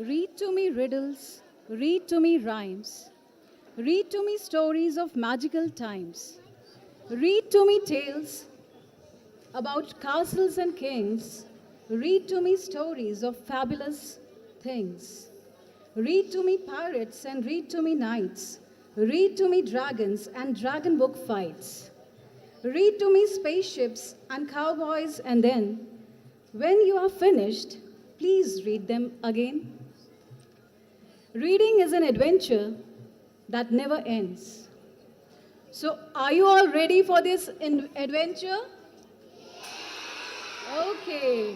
Read to me riddles, read to me rhymes, read to me stories of magical times, read to me tales about castles and kings, read to me stories of fabulous things. Read to me pirates and read to me knights, read to me dragons and dragon book fights. Read to me spaceships and cowboys, and then, when you are finished, please read them again. Reading is an adventure that never ends. So, are you all ready for this adventure? Okay.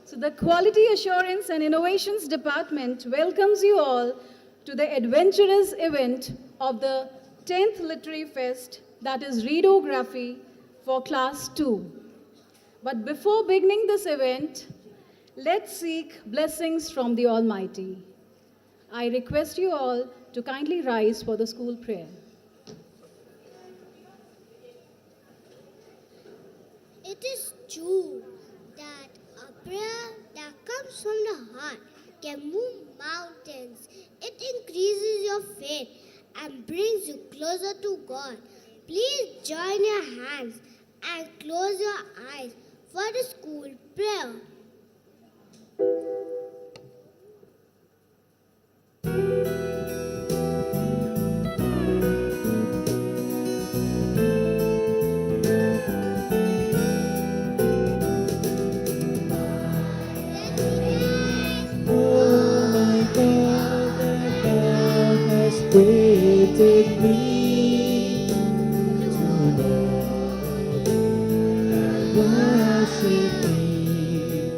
So, the Quality Assurance and Innovations Department welcomes you all to the adventurous event of the 10th Literary Fest, that is Graphy for Class 2. But before beginning this event, let's seek blessings from the Almighty. I request you all to kindly rise for the school prayer. It is true that a prayer that comes from the heart can move mountains. It increases your faith and brings you closer to God. Please join your hands and close your eyes for the school prayer. Created me to know and worship me.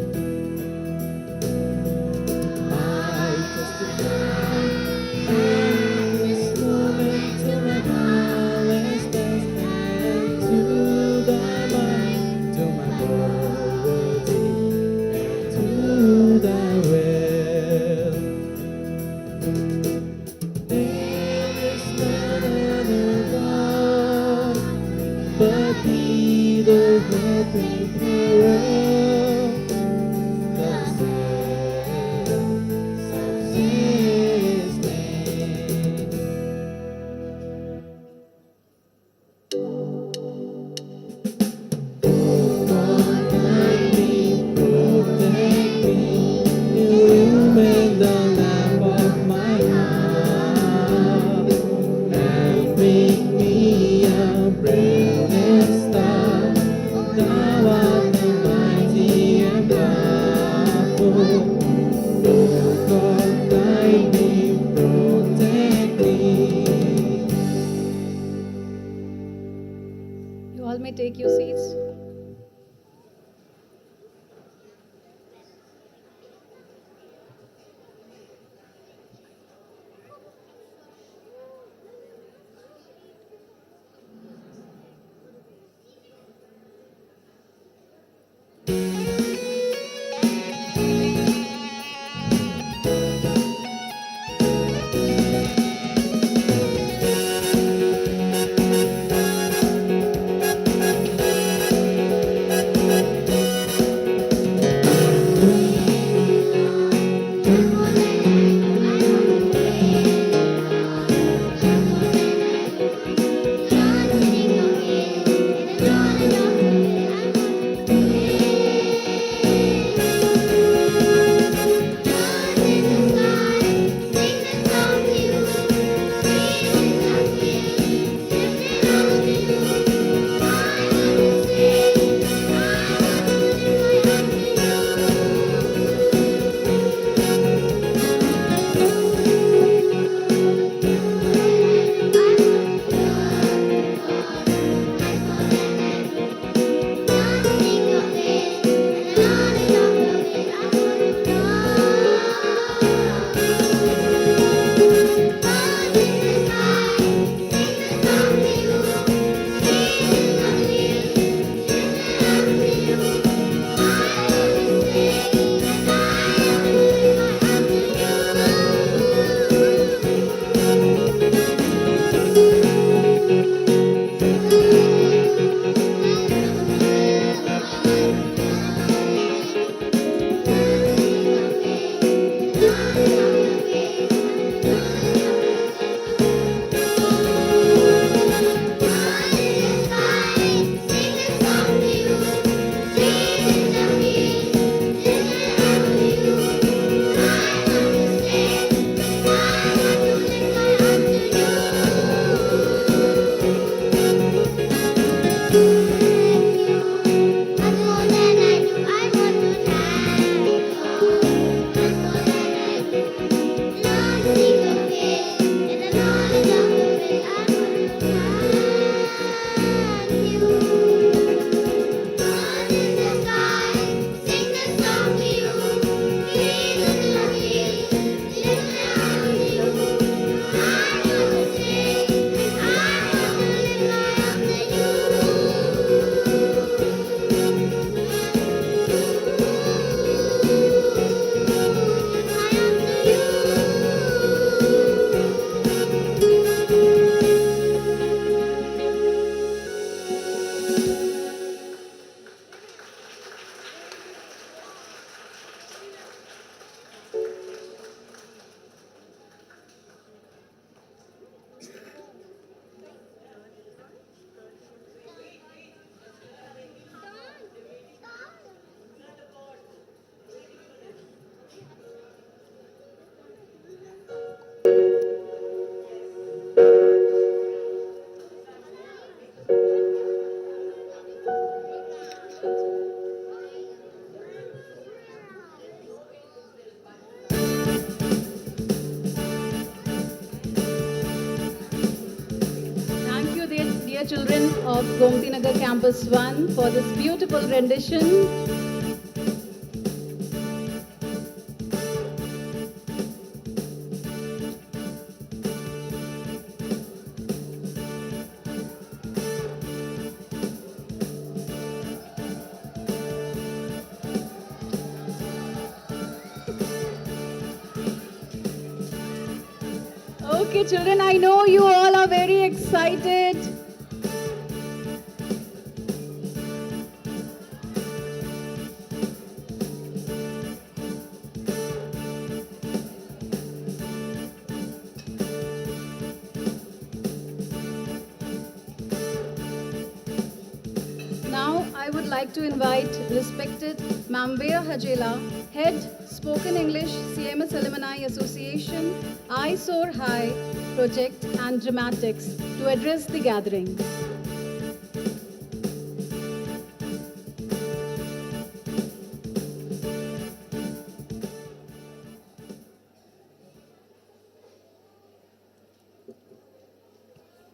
children of Gomti Nagar Campus 1 for this beautiful rendition. Okay, children, I know you all are very excited. Now, I would like to invite respected Ma'am Vera Hajela, Head Spoken English CMS Alumni Association, I Soar High Project and Dramatics to address the gathering.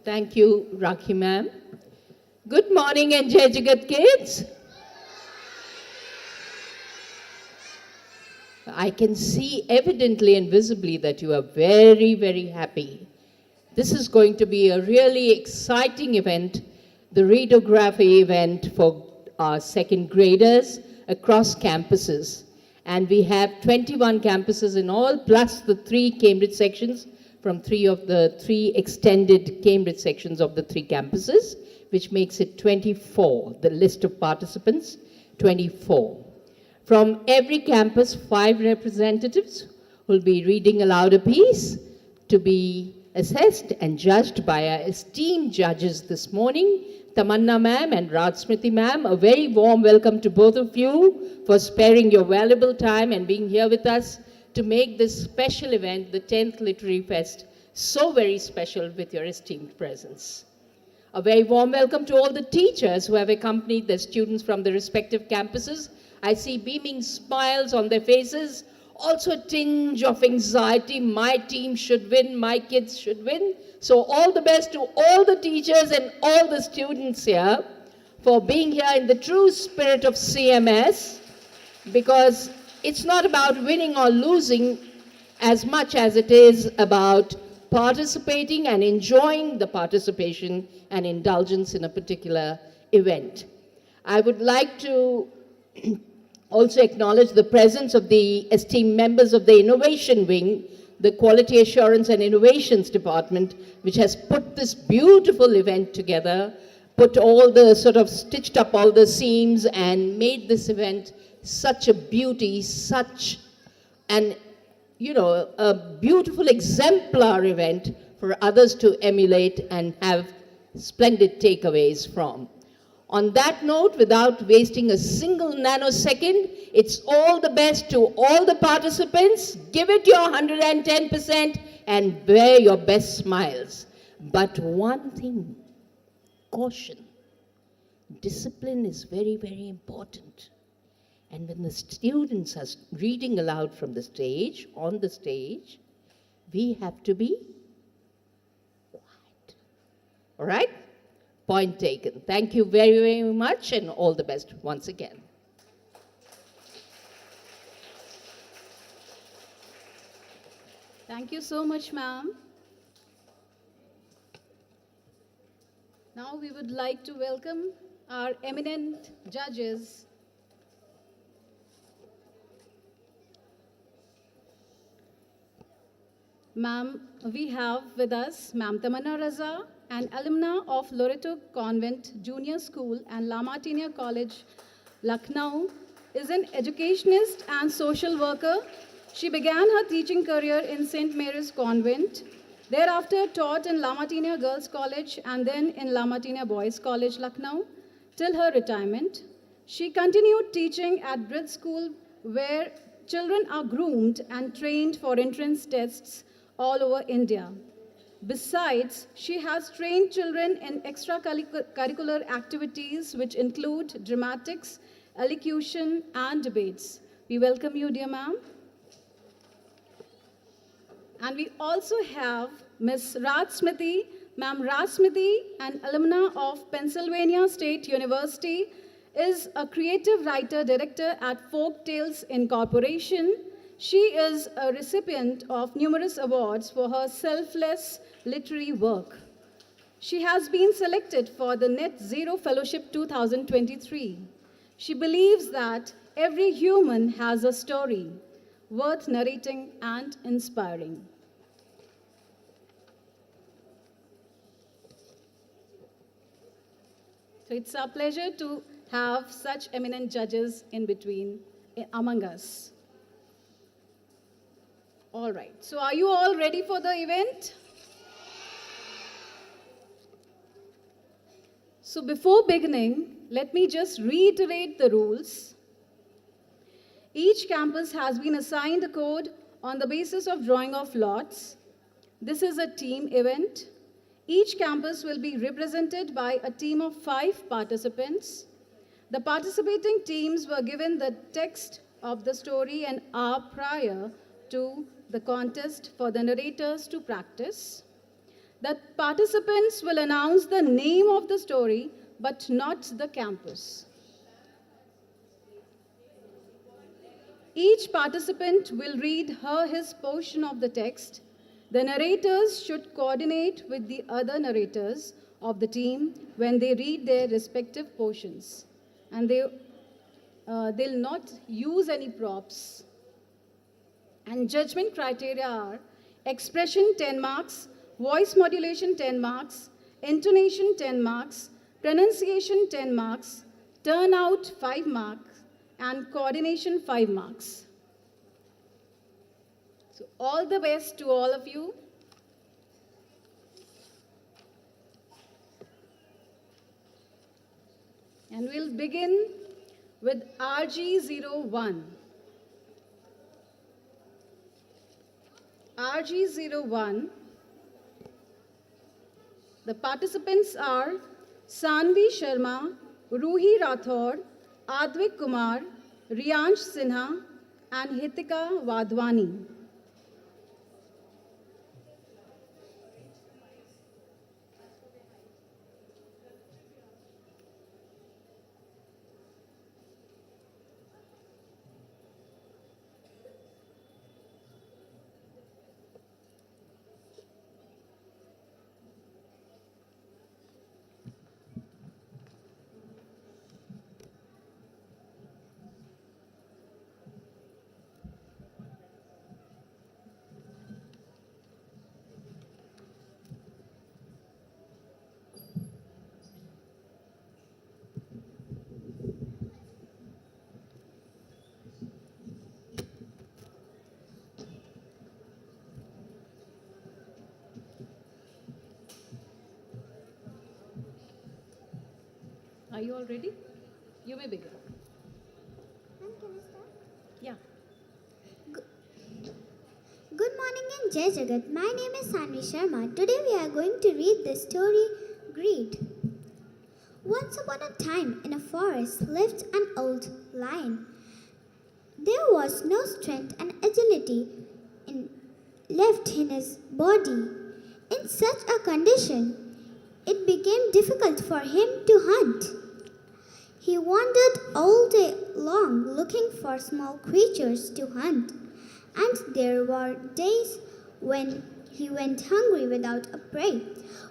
Thank you, Rakhi ma'am. Good morning, and Jai Jagat kids. I can see evidently and visibly that you are very, very happy. This is going to be a really exciting event, the Readography event for our second graders across campuses. And we have 21 campuses in all, plus the 3 Cambridge sections from 3 of the 3 extended Cambridge sections of the 3 campuses, which makes it 24, the list of participants, 24. From every campus, 5 representatives will be reading aloud a piece to be assessed and judged by our esteemed judges this morning, Tamanna ma'am and Raj Smriti ma'am. A very warm welcome to both of you for sparing your valuable time and being here with us to make this special event, the 10th Literary Fest, so very special with your esteemed presence. A very warm welcome to all the teachers who have accompanied their students from the respective campuses. I see beaming smiles on their faces, also a tinge of anxiety. My team should win, my kids should win. So all the best to all the teachers and all the students here for being here in the true spirit of CMS, because it's not about winning or losing as much as it is about participating and enjoying the participation and indulgence in a particular event. I would like to also acknowledge the presence of the esteemed members of the Innovation Wing, the Quality Assurance and Innovations Department, which has put this beautiful event together, put all the stitched up all the seams and made this event such a beauty, such an, a beautiful exemplar event for others to emulate and have splendid takeaways from. On that note, without wasting a single nanosecond, it's all the best to all the participants. Give it your 110% and wear your best smiles. But one thing, caution. Discipline is very, very important. And when the students are reading aloud from the stage, on the stage, we have to be quiet. All right? Point taken. Thank you very, very much, and all the best once again. Thank you so much, ma'am. Now we would like to welcome our eminent judges. Ma'am, we have with us Ma'am Tamanna Raza, an alumna of Loreto Convent Junior School and La Martiniere College, Lucknow, is an educationist and social worker. She began her teaching career in St. Mary's Convent, thereafter taught in La Martiniere Girls College and then in La Martiniere Boys College, Lucknow, till her retirement. She continued teaching at Bridge School, where children are groomed and trained for entrance tests all over India. Besides, she has trained children in extracurricular activities which include dramatics, elocution, and debates. We welcome you, dear ma'am. And we also have Ms. Raj Smriti, Ma'am Rasmiti, an alumna of Pennsylvania State University, is a creative writer director at Folk Tales Incorporation. She is a recipient of numerous awards for her selfless literary work. She has been selected for the Net Zero Fellowship 2023. She believes that every human has a story worth narrating and inspiring. So it's our pleasure to have such eminent judges among us. All right, so are you all ready for the event? So before beginning, let me just reiterate the rules. Each campus has been assigned a code on the basis of drawing of lots. This is a team event. Each campus will be represented by a team of 5 participants. The participating teams were given the text of the story an hour prior to the contest for the narrators to practice. The participants will announce the name of the story, but not the campus. Each participant will read his portion of the text. The narrators should coordinate with the other narrators of the team when they read their respective portions. And they'll not use any props. And judgment criteria are expression 10 marks, voice modulation 10 marks, intonation 10 marks, pronunciation 10 marks, turnout 5 marks, and coordination 5 marks. So all the best to all of you. And we'll begin with RG01. RG01. The participants are Sanvi Sharma, Ruhi Rathod, Advik Kumar, Riyansh Sinha, and Hitika Wadhwani. Are you all ready? You may begin. Can I start? Yeah. Good morning and Jai Jagat. My name is Sanvi Sharma. Today we are going to read the story Greed. Once upon a time in a forest lived an old lion. There was no strength and agility left in his body. In such a condition, it became difficult for him to hunt. He wandered all day long looking for small creatures to hunt, and there were days when he went hungry without a prey.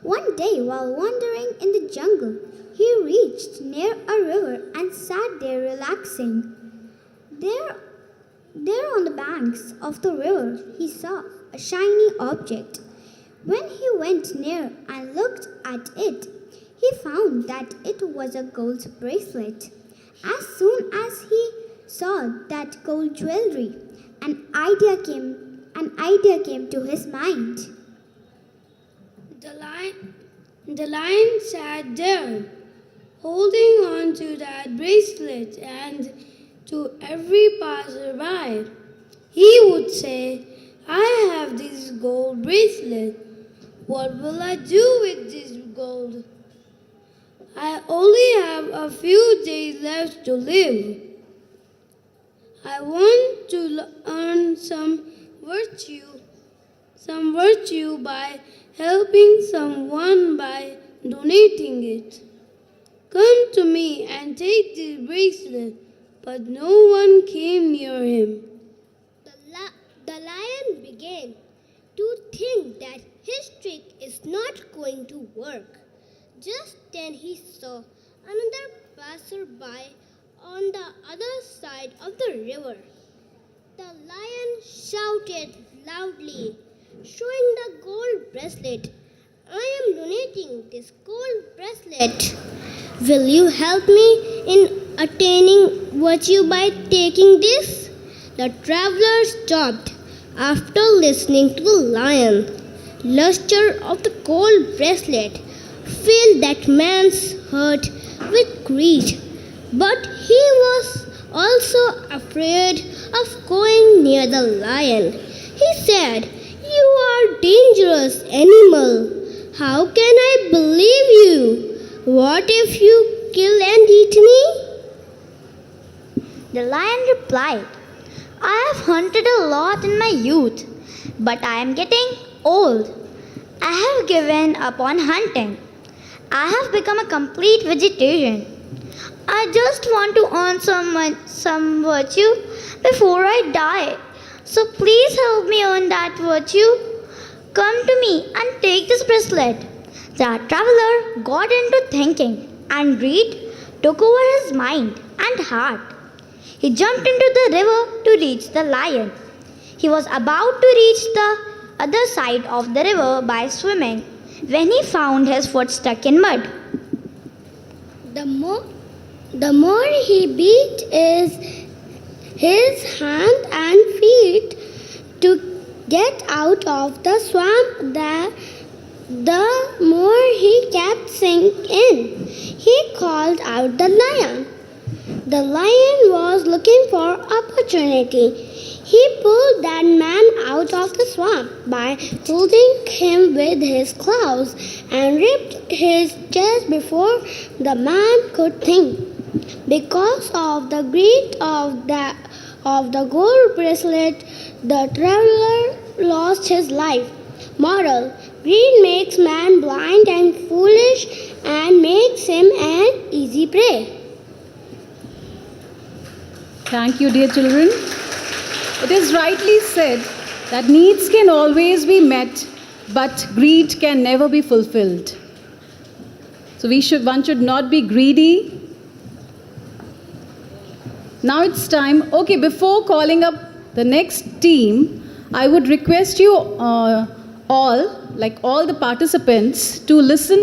One day, while wandering in the jungle, he reached near a river and sat there relaxing. There on the banks of the river, he saw a shiny object. When he went near and looked at it, he found that it was a gold bracelet. As soon as he saw that gold jewelry, an idea came to his mind. The lion sat there, holding on to that bracelet, and to every passerby, he would say, "I have this gold bracelet. What will I do with this gold? I only have a few days left to live. I want to earn some virtue, some virtue by helping someone by donating it. Come to me and take this bracelet, but no one came near him. The lion began to think that his trick is not going to work. Just then he saw another passerby on the other side of the river. The lion shouted loudly, showing the gold bracelet. I am donating this gold bracelet. Will you help me in attaining virtue by taking this? The traveler stopped after listening to the lion. Luster of the gold bracelet filled that man's heart with greed, but he was also afraid of going near the lion. He said, "You are dangerous animal. How can I believe you? What if you kill and eat me?" The lion replied, I have hunted a lot in my youth, but I am getting old. I have given up on hunting. I have become a complete vegetarian. I just want to earn some virtue before I die. So please help me earn that virtue. Come to me and take this bracelet. The traveler got into thinking, and greed took over his mind and heart. He jumped into the river to reach the lion. He was about to reach the other side of the river by swimming when he found his foot stuck in mud. The more he beat his hand and feet to get out of the swamp, the more he kept sinking. He called out the lion. The lion was looking for opportunity. He pulled that man out of the swamp by holding him with his claws and ripped his chest before the man could think. Because of the greed of the gold bracelet, the traveler lost his life. Moral: greed makes man blind and foolish and makes him an easy prey. Thank you, dear children. It is rightly said that needs can always be met, but greed can never be fulfilled. So one should not be greedy. Now it's time. Okay, before calling up the next team, I would request you all the participants, to listen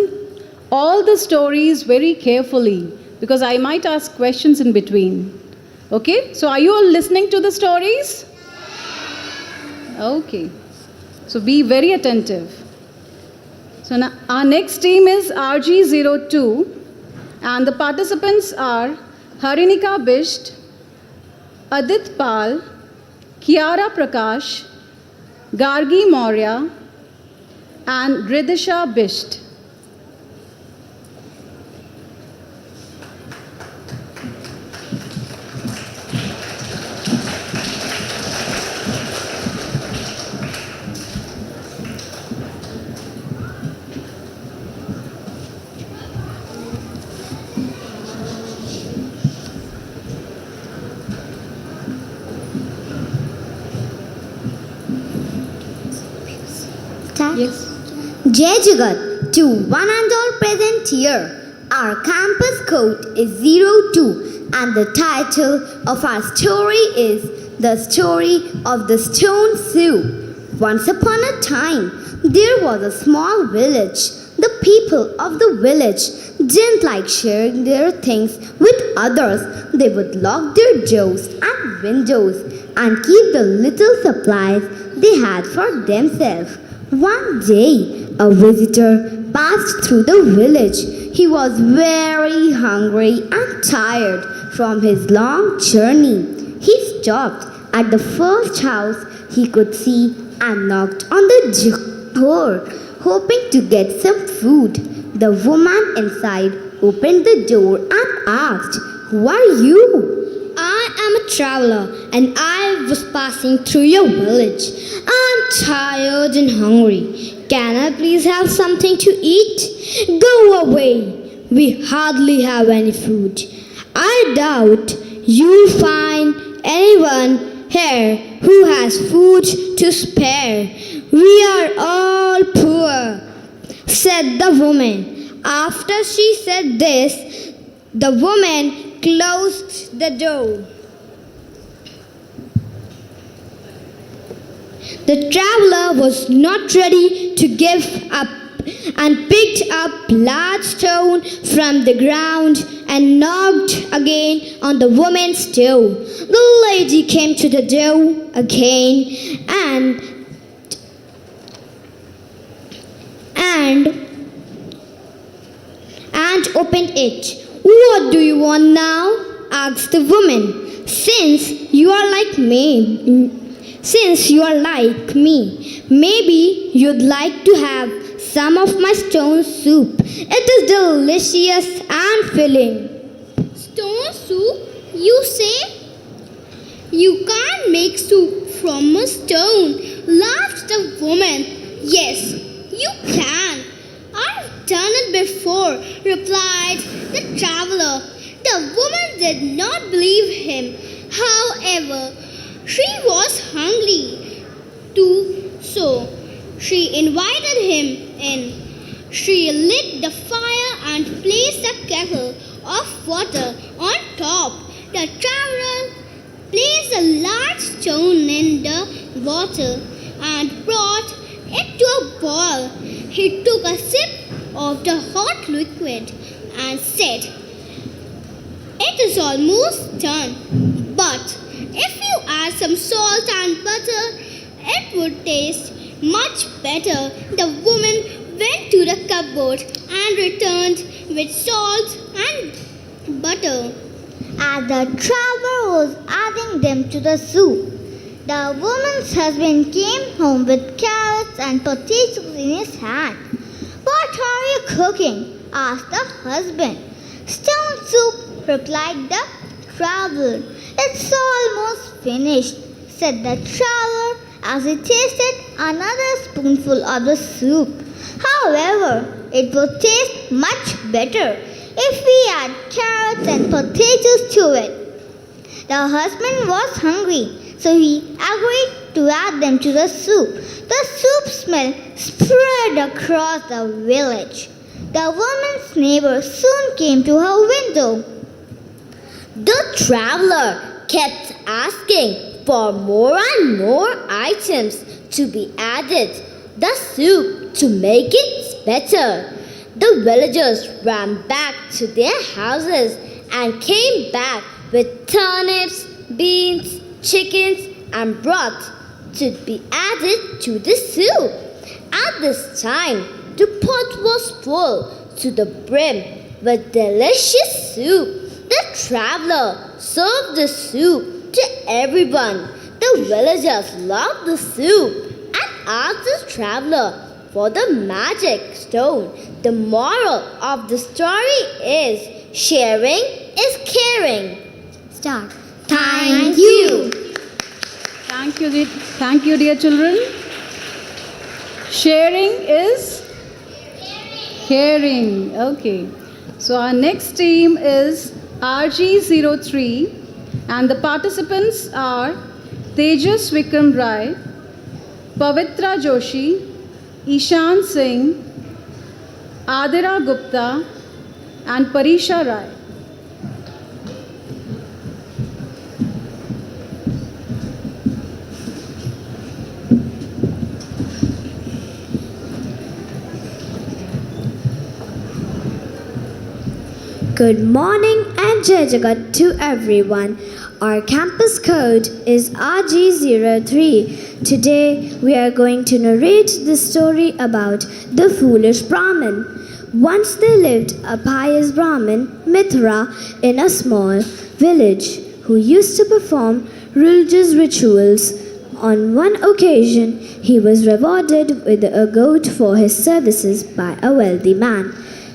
all the stories very carefully, because I might ask questions in between. Okay, so are you all listening to the stories? Okay, so be very attentive. So now our next team is RG02, and the participants are Harinika Bisht, Adit Pal, Kiara Prakash, Gargi Maurya, and Ridisha Bisht. Yes. Jai Jagat, to one and all present here. Our campus code is 02 and the title of our story is The Story of the Stone Sioux. Once upon a time, there was a small village. The people of the village didn't like sharing their things with others. They would lock their doors and windows and keep the little supplies they had for themselves. One day, a visitor passed through the village. He was very hungry and tired from his long journey. He stopped at the first house he could see and knocked on the door, hoping to get some food. The woman inside opened the door and asked, "Who are you?" I am a traveler and I was passing through your village. I'm tired and hungry. Can I please have something to eat? Go away. We hardly have any food. I doubt you'll find anyone here who has food to spare. We are all poor, said the woman. After she said this, the woman closed the door. The traveler was not ready to give up and picked up large stone from the ground and knocked again on the woman's door. The lady came to the door again and opened it. What do you want now? Asked the woman. Since you are like me, maybe you'd like to have some of my stone soup. It is delicious and filling. Stone soup, you say? You can't make soup from a stone, laughed the woman. Yes, you can. I've done it before, replied the traveler. The woman did not believe him. However, she was hungry too, so she invited him in. She lit the fire and placed a kettle of water on top. The traveler placed a large stone in the water and brought it to a boil. He took a sip of the hot liquid and said, "It is almost done, but if you add some salt and butter, it would taste much better." The woman went to the cupboard and returned with salt and butter. As the traveler was adding them to the soup, the woman's husband came home with carrots and potatoes in his hand. "What are you cooking?" asked the husband. "Stone soup," replied the traveler. "It's almost finished," said the traveler as he tasted another spoonful of the soup. "However, it would taste much better if we add carrots and potatoes to it." The husband was hungry, so he agreed to add them to the soup. The soup smell spread across the village. The woman's neighbor soon came to her window. The traveler kept asking for more and more items to be added, the soup to make it better. The villagers ran back to their houses and came back with turnips, beans, chickens, and broth to be added to the soup. At this time, the pot was full to the brim with delicious soup. The traveler served the soup to everyone. The villagers loved the soup and asked the traveler for the magic stone. The moral of the story is sharing is caring. Start. Thank you. Thank you, dear children. Sharing is caring. Okay. So our next team is RG03 and the participants are Tejas Vikram Rai, Pavitra Joshi, Ishan Singh, Adira Gupta and Parisha Rai. Good morning and Jai Jagat to everyone. Our campus code is RG03. Today we are going to narrate the story about the foolish Brahmin. Once there lived a pious Brahmin, Mithra, in a small village who used to perform religious rituals. On one occasion, he was rewarded with a goat for his services by a wealthy man.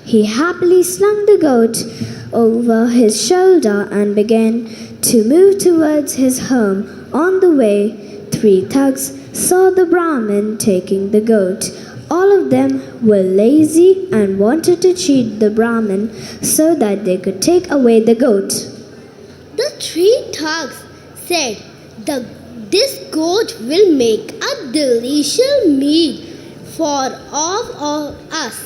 He happily slung the goat over his shoulder and began to move towards his home. On the way, 3 thugs saw the Brahmin taking the goat. All of them were lazy and wanted to cheat the Brahmin so that they could take away the goat. The 3 thugs said, This goat will make a delicious meal for all of us.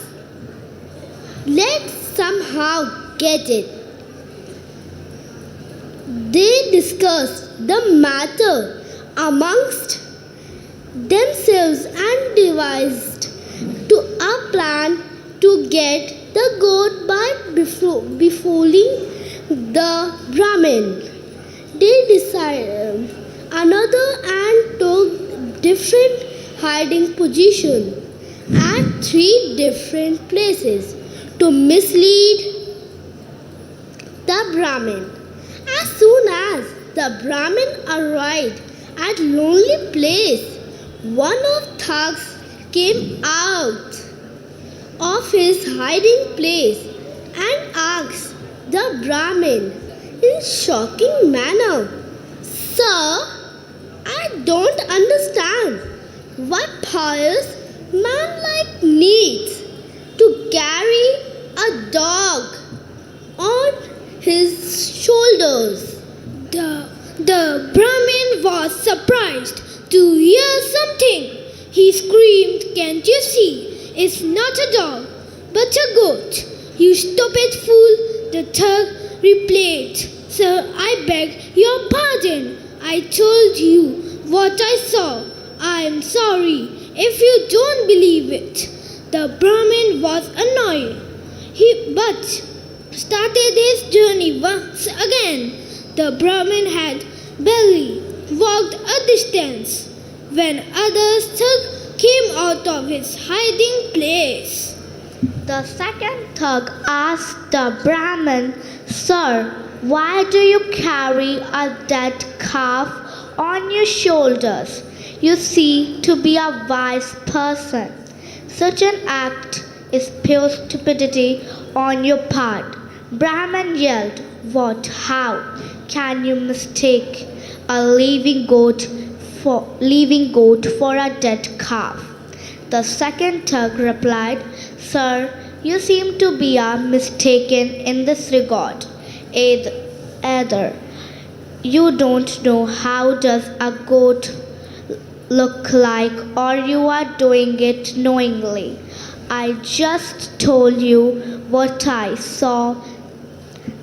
Let's somehow get it. They discussed the matter amongst themselves and devised a plan to get the goat by befalling the Brahmin. They decided another and took different hiding positions at 3 different places to mislead the Brahmin. As soon as the Brahmin arrived at lonely place, one of thugs came out of his hiding place and asked the Brahmin in shocking manner, Sir, I don't understand what pious man like needs to carry a dog on his shoulders. The Brahmin was surprised to hear something. He screamed, Can't you see? It's not a dog, but a goat. You stupid fool, the thug replied. Sir, I beg your pardon. I told you what I saw. I am sorry if you don't believe it. The Brahmin was annoyed. But started his journey once again. The Brahmin had barely walked a distance when other thug came out of his hiding place. The second thug asked the Brahmin, Sir, why do you carry a dead calf on your shoulders? You seem to be a wise person. Such an act is pure stupidity on your part. Brahmin yelled, What? How can you mistake a living goat for a dead calf? The second thug replied, Sir, you seem to be mistaken in this regard. Either you don't know how does a goat look like, or you are doing it knowingly. I just told you what I saw.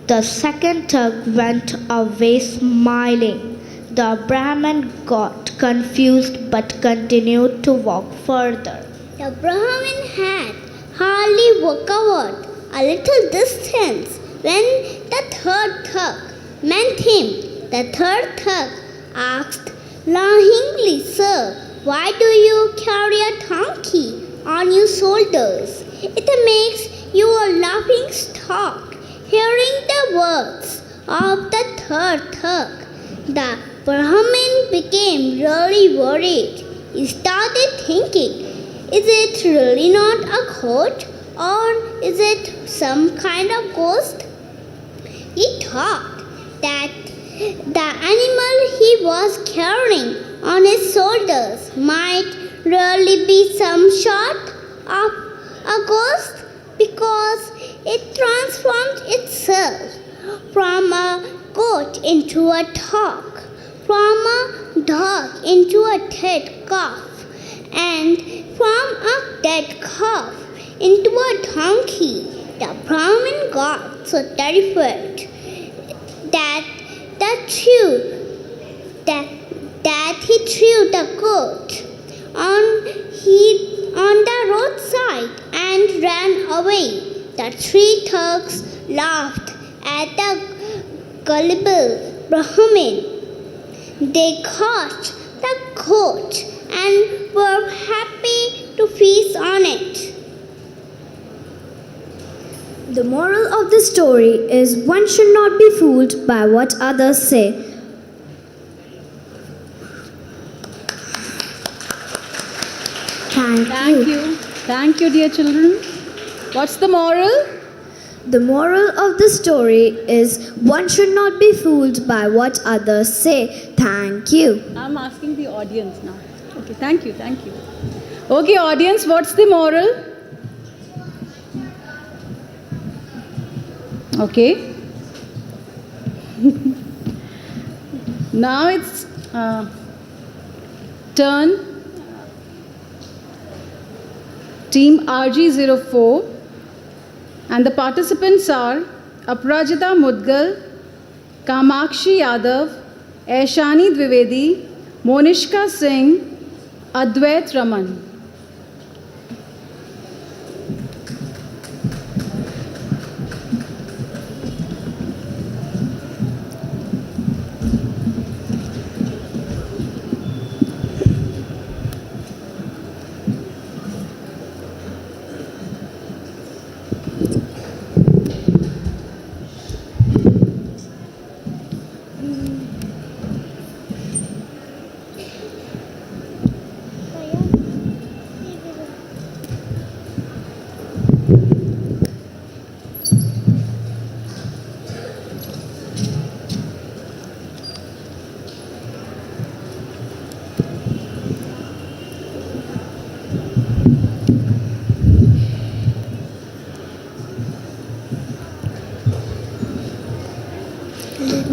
The second thug went away smiling. The Brahmin got confused but continued to walk further. The Brahmin had hardly covered a little distance when the third thug met him. The third thug asked laughingly, Sir, why do you carry a donkey on your shoulders? It makes you a laughing stock. Hearing the words of the third thug, the Brahmin became really worried. He started thinking, is it really not a goat, or is it some kind of ghost? He thought that the animal he was carrying on his shoulders might really be some sort of a ghost, because it transformed itself from a goat into a dog, from a dog into a dead calf, and from a dead calf into a donkey. The Brahmin got so terrified that he threw the goat on the roadside and ran away. The 3 thugs laughed at the gullible Brahmin. They caught the goat and were happy to feast on it. The moral of the story is one should not be fooled by what others say. Thank you. Thank you, dear children. What's the moral? The moral of the story is one should not be fooled by what others say. Thank you. I'm asking the audience now. Okay, thank you, thank you. Okay, audience, what's the moral? Okay. Now it's turn team RG04 and the participants are Aprajita Mudgal, Kamakshi Yadav, Aishani Dwivedi, Monishka Singh, Advait Raman.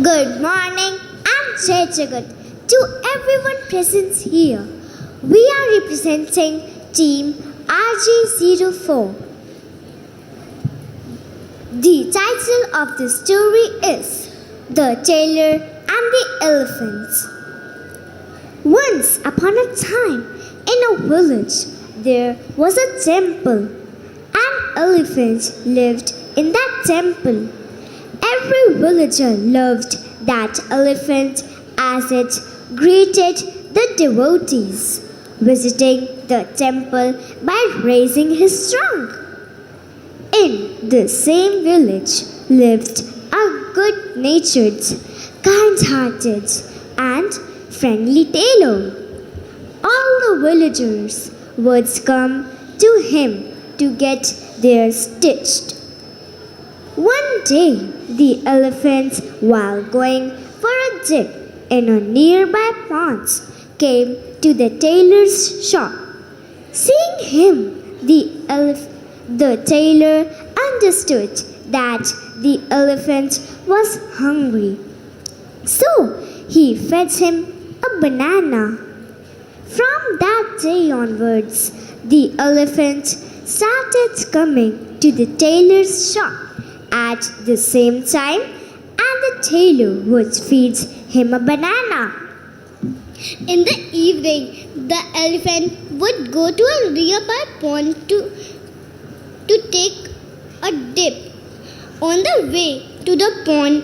Good morning and Jai Jagat to everyone present here. We are representing team RG04. The title of the story is The Tailor and the Elephants. Once upon a time, in a village, there was a temple. An elephant lived in that temple. Every villager loved that elephant as it greeted the devotees, visiting the temple by raising his trunk. In the same village lived a good-natured, kind-hearted, and friendly tailor. All the villagers would come to him to get theirs stitched. One day, the elephant, while going for a dip in a nearby pond, came to the tailor's shop. Seeing him, the tailor understood that the elephant was hungry. So he fed him a banana. From that day onwards, the elephant started coming to the tailor's shop at the same time, and the tailor would feed him a banana. In the evening, the elephant would go to a nearby pond to take a dip. On the way to the pond,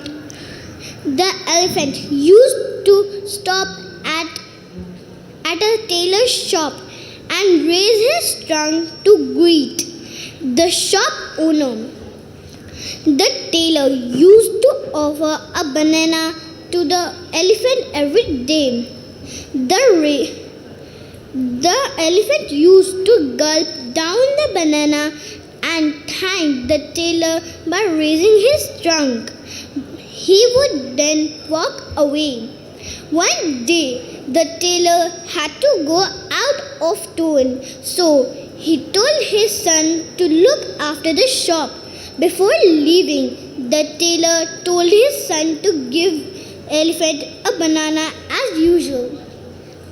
the elephant used to stop at a tailor's shop and raise his trunk to greet the shop owner. The tailor used to offer a banana to the elephant every day. The elephant used to gulp down the banana and thank the tailor by raising his trunk. He would then walk away. One day, the tailor had to go out of town, so he told his son to look after the shop. Before leaving, the tailor told his son to give elephant a banana as usual.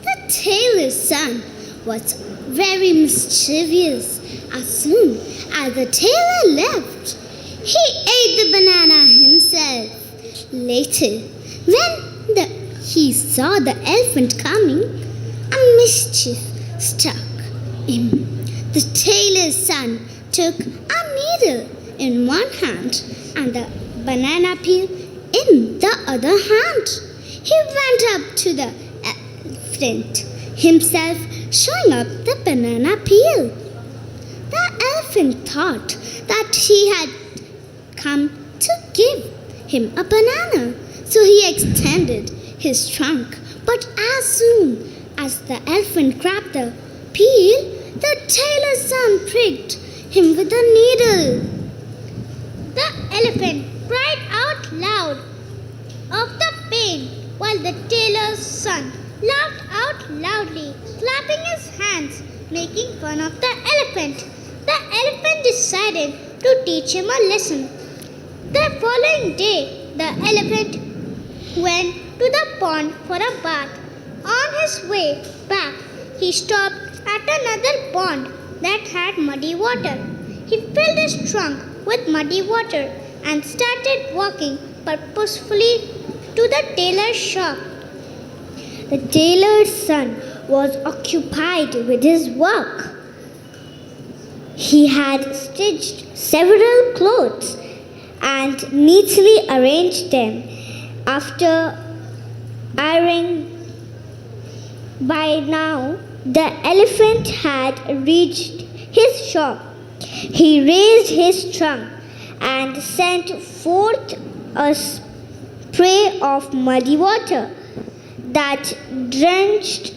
The tailor's son was very mischievous. As soon as the tailor left, he ate the banana himself. Later, when he saw the elephant coming, a mischief struck him. The tailor's son took a needle in one hand and the banana peel in the other hand. He went up to the elephant himself, showing up the banana peel. The elephant thought that he had come to give him a banana, so he extended his trunk. But as soon as the elephant grabbed the peel, the tailor's son pricked him with a needle. The elephant cried out loud of the pain, while the tailor's son laughed out loudly, clapping his hands, making fun of the elephant. The elephant decided to teach him a lesson. The following day, the elephant went to the pond for a bath. On his way back, he stopped at another pond that had muddy water. He filled his trunk with muddy water and started walking purposefully to the tailor's shop. The tailor's son was occupied with his work. He had stitched several clothes and neatly arranged them. After ironing, by now the elephant had reached his shop. He raised his trunk and sent forth a spray of muddy water that drenched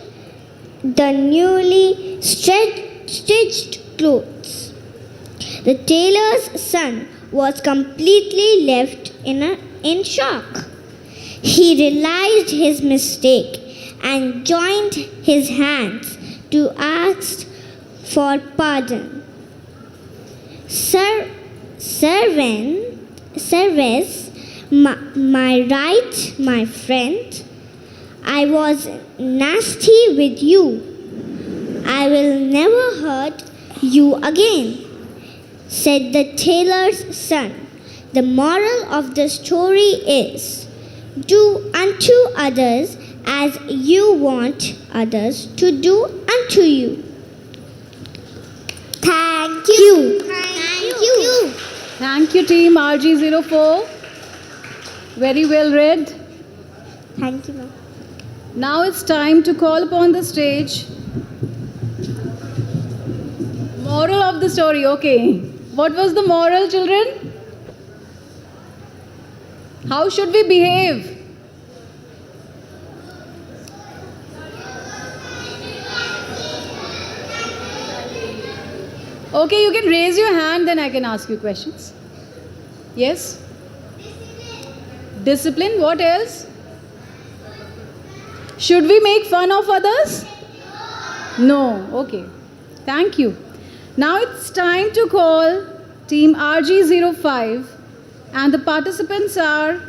the newly stitched clothes. The tailor's son was completely left in shock. He realized his mistake and joined his hands to ask for pardon. Service, my right, my friend. I was nasty with you. I will never hurt you again, said the tailor's son. The moral of the story is, do unto others as you want others to do unto you. Thank you. Thank you, team RG04. Very well read. Thank you, ma'am. Now it's time to call upon the stage. Moral of the story, okay. What was the moral, children? How should we behave? Okay, you can raise your hand, then I can ask you questions. Yes? Discipline, what else? Should we make fun of others? No, okay. Thank you. Now it's time to call team RG05 and the participants are,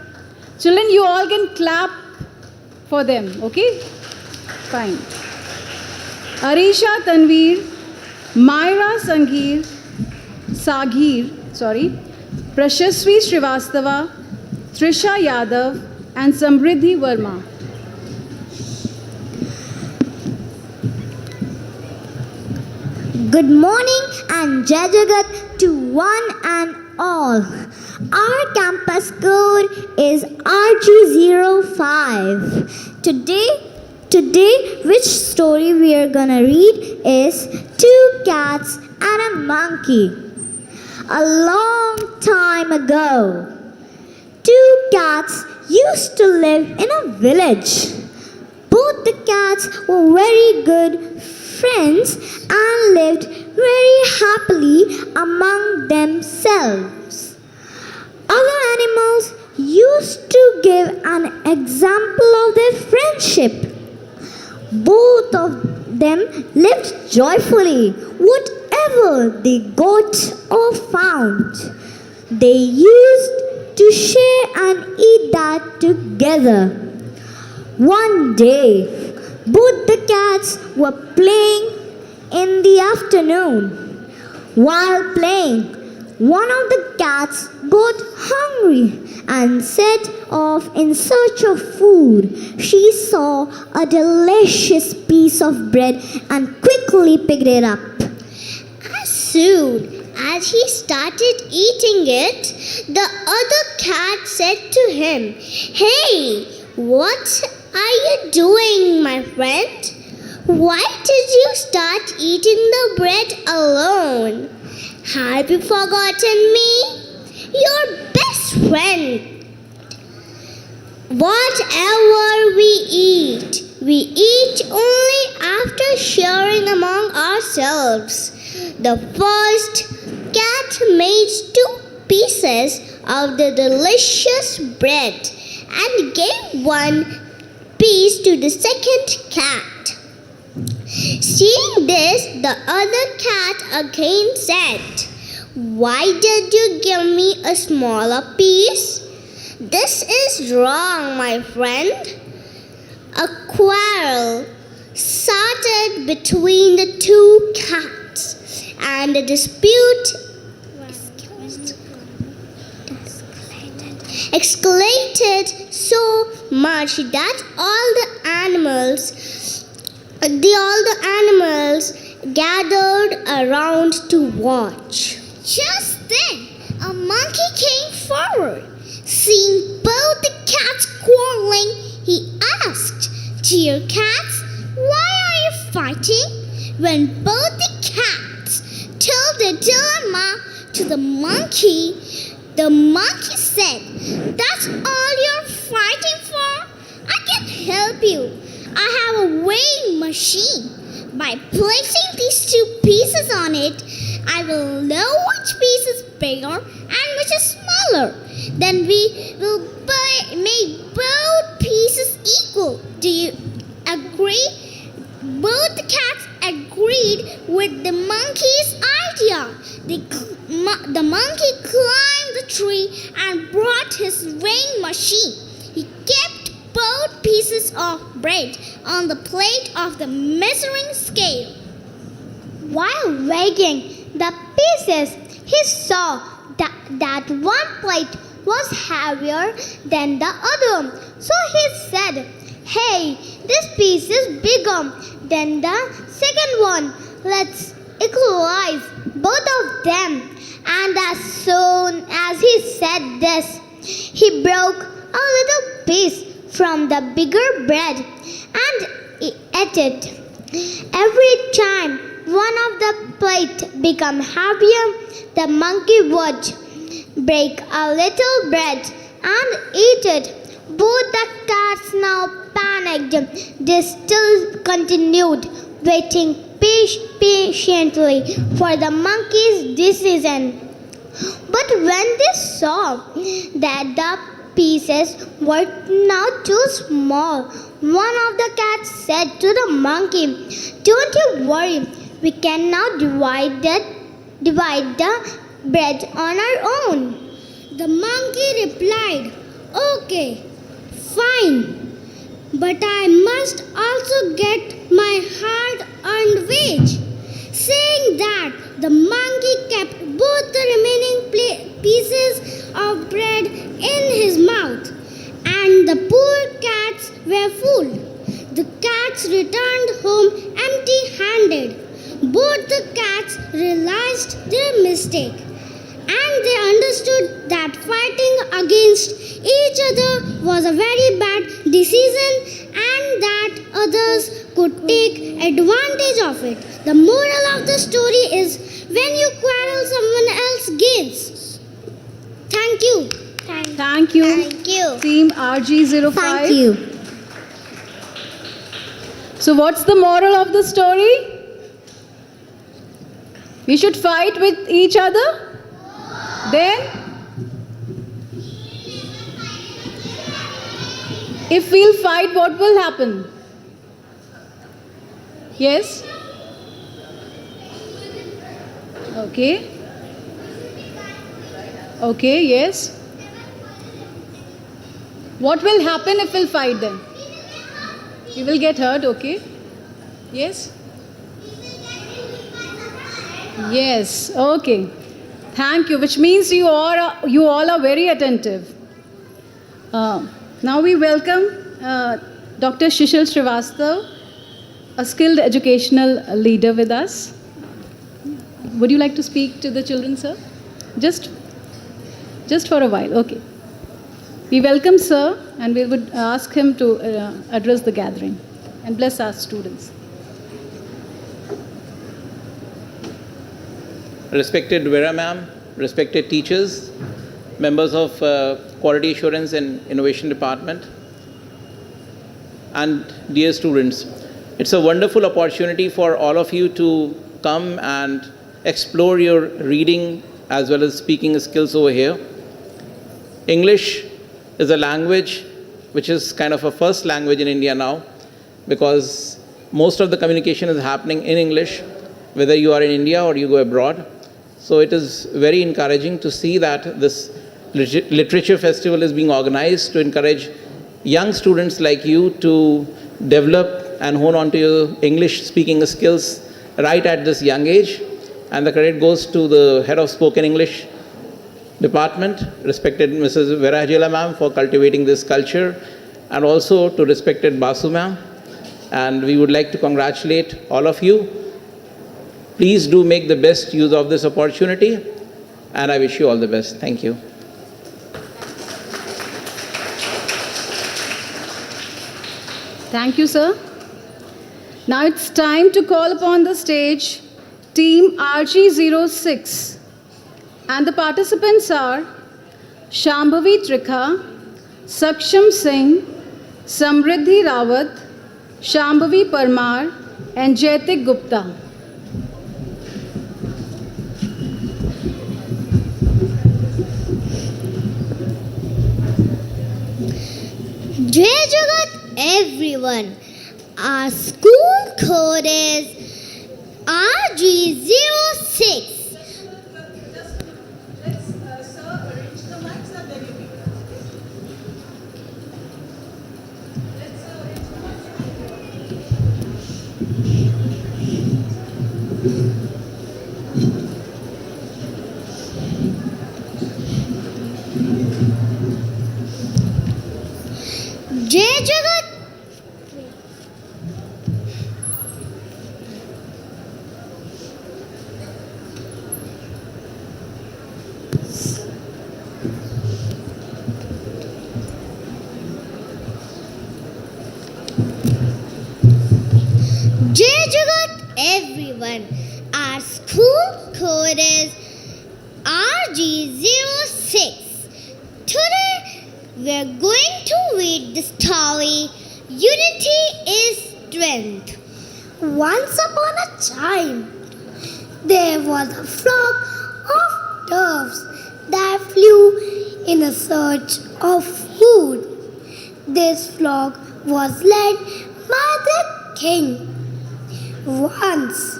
children, you all can clap for them, okay? Fine. Arisha Tanveer, Myra Saghir, Prashasvi Srivastava, Trisha Yadav and Samriddhi Verma. Good morning and Jai Jagat to one and all. Our campus code is RG05. Today, which story we are gonna read is Two Cats and a Monkey. A long time ago, two cats used to live in a village. Both the cats were very good friends and lived very happily among themselves. Other animals used to give an example of their friendship. Both of them lived joyfully. Whatever they got or found, they used to share and eat that together. One day, both the cats were playing in the afternoon. While playing, one of the cats got hungry and set off in search of food. She saw a delicious piece of bread and quickly picked it up. As soon as he started eating it, the other cat said to him, "Hey, what are you doing, my friend? Why did you start eating the bread alone? Have you forgotten me? Your best friend. Whatever we eat only after sharing among ourselves." The first cat made two pieces of the delicious bread and gave one piece to the second cat. Seeing this, the other cat again said, "Why did you give me a smaller piece? This is wrong, my friend." A quarrel started between the two cats, and the dispute escalated so much that all the animals gathered around to watch. Just then, a monkey came forward. Seeing both the cats quarreling, he asked, "Dear cats, why are you fighting?" When both the cats told their dilemma to the monkey said, "That's all you're fighting for? I can help you. I have a weighing machine. By placing these two pieces on it, I will know which piece is bigger and which is smaller. Then we will make both pieces equal. Do you agree?" Both the cats agreed with the monkey's idea. The monkey climbed the tree and brought his weighing machine. He kept both pieces of bread on the plate of the measuring scale. While weighing the pieces, he saw that one plate was heavier than the other. So he said, "Hey, this piece is bigger than the second one. Let's equalize both of them." And as soon as he said this, he broke a little piece from the bigger bread and ate it. Every time one of the plate became heavier, the monkey would break a little bread and eat it. Both the cats now panicked. They still continued, waiting patiently for the monkey's decision. But when they saw that the pieces were now too small, one of the cats said to the monkey, "Don't you worry, we can now divide the bread on our own." The monkey replied, "Okay, fine, but I must also get my hard-earned wage." Saying that, the monkey kept both the remaining pieces of bread in his mouth, and the poor cats were fooled. The cats returned home empty-handed. Both the cats realized their mistake, and they understood that fighting against each other was a very bad decision and that others could take advantage of it. The moral of the story is, when you quarrel, someone else gains. Thank you. Thank you. Thank you. Team RG05. Thank you. So what's the moral of the story? We should fight with each other? Then? If we'll fight, what will happen? Yes? Okay. Okay, yes. What will happen if we'll fight then? We will get hurt, okay? Yes? Yes, okay. Thank you, which means you all are very attentive. Now we welcome Dr. Shishil Srivastav, a skilled educational leader with us. Would you like to speak to the children, sir? Just for a while, okay. We welcome sir, and we would ask him to address the gathering and bless our students. Respected Vera ma'am, respected teachers, members of Quality Assurance and Innovation Department, and dear students, it's a wonderful opportunity for all of you to come and explore your reading as well as speaking skills over here. English is a language which is kind of a first language in India now, because most of the communication is happening in English, whether you are in India or you go abroad. So it is very encouraging to see that this literature festival is being organized to encourage young students like you to develop and hone on to your English speaking skills right at this young age. And the credit goes to the head of spoken English department, respected Mrs. Verajela ma'am, for cultivating this culture, and also to respected Basu ma'am. And we would like to congratulate all of you. Please do make the best use of this opportunity, and I wish you all the best. Thank you. Thank you, sir. Now it's time to call upon the stage Team RG06. And the participants are Shambhavi Trikha, Saksham Singh, Samriddhi Rawat, Shambhavi Parmar, and Jaitik Gupta. Jai Jagat everyone. Our school code is RG06. Jai Jagat. Jai Jagat everyone. Our school code is RG06. Today we are going to read the story Unity is Strength. Once upon a time, there was a flock of doves that flew in a search of food. This flock was led by the king. Once,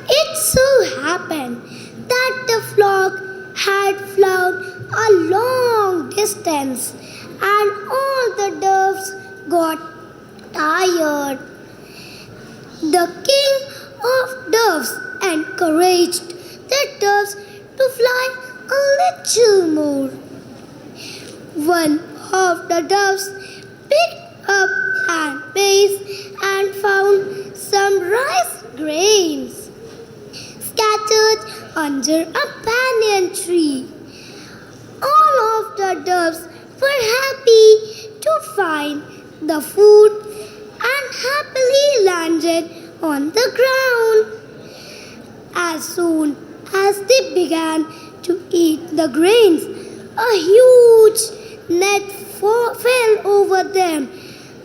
it so happened that the flock had flown a long distance and all the doves got tired. The king of doves encouraged the doves to fly a little more. One of the doves picked up an maize and found some rice grains scattered under a banyan tree. All of the doves were happy to find the food and happily landed on the ground. As soon as they began to eat the grains, a huge net fell over them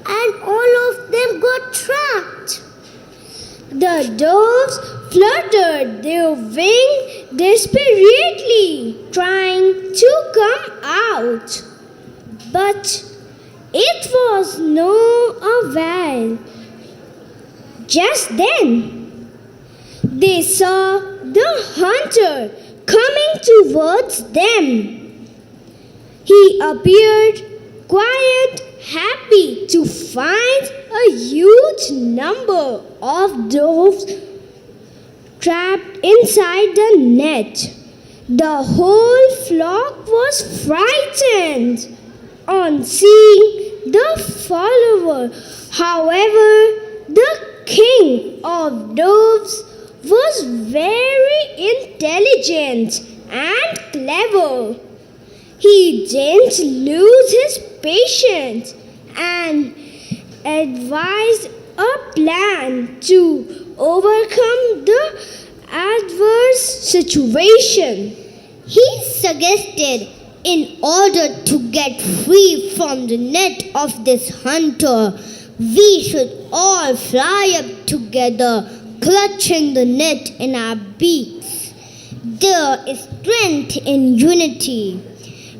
and all of them got trapped. The doves fluttered their wings desperately, trying to come out. But it was no avail. Just then, they saw the hunter coming towards them. He appeared quite happy to find a huge number of doves trapped inside the net. The whole flock was frightened on seeing the follower. However, the king of doves was very intelligent and clever. He didn't lose his patience and advised a plan to overcome the adverse situation. He suggested, in order to get free from the net of this hunter, we should all fly up together, clutching the net in our beaks. There is strength in unity.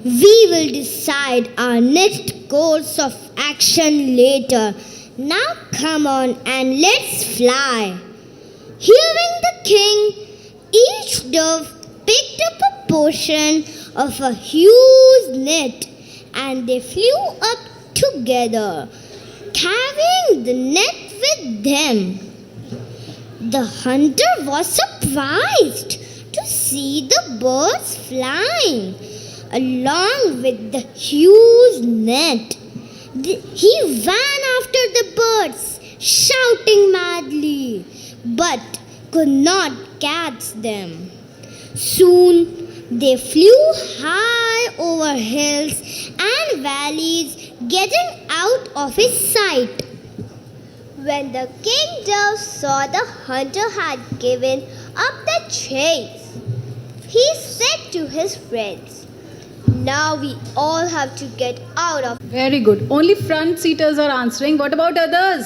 We will decide our next course of action later. Now come on and let's fly. Hearing the king, each dove picked up a portion of a huge net and they flew up together, carrying the net with them. The hunter was surprised to see the birds flying along with the huge net. He ran after the birds, shouting madly, but could not catch them. Soon they flew high over hills and valleys, getting out of his sight. When the king dove saw the hunter had given up the chase, he said to his friends, "Now we all have to get out of." Very good. Only front seaters are answering. What about others?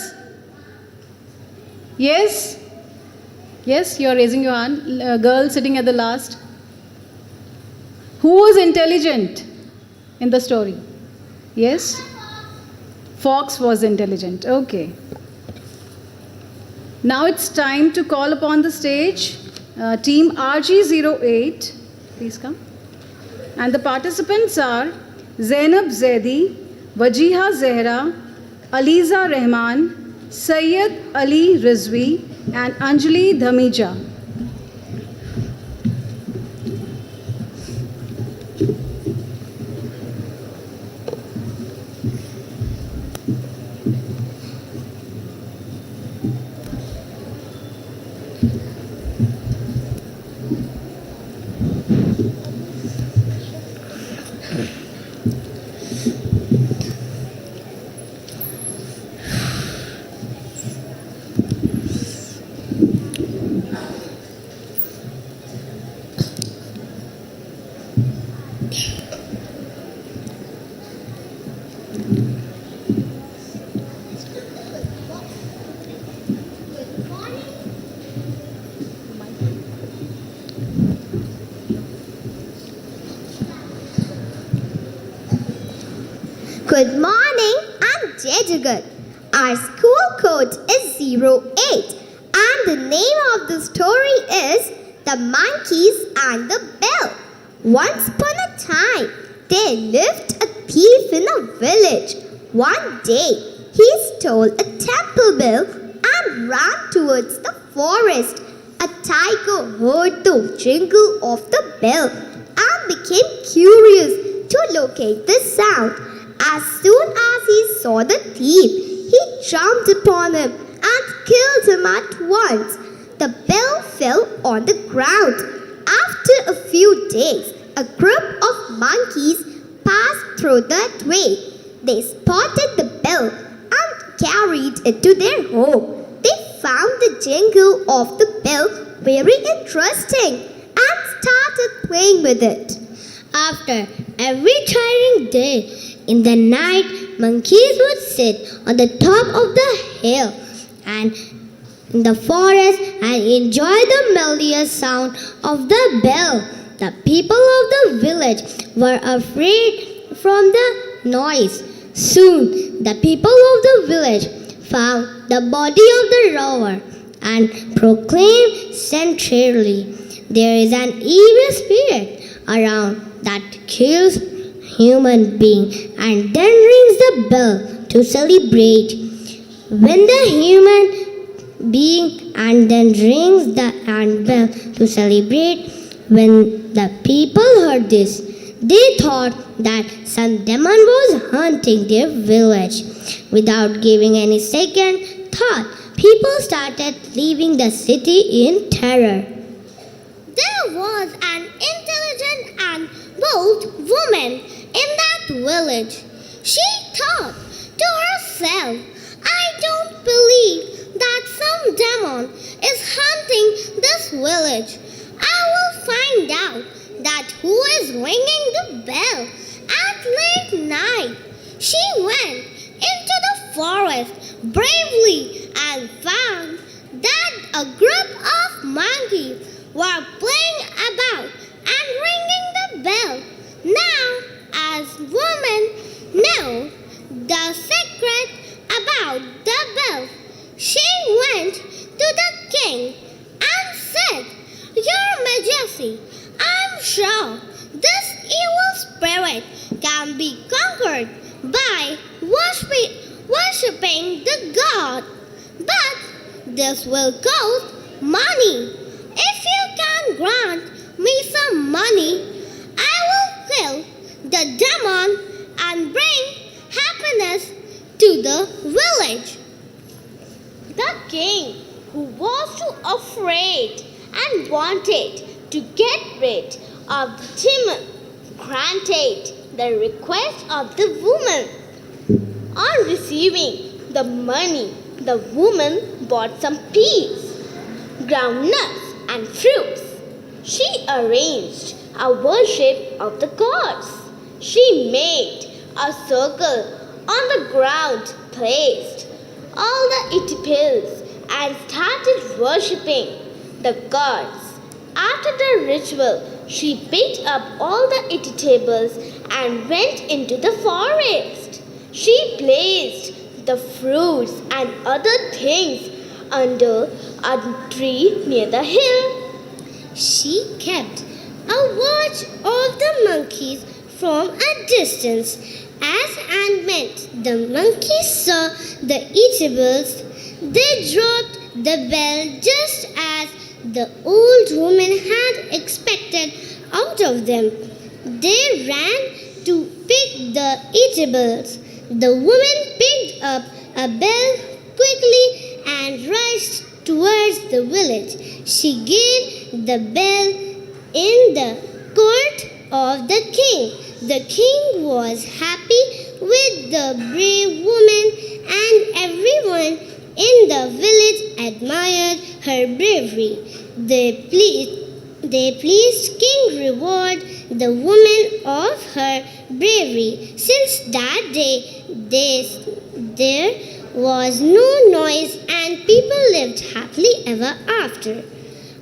Yes? Yes, you're raising your hand. Girl sitting at the last. Who was intelligent in the story? Yes? Fox was intelligent. Okay. Now it's time to call upon the stage team RG08. Please come. And the participants are Zainab Zaidi, Wajiha Zehra, Aliza Rahman, Sayyid Ali Rizvi, and Anjali Dhamija. Good morning, I'm Jajagat. Our school code is 08 and the name of the story is The Monkeys and the Bell. Once upon a time, there lived a thief in a village. One day, he stole a temple bell and ran towards the forest. A tiger heard the jingle of the bell and became curious to locate the sound. As soon as he saw the thief, he jumped upon him and killed him at once. The bell fell on the ground. After a few days, a group of monkeys passed through that way. They spotted the bell and carried it to their home. They found the jingle of the bell very interesting and started playing with it. After every tiring day, in the night, monkeys would sit on the top of the hill and in the forest and enjoy the melodious sound of the bell. The people of the village were afraid from the noise. Soon, the people of the village found the body of the robber and proclaimed centrally, "There is an evil spirit around that kills human being and then rings the bell to celebrate." When the human being and then rings the bell to celebrate, when the people heard this, they thought that some demon was haunting their village. Without giving any second thought, people started leaving the city in terror. There was an intelligent and bold woman in that village. She thought to herself, "I don't believe that some demon is haunting this village. I will find out that who is ringing the bell at late night." She went into the forest bravely and found that a group of monkeys were playing about and ringing the bell. Now the secret about the bell. She went to the king and said, "Your Majesty, I'm sure this evil spirit can be conquered by worshipping the god. But this will cost money. If you can grant me some money, I will kill the demon and bring happiness to the village." The king, who was too afraid and wanted to get rid of the demon, granted the request of the woman. On receiving the money, the woman bought some peas, groundnuts, and fruits. She arranged a worship of the gods. She made a circle on the ground, placed all the eatables, and started worshipping the gods. After the ritual, she picked up all the eatables and went into the forest. She placed the fruits and other things under a tree near the hill. She kept a watch of the monkeys from a distance. As and when the monkeys saw the eatables, they dropped the bell just as the old woman had expected out of them. They ran to pick the eatables. The woman picked up a bell quickly and raced towards the village. She gave the bell in the court of the king. The king was happy with the brave woman, and everyone in the village admired her bravery. They pleased King reward the woman of her bravery. Since that day, there was no noise and people lived happily ever after.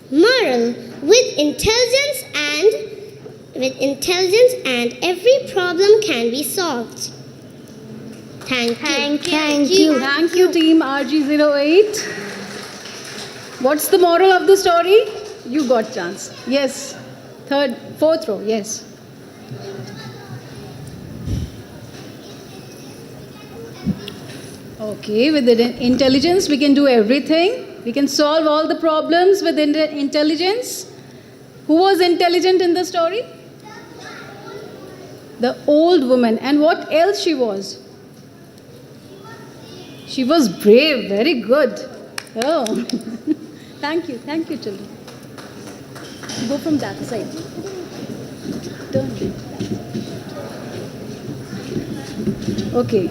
Moral: with intelligence and every problem can be solved. Thank you. Thank you, team RG08. What's the moral of the story? You got chance. Yes. Fourth row. Yes. Okay, with intelligence, we can do everything. We can solve all the problems with intelligence. Who was intelligent in the story? The old woman. And what else she was? She was brave. Very good. Oh. Thank you, children. Go from that side. Turn. Okay.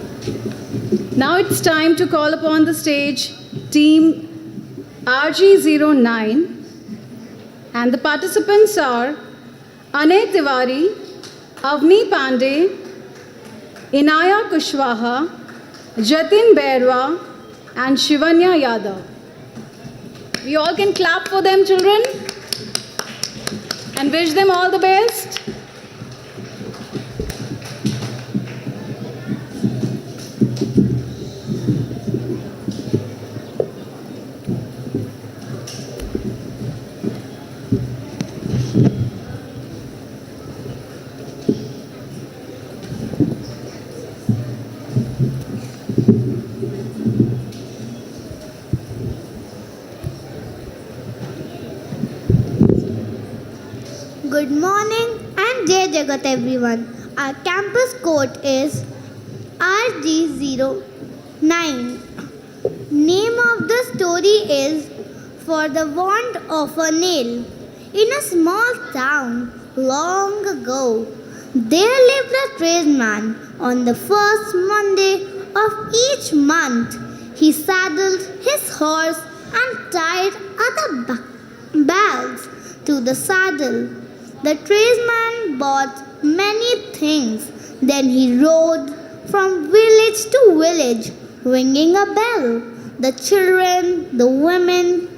Now it's time to call upon the stage team RG09, and the participants are Anay Tiwari, Avni Pandey, Inaya Kushwaha, Jatin Bairwa, and Shivanya Yadav. We all can clap for them, children, and wish them all the best. Good morning and Jai Jagat everyone. Our campus code is RG09. Name of the story is For the Want of a Nail. In a small town long ago, there lived a tradesman. On the first Monday of each month, he saddled his horse and tied other bags to the saddle. The tradesman bought many things. Then he rode from village to village, ringing a bell. The children, the women,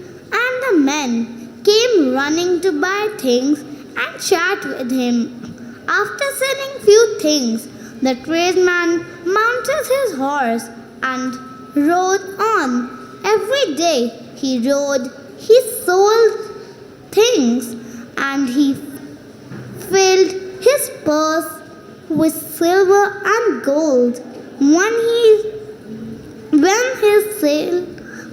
and the men came running to buy things and chat with him. After selling few things, the tradesman mounted his horse, and rode on. Every day he rode, he sold things, and he filled his purse with silver and gold. When his sail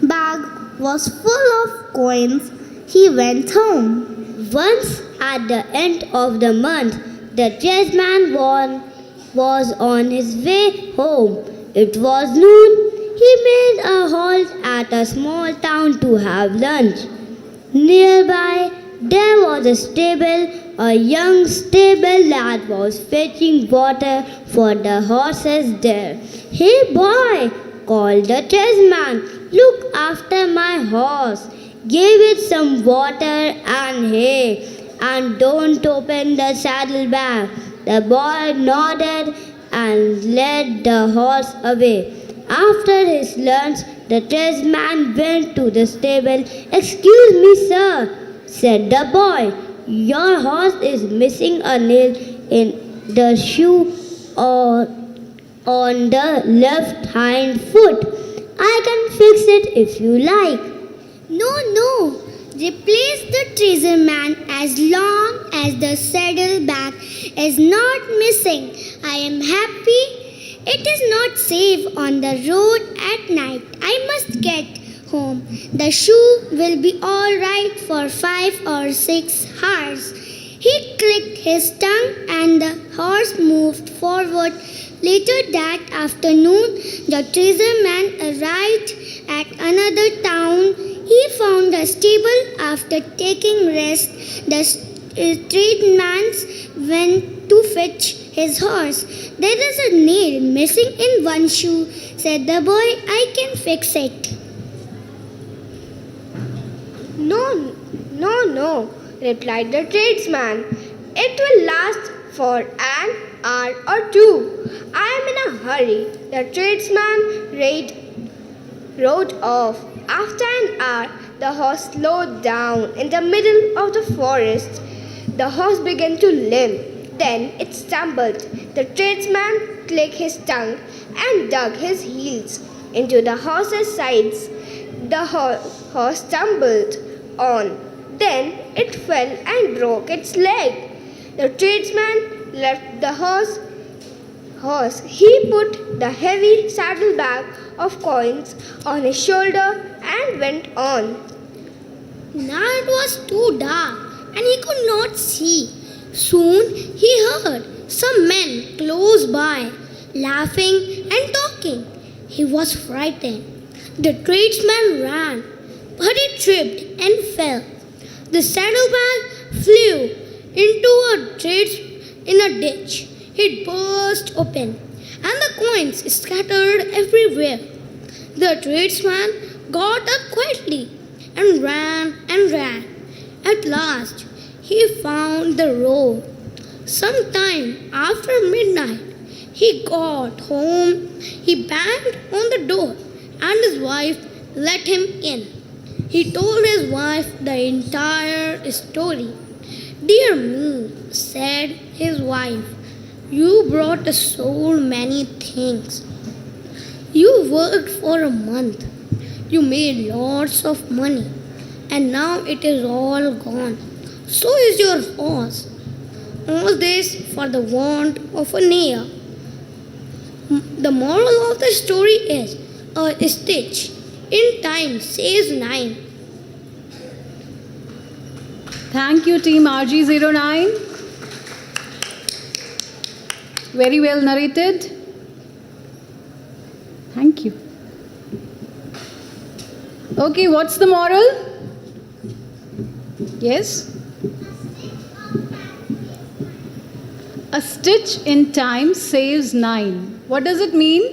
bag was full of coins, he went home. Once at the end of the month, the tradesman was on his way home. It was noon. He made a halt at a small town to have lunch. Nearby, there was a stable. A young stable lad was fetching water for the horses there. "Hey boy," called the tradesman, "look after my horse. Give it some water and hay, and don't open the saddlebag." The boy nodded and led the horse away. After his lunch, the tradesman went to the stable. "Excuse me, sir," said the boy. "Your horse is missing a nail in the shoe on the left hind foot. I can fix it if you like." No, no. Replace the tradesman as long as the saddlebag is not missing. I am happy. It is not safe on the road at night. I must get home. The shoe will be all right for 5 or 6 hours. He clicked his tongue and the horse moved forward. Later that afternoon, the tradesman arrived at another town. He found a stable. After taking rest, the tradesman went to fetch his horse. "There is a nail missing in one shoe," said the boy. "I can fix it." No, replied the tradesman. "It will last for an hour or two. I am in a hurry." The tradesman rode off. After an hour, the horse slowed down in the middle of the forest. The horse began to limp. Then it stumbled. The tradesman clicked his tongue and dug his heels into the horse's sides. The horse stumbled on. Then it fell and broke its leg. The tradesman left the horse. He put the heavy saddlebag of coins on his shoulder and went on. Now it was too dark and he could not see. Soon he heard some men close by, laughing and talking. He was frightened. The tradesman ran, but he tripped and fell. The saddlebag flew into a ditch. It burst open, and the coins scattered everywhere. The tradesman got up quietly and ran and ran. At last, he found the road. Sometime after midnight, he got home. He banged on the door, and his wife let him in. He told his wife the entire story. "Dear me," said his wife, "you brought so many things. You worked for a month. You made lots of money, and now it is all gone. So is your horse. All this for the want of a nail." The moral of the story is a stitch in time saves 9. Thank you, Team RG09. Very well narrated. Thank you. Okay, what's the moral? Yes? A stitch in time saves 9. What does it mean?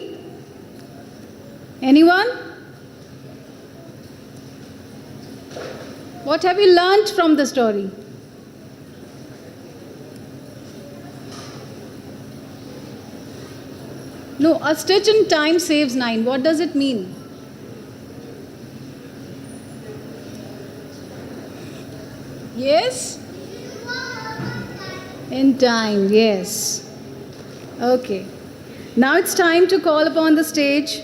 Anyone? What have you learnt from the story? No, a stitch in time saves 9. What does it mean? Yes? In time, yes. Okay. Now it's time to call upon the stage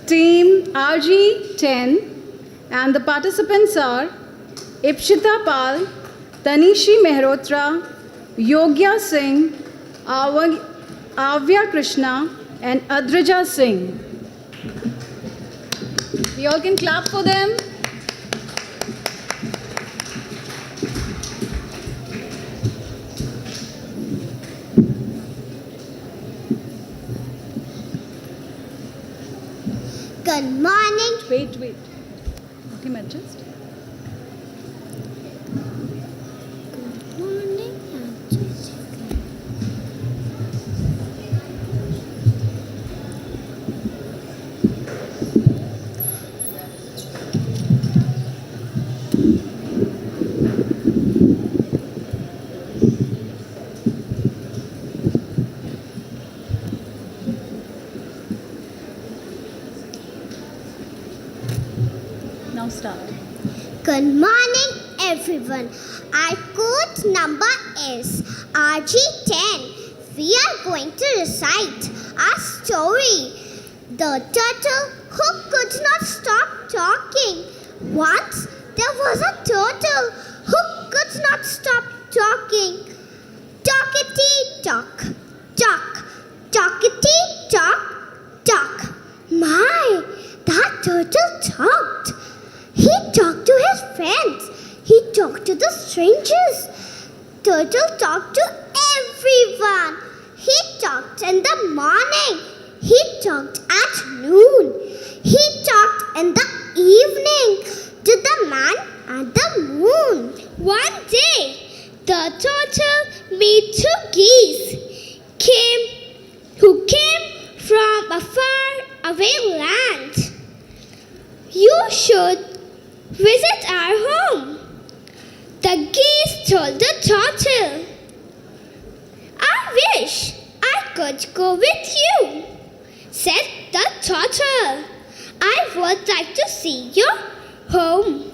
Team RG10, and the participants are Ipshita Pal, Tanishi Mehrotra, Yogya Singh, Avya Krishna, and Adraja Singh. We all can clap for them. Good morning. Wait. Let him adjust. Good morning. Now start. Good morning, everyone. Our code number is RG10. We are going to recite our story. The turtle who could not stop talking. Once there was a turtle who could not stop talking. Talkity talk, talk, talkity talk, talk. My, that turtle talked. He talked to his friends. He talked to the strangers. Turtle talked to everyone. He talked in the morning. He talked at noon. He talked in the evening to the man and the moon. One day, the turtle met two geese who came from a far away land. You should visit our home. The geese told the turtle, I wish I could go with you, said the turtle. I would like to see your home.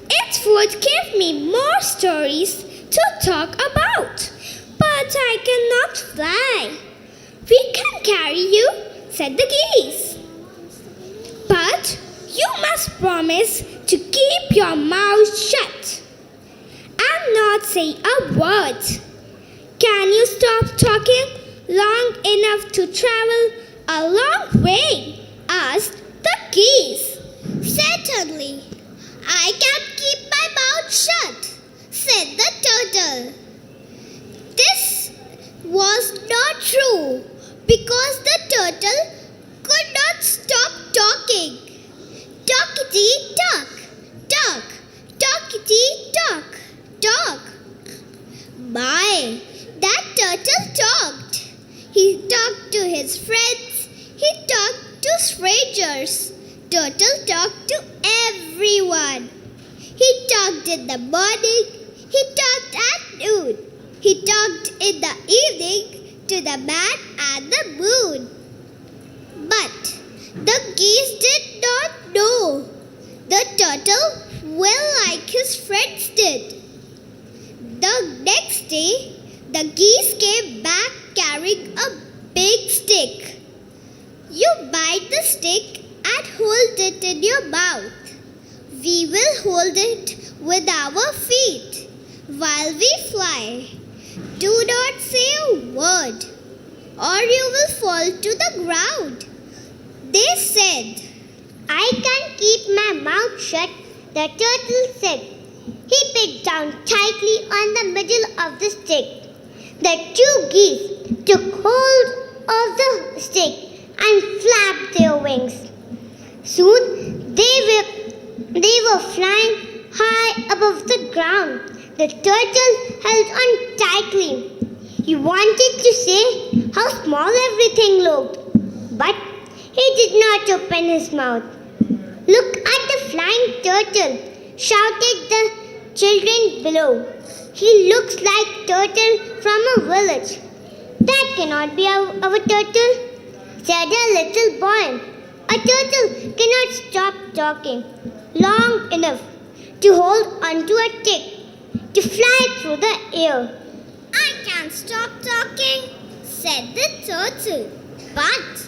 It would give me more stories to talk about, but I cannot fly. We can carry you, said the geese. But you must promise to keep your mouth shut and not say a word. Can you stop talking long enough to travel a long way? Asked the geese. Certainly. I can keep my mouth shut, said the turtle. This was not true because the turtle could not stop talking. Talkity talk, talk, talkity talk, talk. My, that turtle talked. He talked to his friends. He talked to strangers. Turtle talked to everyone. He talked in the morning. He talked at noon. He talked in the evening to the man and the moon. But the geese did not know the turtle well like his friends did. The next day, the geese came back carrying a big stick. You bite the stick and hold it in your mouth. We will hold it with our feet while we fly. Do not say a word, or you will fall to the ground. They said, I can keep my mouth shut, the turtle said. He picked down tightly on the middle of the stick. The two geese took hold of the stick and flapped their wings. Soon they were flying high above the ground. The turtle held on tightly. He wanted to say how small everything looked, but he did not open his mouth. Look at the flying turtle, shouted the children below. He looks like turtle from a village. That cannot be our turtle, said a little boy. A turtle cannot stop talking long enough to hold onto a tick, to fly through the air. I can't stop talking, said the turtle. But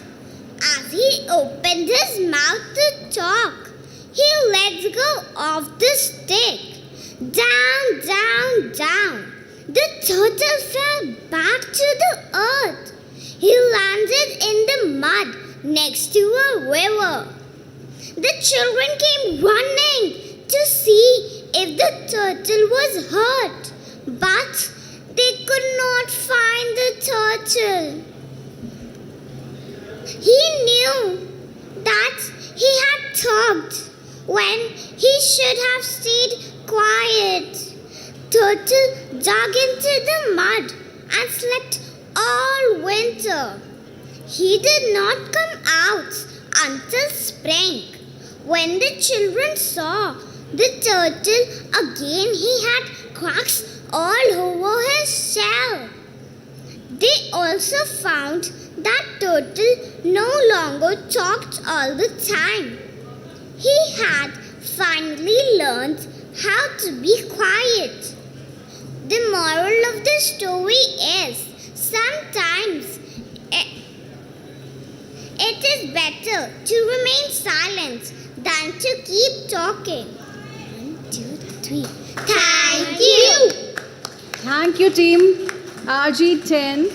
as he opened his mouth to talk, he let go of the stick. Down, down, down. The turtle fell back to the earth. He landed in the mud next to a river. The children came running to see if the turtle was hurt, but they could not find the turtle. He knew that he had talked when he should have stayed quiet. Turtle dug into the mud and slept all winter. He did not come out until spring. When the children saw the turtle again, he had cracks all over his shell. They also found that turtle no longer talked all the time. He had finally learned how to be quiet. The moral of the story is sometimes it is better to remain silent than to keep talking. 1, 2, 3. Thank you. Thank you, team RG10.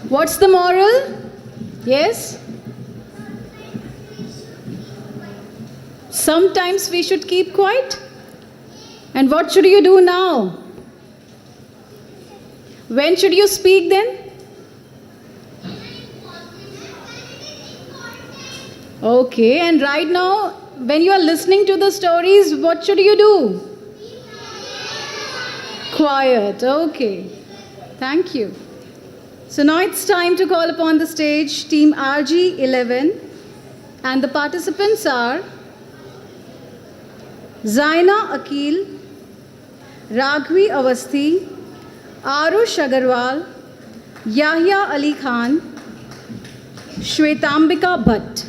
What's the moral? Yes? Sometimes we should keep quiet. And what should you do now? When should you speak then? Okay, and right now, when you are listening to the stories, what should you do? Quiet, okay. Thank you. So now it's time to call upon the stage team RG11, and the participants are Zaina Akil, Raghvi Avasthi, Arush Agarwal, Yahya Ali Khan, Shwetambika Bhatt.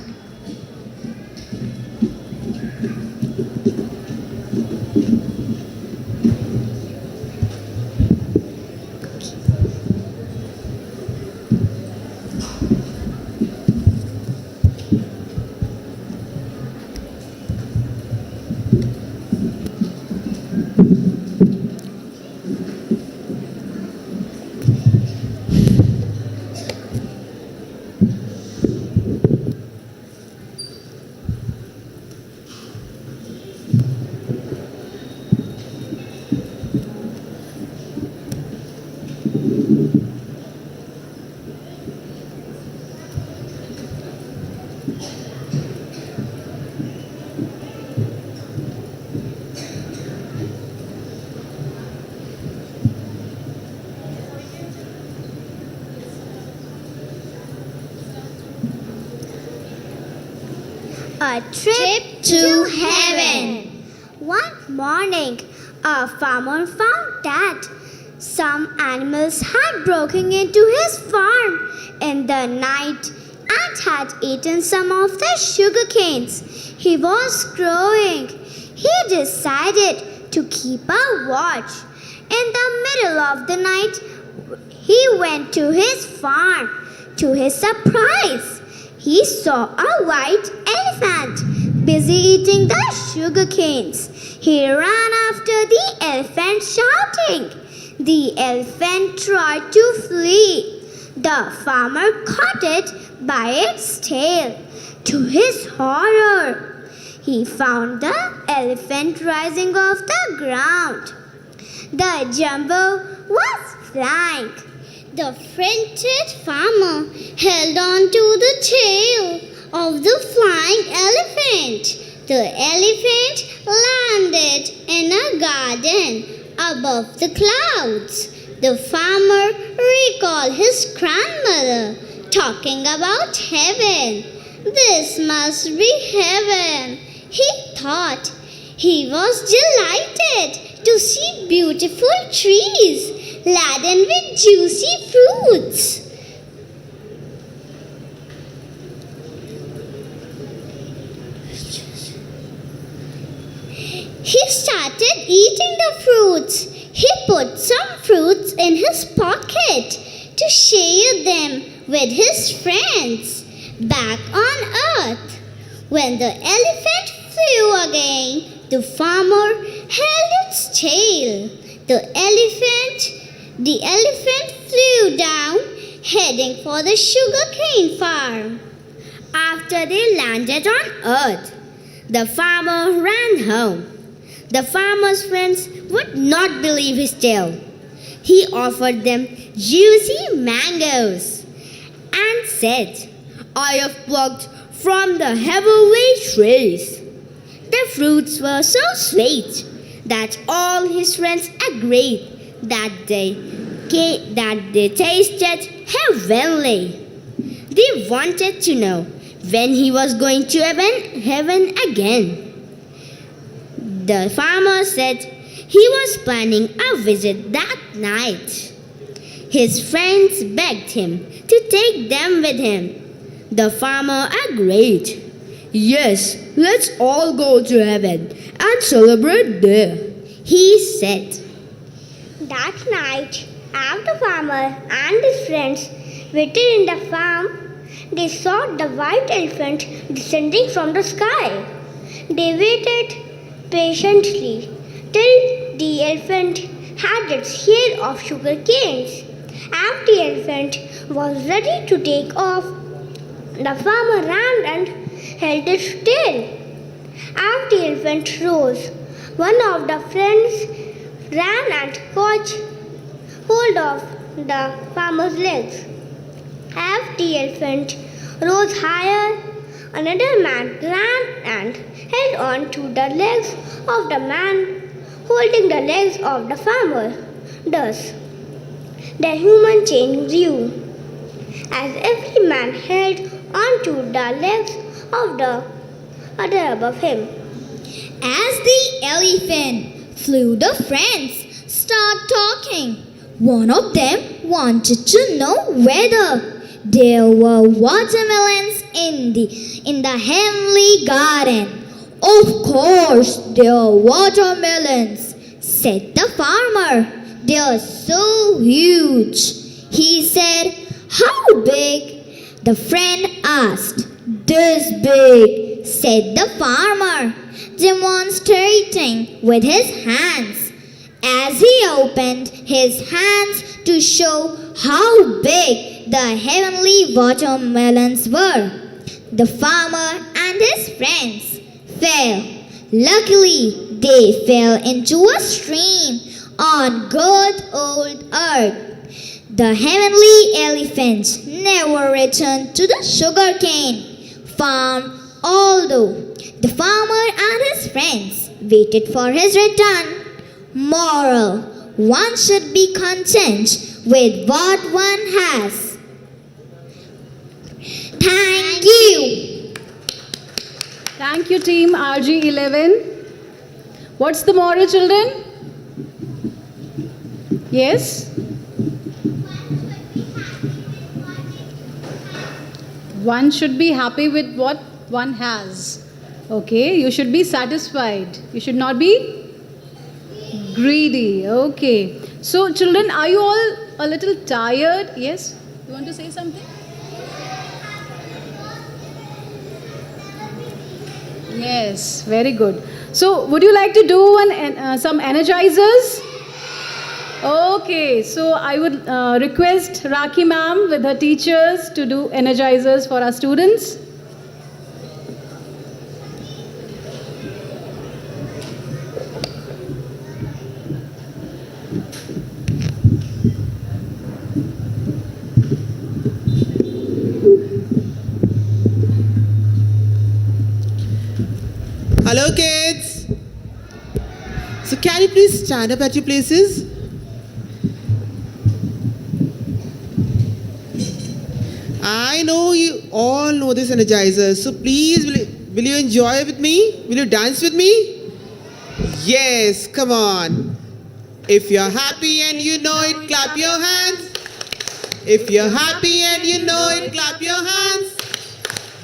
A trip to heaven. One morning, a farmer found that some animals had broken into his farm in the night and had eaten some of the sugar canes. He was growing. He decided to keep a watch. In the middle of the night, he went to his farm. To his surprise, he saw a white elephant busy eating the sugar canes. He ran after the elephant shouting. The elephant tried to flee. The farmer caught it by its tail. To his horror, he found the elephant rising off the ground. The jumbo was flying. The frantic farmer held on to the tail of the flying elephant. The elephant landed in a garden above the clouds. The farmer recalled his grandmother talking about heaven. This must be heaven, he thought. He was delighted to see beautiful trees laden with juicy fruits. He started eating the fruits. He put some fruits in his pocket. to share them with his friends back on earth. When the elephant flew again, the farmer held its tail. The elephant flew down, heading for the sugarcane farm. After they landed on earth, the farmer ran home. The farmer's friends would not believe his tale. He offered them juicy mangoes and said, "I have plucked from the heavenly trees." The fruits were so sweet that all his friends agreed that they tasted heavenly. They wanted to know when he was going to heaven again. The farmer said he was planning a visit that night. His friends begged him to take them with him. The farmer agreed. "Yes, let's all go to heaven and celebrate there," he said. That night, as the farmer and his friends waited in the farm, they saw the white elephant descending from the sky. They waited patiently till the elephant had its share of sugar canes. As the elephant was ready to take off, the farmer ran and held its tail. As the elephant rose, one of the friends ran and caught hold of the farmer's legs. As the elephant rose higher, another man ran and held on to the legs of the man holding the legs of the farmer. Thus, the human chain grew, as every man held on to the legs of the other above him. As the elephant flew, the friends started talking. One of them wanted to know whether there were watermelons in the heavenly garden. "Of course there are watermelons," said the farmer. "They are so huge," he said. "How big?" the friend asked. "This big," said the farmer, demonstrating with his hands. As he opened his hands to show how big the heavenly watermelons were, the farmer and his friends fell. Luckily, they fell into a stream on good old earth. The heavenly elephant never returned to the sugarcane farm, although the farmer and his friends waited for his return. Moral: one should be content with what one has. Thank you. Thank you, team RG11. What's the moral, children? Yes? One should be happy with what one has. Okay, you should be satisfied. You should not be greedy. Okay. So, children, are you all a little tired? Yes? You want to say something? Yes, very good. So, would you like to do some energizers? Okay, so I would request Rakhi ma'am with her teachers to do energizers for our students. Hello kids. So can you please stand up at your places? I know you all know this energizer, so please will you enjoy with me? Will you dance with me? Yes, come on. If you're happy and you know it, clap your hands. If you're happy and you know it, clap your hands.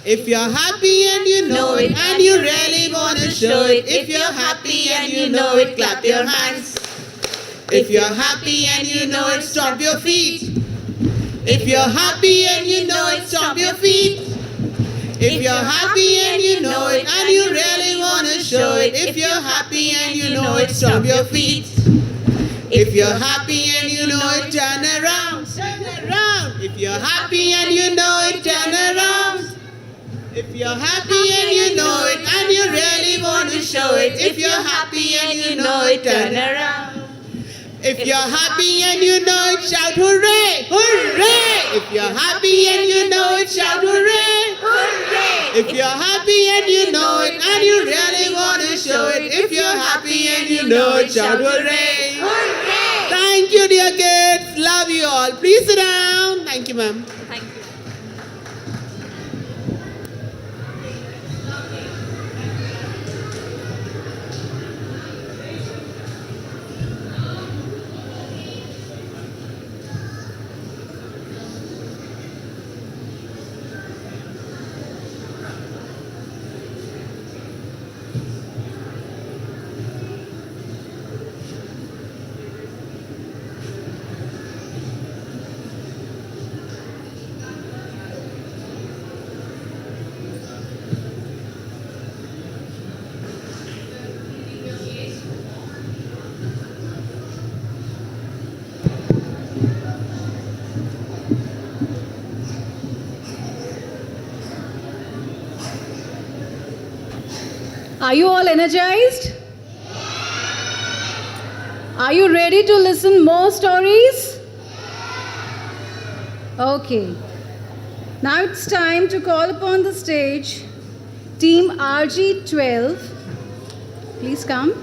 If you're happy and you know it and you really want to show it. If you're happy and you know it, clap your hands. If you're happy and you know it, stomp your feet. If you're happy and you know it, stomp your feet. If you're happy and you know it, and you really want to show it. If you're happy and you know it, stomp your feet. If you're happy and you know it, turn around, turn around. If you're happy and you know it, turn around. If you're happy and you know it, and you really want to show it. If you're happy and you know it, turn around. If you're happy and you know it, shout hooray, hooray. If you're happy and you know it, shout hooray, hooray. If you're happy and you know it, and you really want to show it. If you're happy and you know it, shout hooray, hooray. Thank you, dear kids. Love you all. Please sit down. Thank you, ma'am. Are you all energized? Are you ready to listen more stories? Okay. Now it's time to call upon the stage Team RG12. Please come.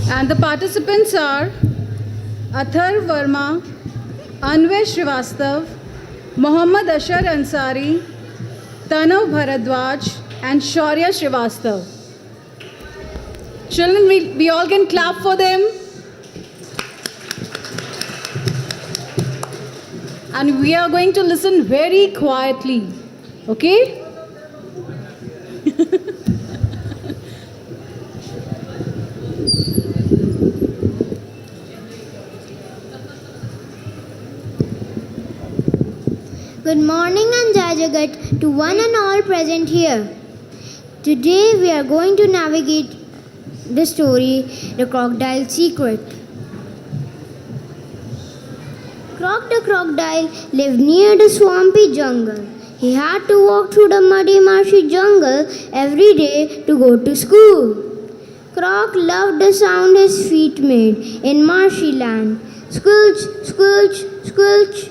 And the participants are Athar Verma, Anvay Srivastav, Mohammad Ashar Ansari, Tanav Bharadwaj, and Shaurya Srivastav. Children, we all can clap for them. And we are going to listen very quietly. Okay? Good morning and Jai Jagat to one and all present here. Today we are going to navigate the story, The Crocodile's Secret. Croc the crocodile lived near the swampy jungle. He had to walk through the muddy, marshy jungle every day to go to school. Croc loved the sound his feet made in marshy land. Squelch, squelch, squelch.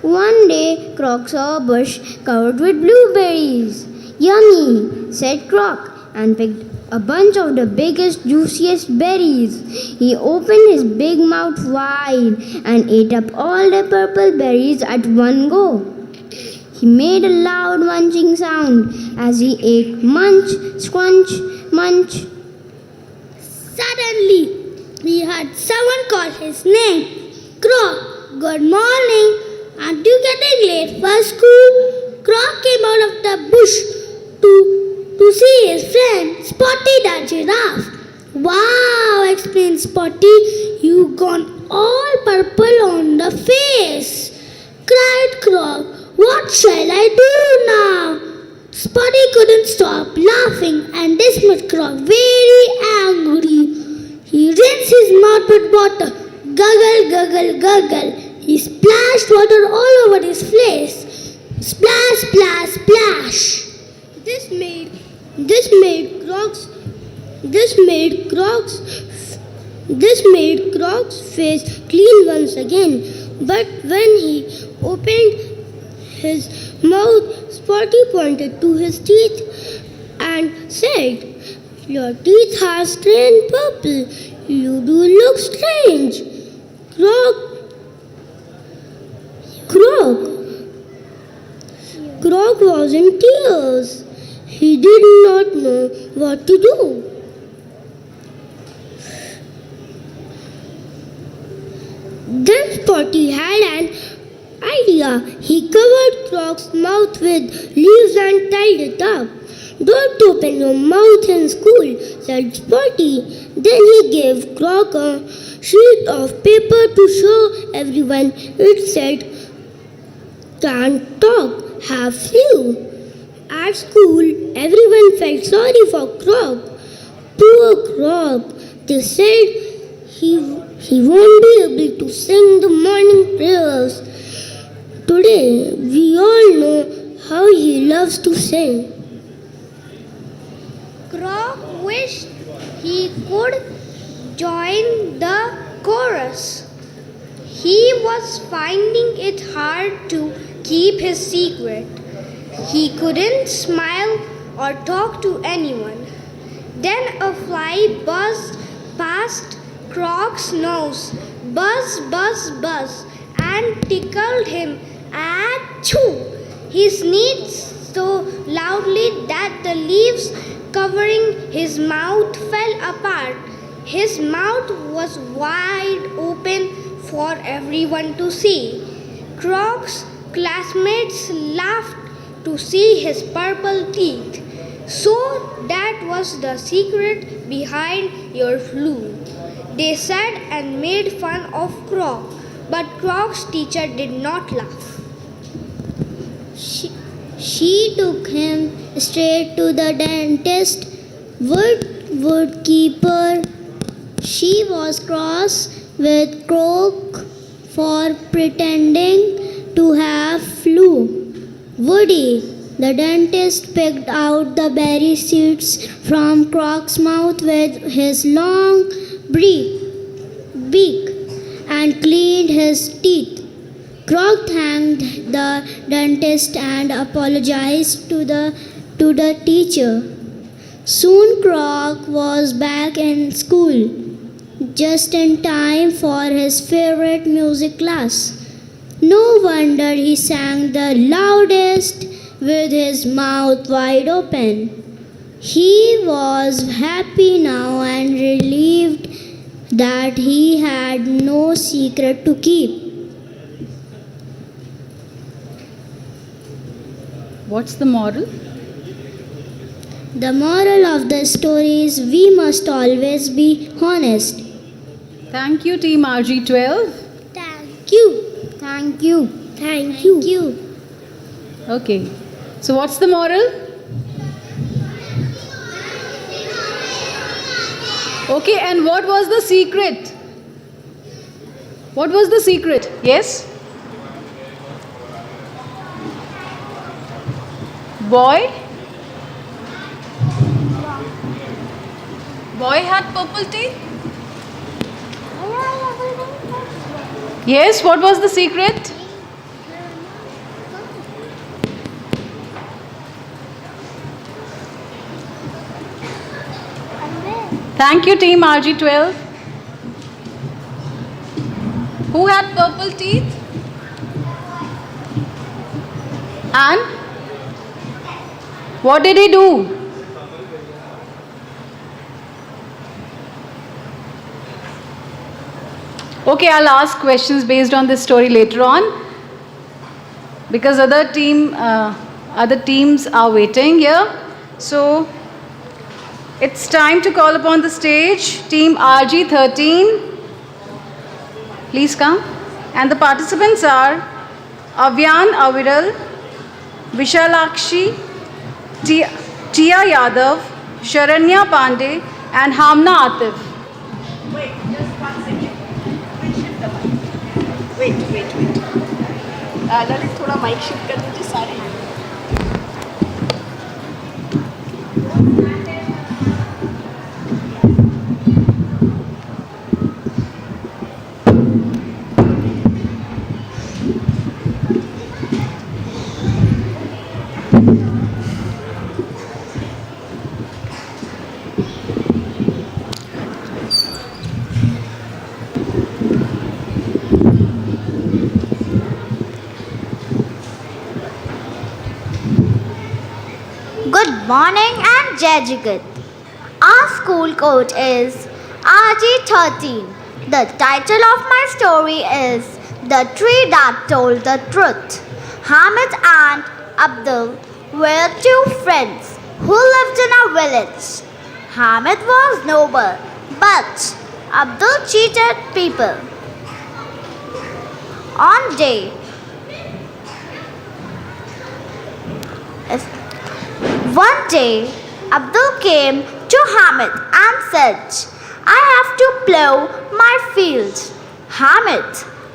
One day, Croc saw a bush covered with blueberries. Yummy, said Croc, and picked a bunch of the biggest, juiciest berries. He opened his big mouth wide and ate up all the purple berries at one go. He made a loud munching sound as he ate munch, squunch, munch. Suddenly, he heard someone call his name. Croc, good morning. Aren't you getting late for school? Croc came out of the bush to see his friend Spotty the giraffe. Wow, explained Spotty, you gone all purple on the face. Cried Croc, what shall I do now? Spotty couldn't stop laughing and dismissed Croc very angry. He rinsed his mouth with water. Guggle, guggle, guggle. He splashed water all over his face. Splash, splash, splash. This made Croc's face clean once again. But when he opened his mouth, Spotty pointed to his teeth and said, your teeth are stained purple. You do look strange. Croc was in tears. He did not know what to do. Then Spotty had an idea. He covered Croc's mouth with leaves and tied it up. Don't open your mouth in school, said Spotty. Then he gave Croc a sheet of paper to show everyone. It said, can't talk, have flu. At school, everyone felt sorry for Croc. Poor Croc. They said he won't be able to sing the morning prayers. Today, we all know how he loves to sing. Croc wished he could join the chorus. He was finding it hard to keep his secret. He couldn't smile or talk to anyone. Then a fly buzzed past Croc's nose. Buzz, buzz, buzz, and tickled him. Achoo! He sneezed so loudly that the leaves covering his mouth fell apart. His mouth was wide open for everyone to see. Croc's classmates laughed to see his purple teeth. So that was the secret behind your flu. They said and made fun of Croc, but Croc's teacher did not laugh. She took him straight to the dentist. Woodkeeper. She was cross with Croc for pretending to have flu. Woody, the dentist, picked out the berry seeds from Croc's mouth with his long beak and cleaned his teeth. Croc thanked the dentist and apologized to the teacher. Soon Croc was back in school, just in time for his favorite music class. No wonder he sang the loudest with his mouth wide open. He was happy now and relieved that he had no secret to keep. What's the moral? The moral of the story is we must always be honest. Thank you, Team RG12. Thank you. Thank you. Thank you. Okay. So, what's the moral? Okay, and what was the secret? What was the secret? Yes? Boy? Boy had purple teeth? Yes, what was the secret? Thank you, Team RG12. Who had purple teeth? And what did he do? Okay, I'll ask questions based on this story later on because other teams are waiting here. So it's time to call upon the stage Team RG13. Please come. And the participants are Avyan Aviral, Vishalakshi, Tia Yadav, Sharanya Pandey, and Hamna Atif. Wait, just 1 second. We'll shift the mic. Wait. Lalit थोड़ा mic shift कर दीजिए सारे. Good morning and Jai Jagat. Our school code is RG13. The title of my story is The tree that told the truth. Hamid and Abdul were two friends who lived in a village. Hamid was noble, but Abdul cheated people. On day One day, Abdul came to Hamid and said, I have to plow my field. Hamid,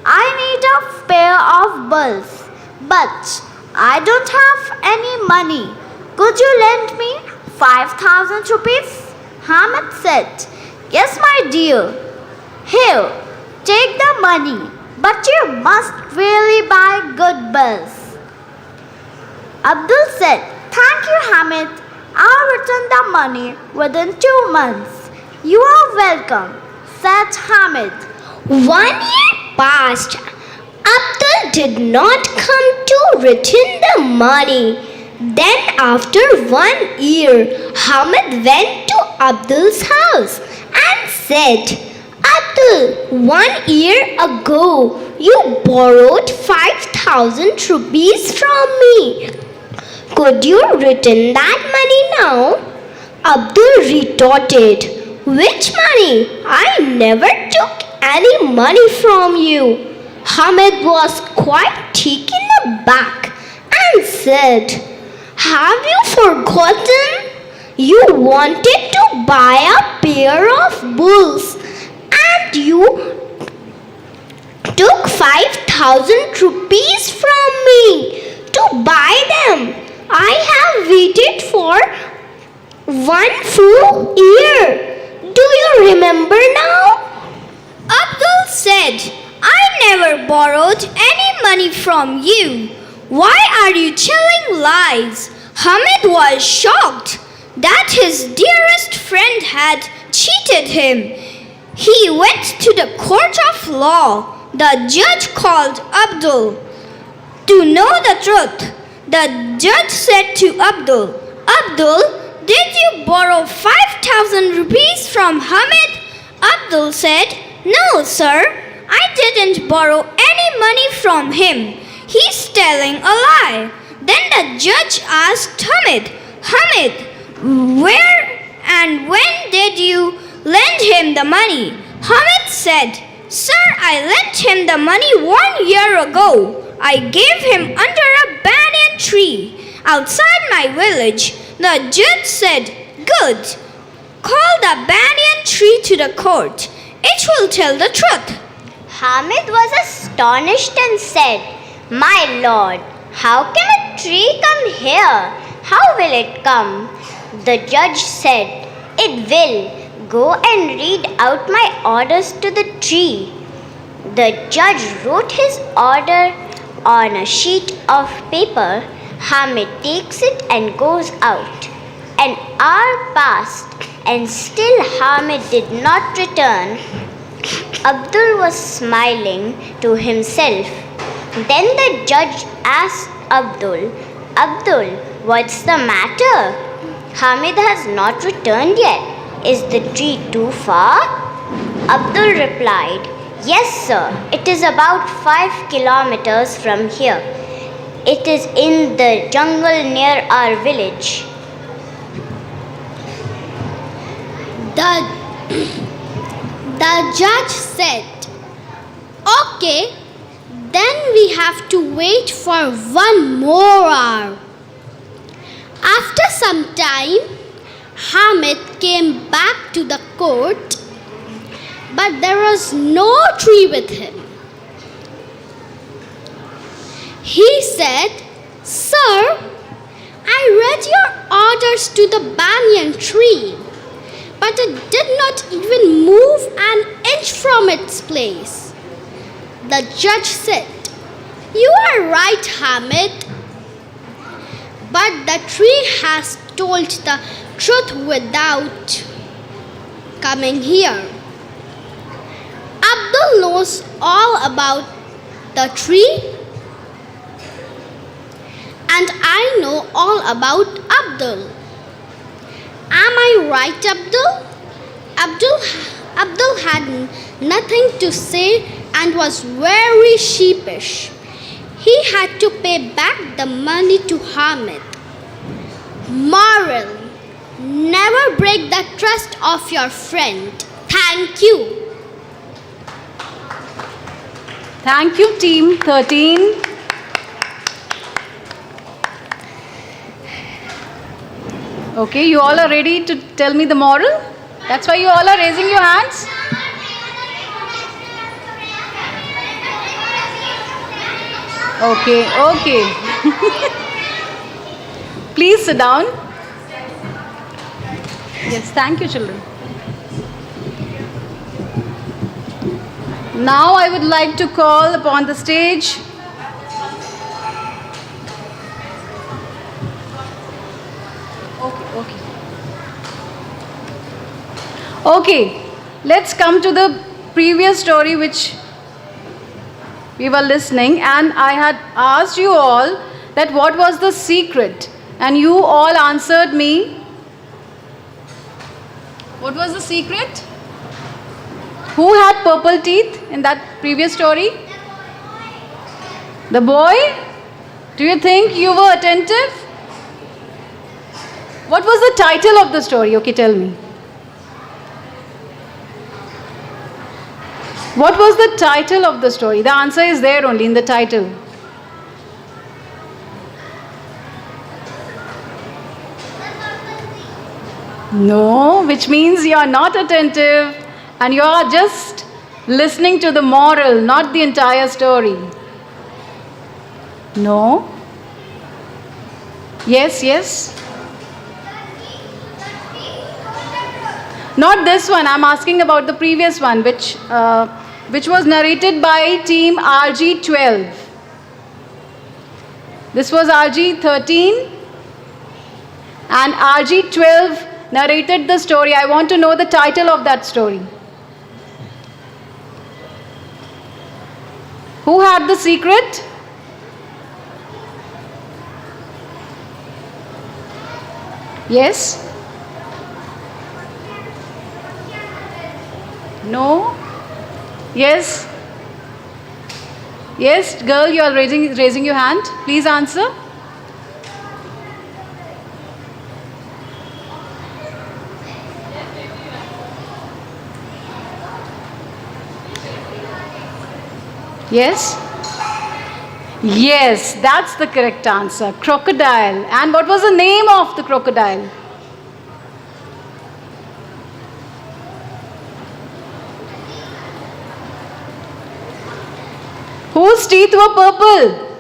I need a pair of bulls, but I don't have any money. Could you lend me 5,000 rupees? Hamid said, Yes, my dear. Here, take the money, but you must really buy good bulls. Abdul said, Thank you, Hamid. I'll return the money within 2 months. You are welcome, said Hamid. 1 year passed. Abdul did not come to return the money. Then after 1 year, Hamid went to Abdul's house and said, Abdul, 1 year ago, you borrowed 5,000 rupees from me. Could you return that money now? Abdul retorted, Which money? I never took any money from you. Hamid was quite taken aback and said, Have you forgotten? You wanted to buy a pair of bulls and you took 5,000 rupees from me to buy them. I have waited for 1 full year. Do you remember now? Abdul said, I never borrowed any money from you. Why are you telling lies? Hamid was shocked that his dearest friend had cheated him. He went to the court of law. The judge called Abdul. To know the truth, the judge said to Abdul, Abdul, did you borrow 5,000 rupees from Hamid? Abdul said, No, sir. I didn't borrow any money from him. He's telling a lie. Then the judge asked Hamid, Hamid, where and when did you lend him the money? Hamid said, Sir, I lent him the money 1 year ago. I gave him under a banyan tree outside my village. The judge said, Good. Call the banyan tree to the court. It will tell the truth. Hamid was astonished and said, My lord, how can a tree come here? How will it come? The judge said, It will. Go and read out my orders to the tree. The judge wrote his order on a sheet of paper. Hamid takes it and goes out. An hour passed and still Hamid did not return. Abdul was smiling to himself. Then the judge asked Abdul, Abdul, what's the matter? Hamid has not returned yet. Is the tree too far? Abdul replied, Yes, sir. It is about 5 kilometers from here. It is in the jungle near our village. The judge said, Okay, then we have to wait for 1 more hour. After some time, Hamid came back to the court, but there was no tree with him. He said, Sir, I read your orders to the banyan tree, but it did not even move an inch from its place. The judge said, You are right, Hamid, but the tree has told the truth without coming here. Abdul knows all about the tree, and I know all about Abdul. Am I right, Abdul? Abdul had nothing to say and was very sheepish. He had to pay back the money to Hamid. Moral: never break the trust of your friend. Thank you. Thank you, Team 13. Okay, you all are ready to tell me the moral? That's why you all are raising your hands? Okay, okay. Please sit down. Yes, thank you, children. Now I would like to call upon the stage Okay, let's come to the previous story which we were listening, and I had asked you all that what was the secret, and you all answered me. What was the secret? Who had purple teeth in that previous story? The boy? Do you think you were attentive? What was the title of the story? Okay, tell me. What was the title of the story? The answer is there only in the title. No, which means you are not attentive and you are just listening to the moral, not the entire story. No? Yes, yes. Not this one. I'm asking about the previous one, which was narrated by team RG12. This was RG13 and RG12 narrated the story. I want to know the title of that story. Who had the secret? Yes? No? Yes? Yes, girl, you are raising your hand. Please answer. Yes? Yes, that's the correct answer. Crocodile. And what was the name of the crocodile? Whose teeth were purple?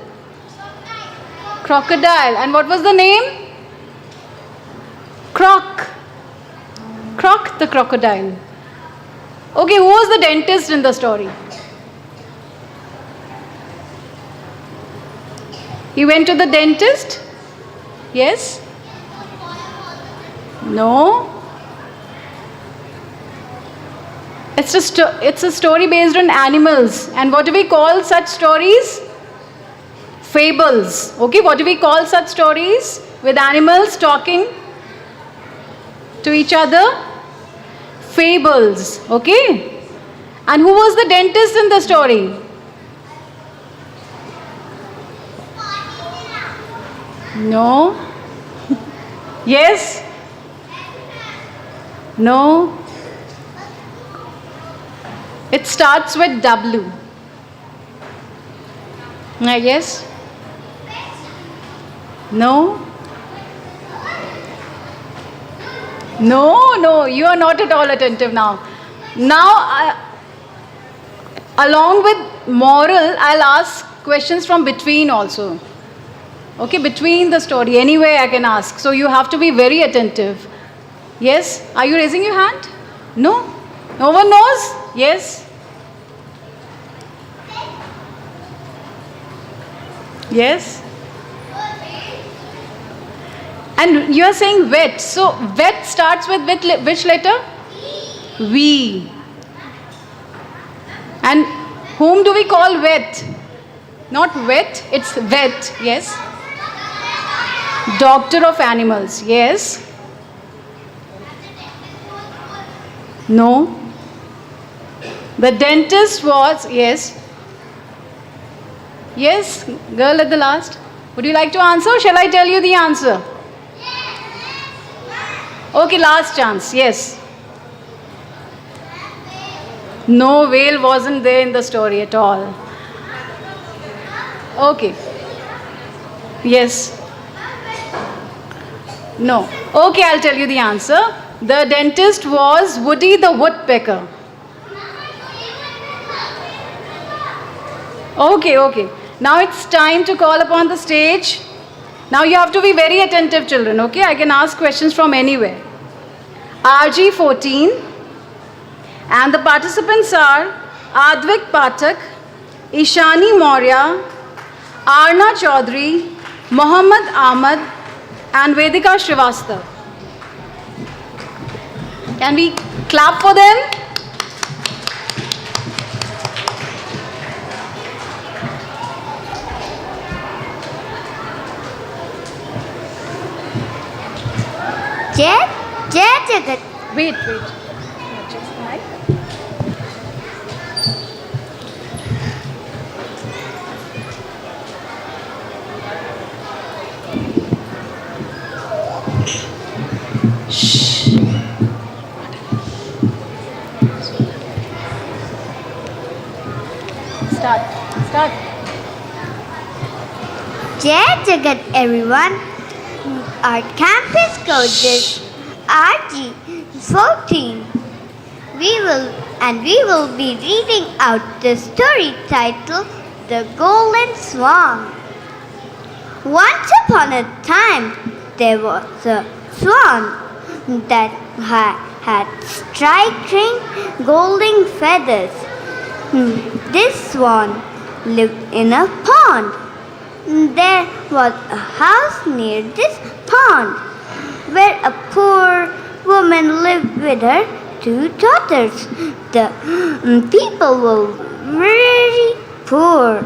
Crocodile. And what was the name? Croc. Croc the crocodile. Okay, who was the dentist in the story? He went to the dentist? Yes? No? It's a story based on animals. And what do we call such stories? Fables. Okay, what do we call such stories with animals talking to each other? Fables. Okay? And who was the dentist in the story? No? Yes? No? It starts with W. Yes? No? No, you are not at all attentive now. Now, along with moral, I'll ask questions from between also. Okay, between the story, anyway I can ask. So you have to be very attentive. Yes? Are you raising your hand? No? No one knows? Yes? Yes? And you are saying wet. So wet starts with which letter? V. And whom do we call wet? Not wet, it's vet. Yes? Doctor of animals. Yes? The dentist was, yes. Yes, girl at the last. Would you like to answer or shall I tell you the answer? Okay, last chance, yes. No, whale wasn't there in the story at all. Okay. Yes. No. Okay, I'll tell you the answer. The dentist was Woody the woodpecker. Okay, okay. Now it's time to call upon the stage. Now you have to be very attentive, children, okay? I can ask questions from anywhere. RG14, and the participants are Advik Pathak, Ishani Maurya, Arna Chaudhary, Mohammad Ahmad, and Vedika Srivastav. Can we clap for them? Jai Jagat. Wait. Start. Jai Jagat, everyone. Our campus code is RG14. We will be reading out the story titled The Golden Swan. Once upon a time, there was a swan that had striking golden feathers. This swan lived in a pond. There was a house near this pond where a poor woman lived with her 2 daughters. The people were very poor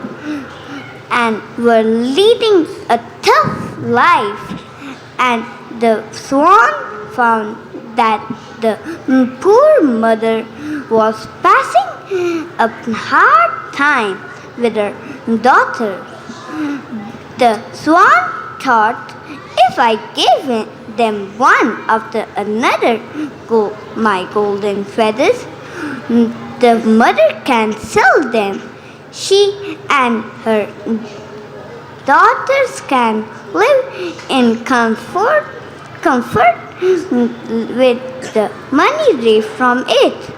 and were leading a tough life. And the swan found that the poor mother was passing a hard time with her daughter. The swan thought, if I give them one after another my golden feathers, the mother can sell them. She and her daughters can live in comfort with the money raised from it.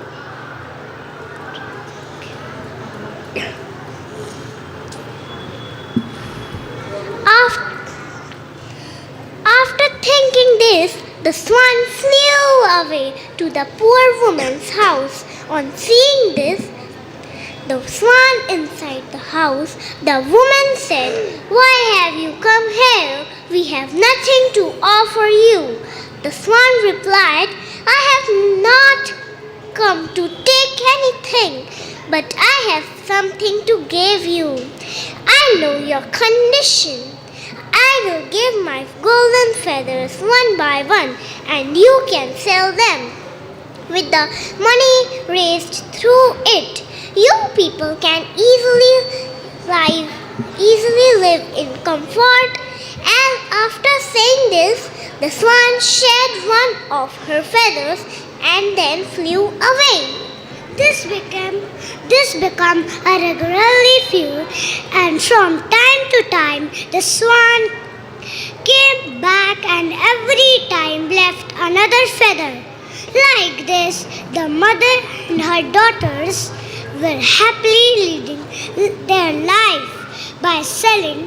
After thinking this, the swan flew away to the poor woman's house. On seeing this, the swan inside the house, the woman said, "Why have you come here? We have nothing to offer you." The swan replied, "I have not come to take anything, but I have something to give you. I know your condition. I will give my golden feathers one by one, and you can sell them. With the money raised through it, you people can easily live in comfort." And after saying this, the swan shed one of her feathers and then flew away. This became a regularly feud, and from time to time the swan came back and every time left another feather. Like this, the mother and her daughters were happily leading their life by selling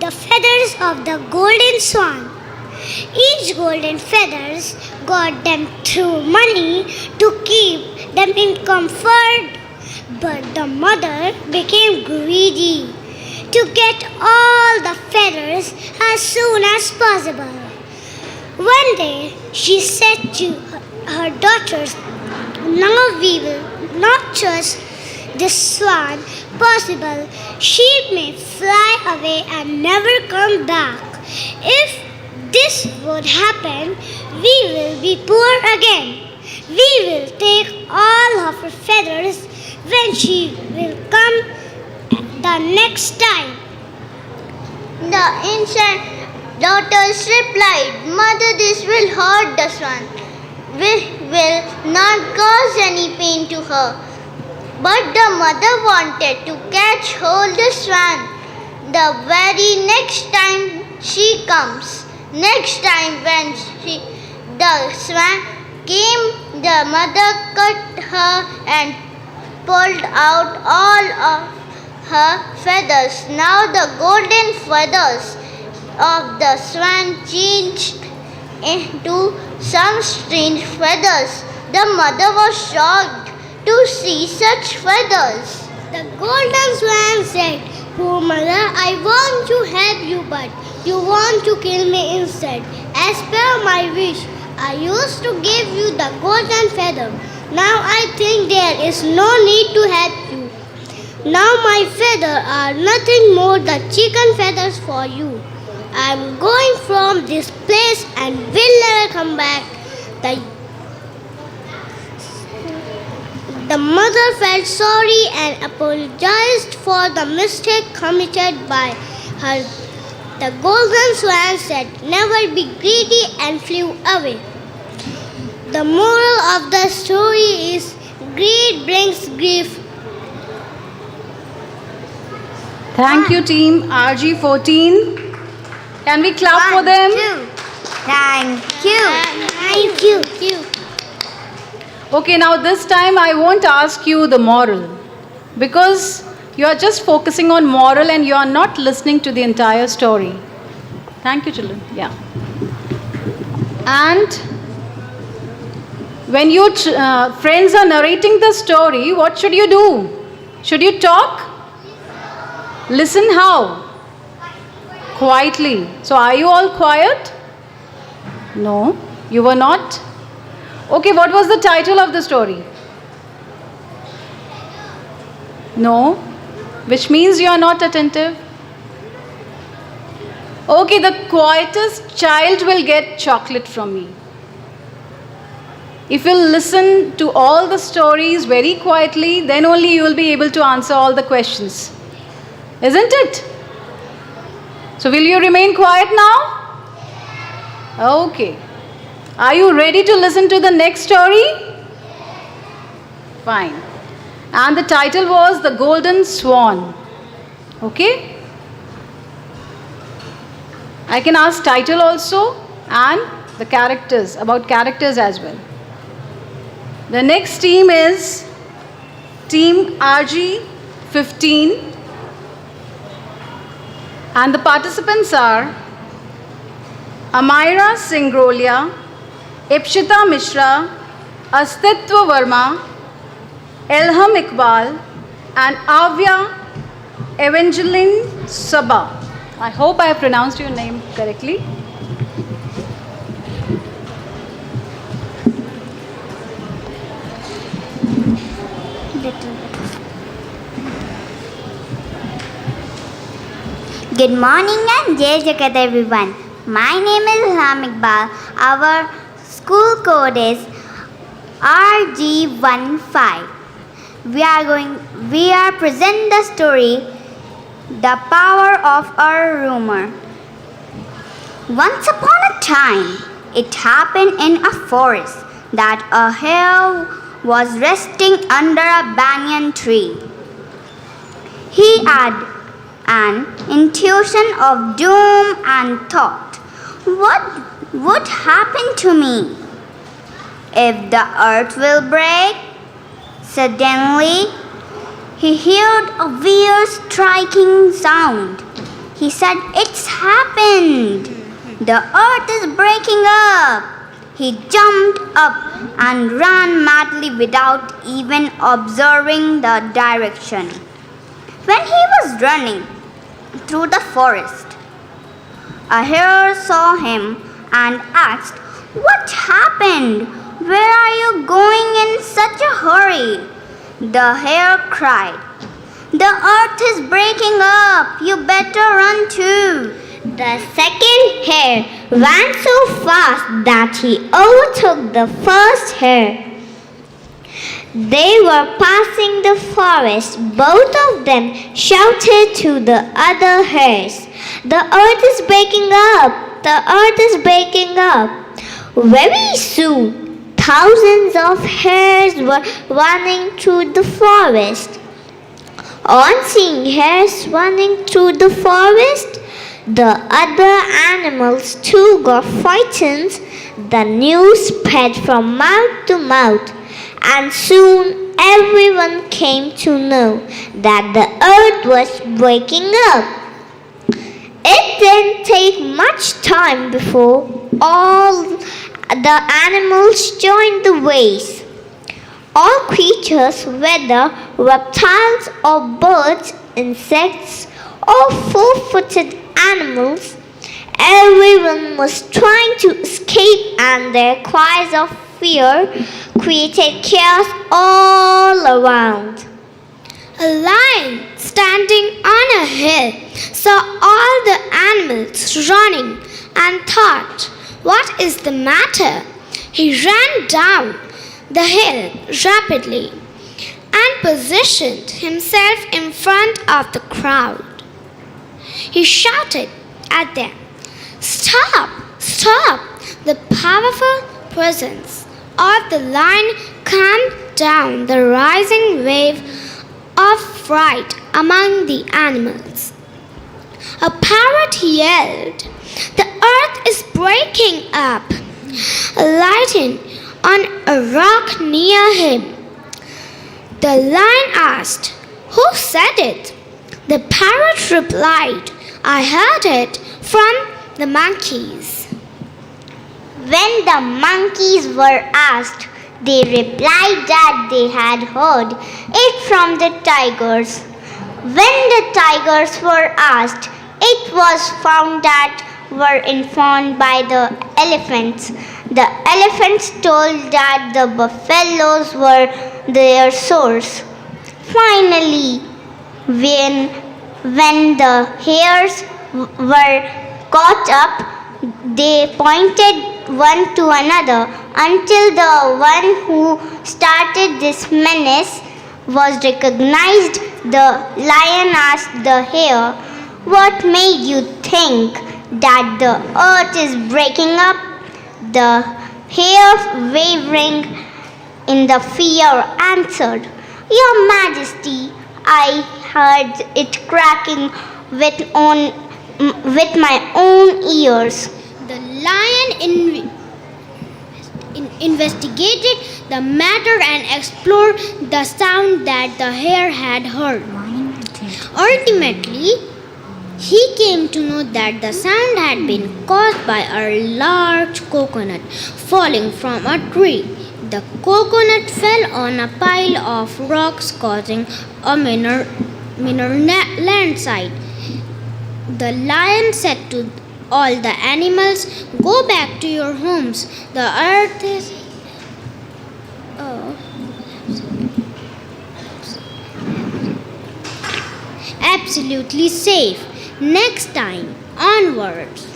the feathers of the golden swan. Each golden feathers got them through money to keep them in comfort, but the mother became greedy to get all the feathers as soon as possible. One day she said to her daughters, "Now we will not trust this swan. Possible she may fly away and never come back. If this would happen, we will be poor again. We will take all of her feathers when she will come the next time. The ancient daughters replied, Mother, this will hurt the swan. We will not cause any pain to her. But the mother wanted to catch hold the swan. The very next time she comes, next time when the swan came, the mother cut her and pulled out all of her feathers. Now the golden feathers of the swan changed into some strange feathers. The mother was shocked to see such feathers. The golden swan said, Poor mother, I want to help you, but you want to kill me instead. As per my wish, I used to give you the golden feather. Now I think there is no need to help you. Now my feathers are nothing more than chicken feathers for you. I am going from this place and will never come back. The mother felt sorry and apologized for the mistake committed by her. The golden swan said, Never be greedy, and flew away. The moral of the story is greed brings grief. Thank you, team RG14. Can we clap for them? Thank you. Thank you. Okay, now this time I won't ask you the moral because you are just focusing on moral and you are not listening to the entire story. Thank you, children. Yeah. And when your friends are narrating the story, what should you do? Should you talk? Listen how? Quietly. So are you all quiet? No, you were not. Okay, what was the title of the story? No, which means you are not attentive. Okay, the quietest child will get chocolate from me. If you listen to all the stories very quietly, then only you will be able to answer all the questions. Isn't it? So will you remain quiet now? Okay. Are you ready to listen to the next story? Fine. And the title was The Golden Swan. Okay? I can ask title also and the characters, about characters as well. The next team is Team RG15. And the participants are Amira Singrolia, Ipshita Mishra, Astitwa Verma, Elham Iqbal, and Avya Evangeline Sabha. I hope I have pronounced your name correctly. Good morning and Jai Jagat everyone. My name is Ilham Iqbal. Our school code is RG15. We are present the story The Power of a Rumor. Once upon a time, it happened in a forest that a hare was resting under a banyan tree. He had an intuition of doom and thought, what would happen to me if the earth will break? Suddenly, he heard a weird striking sound. He said, It's happened! The earth is breaking up! He jumped up and ran madly without even observing the direction. When he was running through the forest, a hare saw him and asked, What happened? Where are you going in such a hurry? The hare cried, The earth is breaking up. You better run too. The second hare ran so fast that he overtook the first hare. They were passing the forest. Both of them shouted to the other hares, "The earth is breaking up! The earth is breaking up!" Very soon, thousands of hares were running through the forest. On seeing hares running through the forest, the other animals too got frightened. The news spread from mouth to mouth, and soon everyone came to know that the earth was breaking up. It didn't take much time before all the animals joined the race. All creatures, whether reptiles or birds, insects or four-footed animals, everyone was trying to escape, and their cries of fear created chaos all around. A lion standing on a hill saw all the animals running and thought, "What is the matter?" He ran down the hill rapidly and positioned himself in front of the crowd. He shouted at them, "Stop! Stop!" The powerful presence of the lion calmed down the rising wave of fright among the animals. A parrot yelled, "The earth is breaking up!" Alighting on a rock near him, the lion asked, "Who said it?" The parrot replied, "I heard it from the monkeys." When the monkeys were asked, they replied that they had heard it from the tigers. When the tigers were asked, it was found that were informed by the elephants. The elephants told that the buffaloes were their source. Finally, when the hares were caught up, they pointed one to another until the one who started this menace was recognized. The lion asked the hare, "What made you think that the earth is breaking up?" The hare, wavering in the fear, answered, "Your Majesty, I heard it cracking with my own ears." The lion investigated the matter and explored the sound that the hare had heard. Ultimately, he came to know that the sound had been caused by a large coconut falling from a tree. The coconut fell on a pile of rocks, causing a minor landslide. The lion said to all the animals, "Go back to your homes. The earth is absolutely safe. Next time, onwards,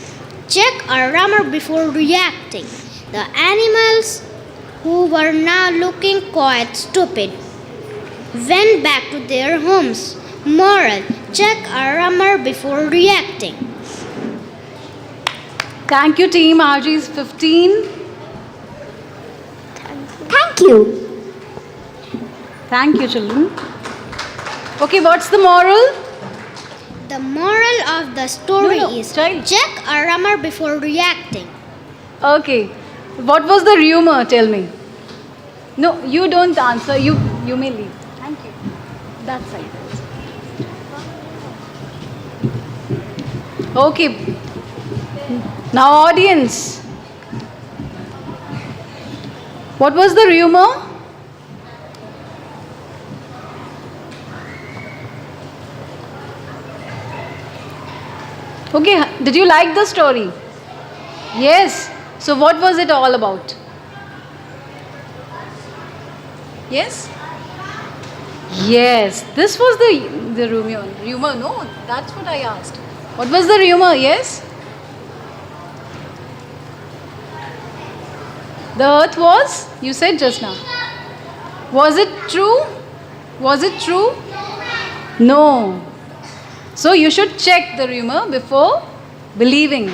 check our armor before reacting." The animals, who were now looking quite stupid, went back to their homes. Moral: check our armor before reacting. Thank you, team RG's 15. Thank you. Thank you, children. Okay, what's the moral? The moral of the story No, is child. check our armor before reacting. Okay. What was the rumor? Tell me. No, you don't answer. You may leave. Thank you. That side. Okay. Now, audience. What was the rumor? Okay, did you like the story? Yes. So, what was it all about? Yes? Yes, this was the rumor. Rumor, no, that's what I asked. What was the rumor? Yes? The earth was, you said just now. Was it true? Was it true? No. So you should check the rumor before believing.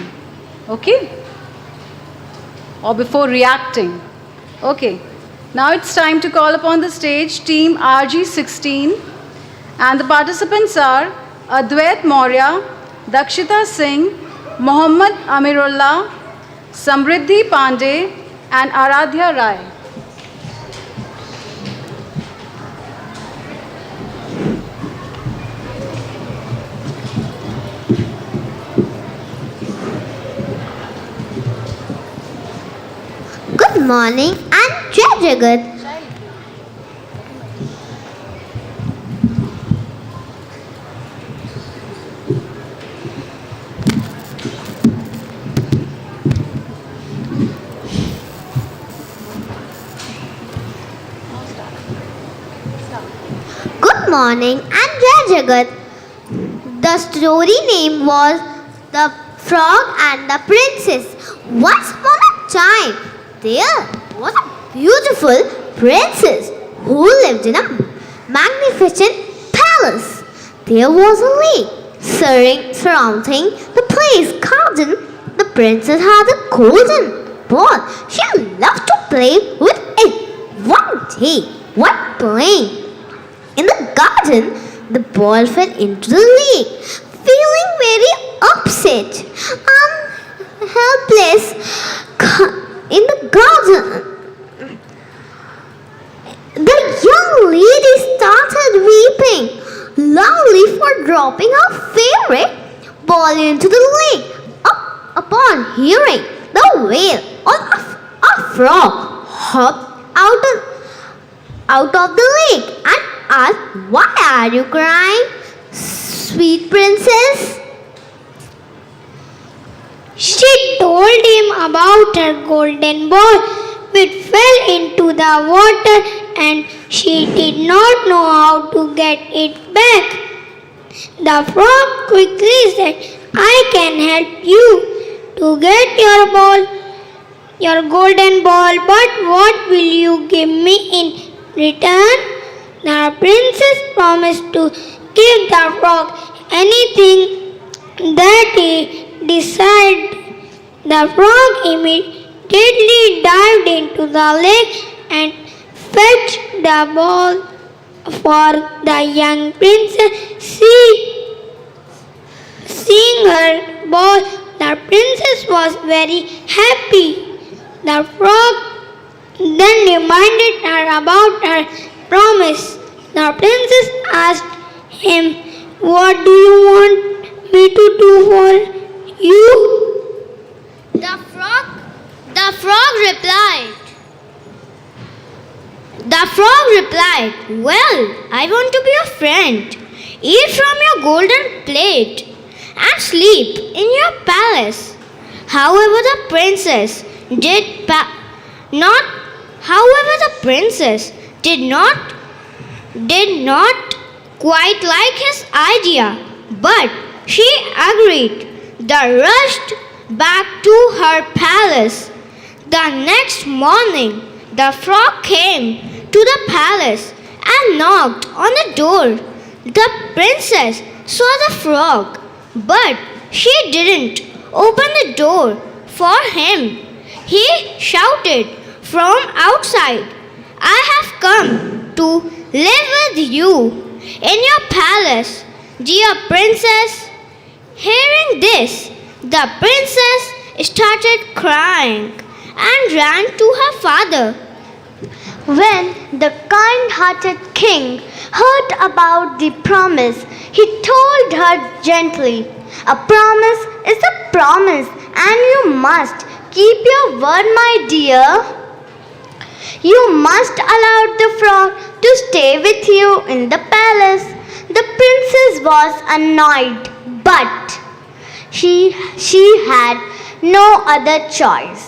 Okay? Or before reacting. Okay. Now it's time to call upon the stage team RG16, and the participants are Advait Maurya, Dakshita Singh, Mohammad Amirullah, Samriddhi Pandey, and Aradhya Rai. Good morning and Jai Jagat. Good morning and Jai Jagat. The story name was The Frog and the Princess. Once upon a time, there was a beautiful princess who lived in a magnificent palace. There was a lake surrounding the palace garden. The princess had a golden ball. She loved to play with it. One day, while playing in the garden, the ball fell into the lake. Feeling very upset and helpless in the garden, the young lady started weeping loudly for dropping her favorite ball into the lake. Upon hearing the wail of a frog hopped out of the lake and asked, "Why are you crying, sweet princess?" She told him about her golden ball which fell into the water and she did not know how to get it back. The frog quickly said, "I can help you to get your golden ball, but what will you give me in return?" The princess promised to give the frog anything that he decided. The frog immediately dived into the lake and fetched the ball for the young princess. Seeing her ball, the princess was very happy. The frog then reminded her about her promise. The princess asked him, "What do you want me to do for you?" The frog replied, "Well, I want to be your friend. Eat from your golden plate and sleep in your palace." However, the princess did not quite like his idea, but she agreed. They rushed back to her palace. The next morning, the frog came to the palace and knocked on the door. The princess saw the frog, but she didn't open the door for him. He shouted from outside, "I have come to live with you in your palace, dear princess." Hearing this, the princess started crying and ran to her father. When the kind-hearted king heard about the promise, he told her gently, "A promise is a promise, and you must keep your word, my dear. You must allow the frog to stay with you in the palace." The princess was annoyed, but she had no other choice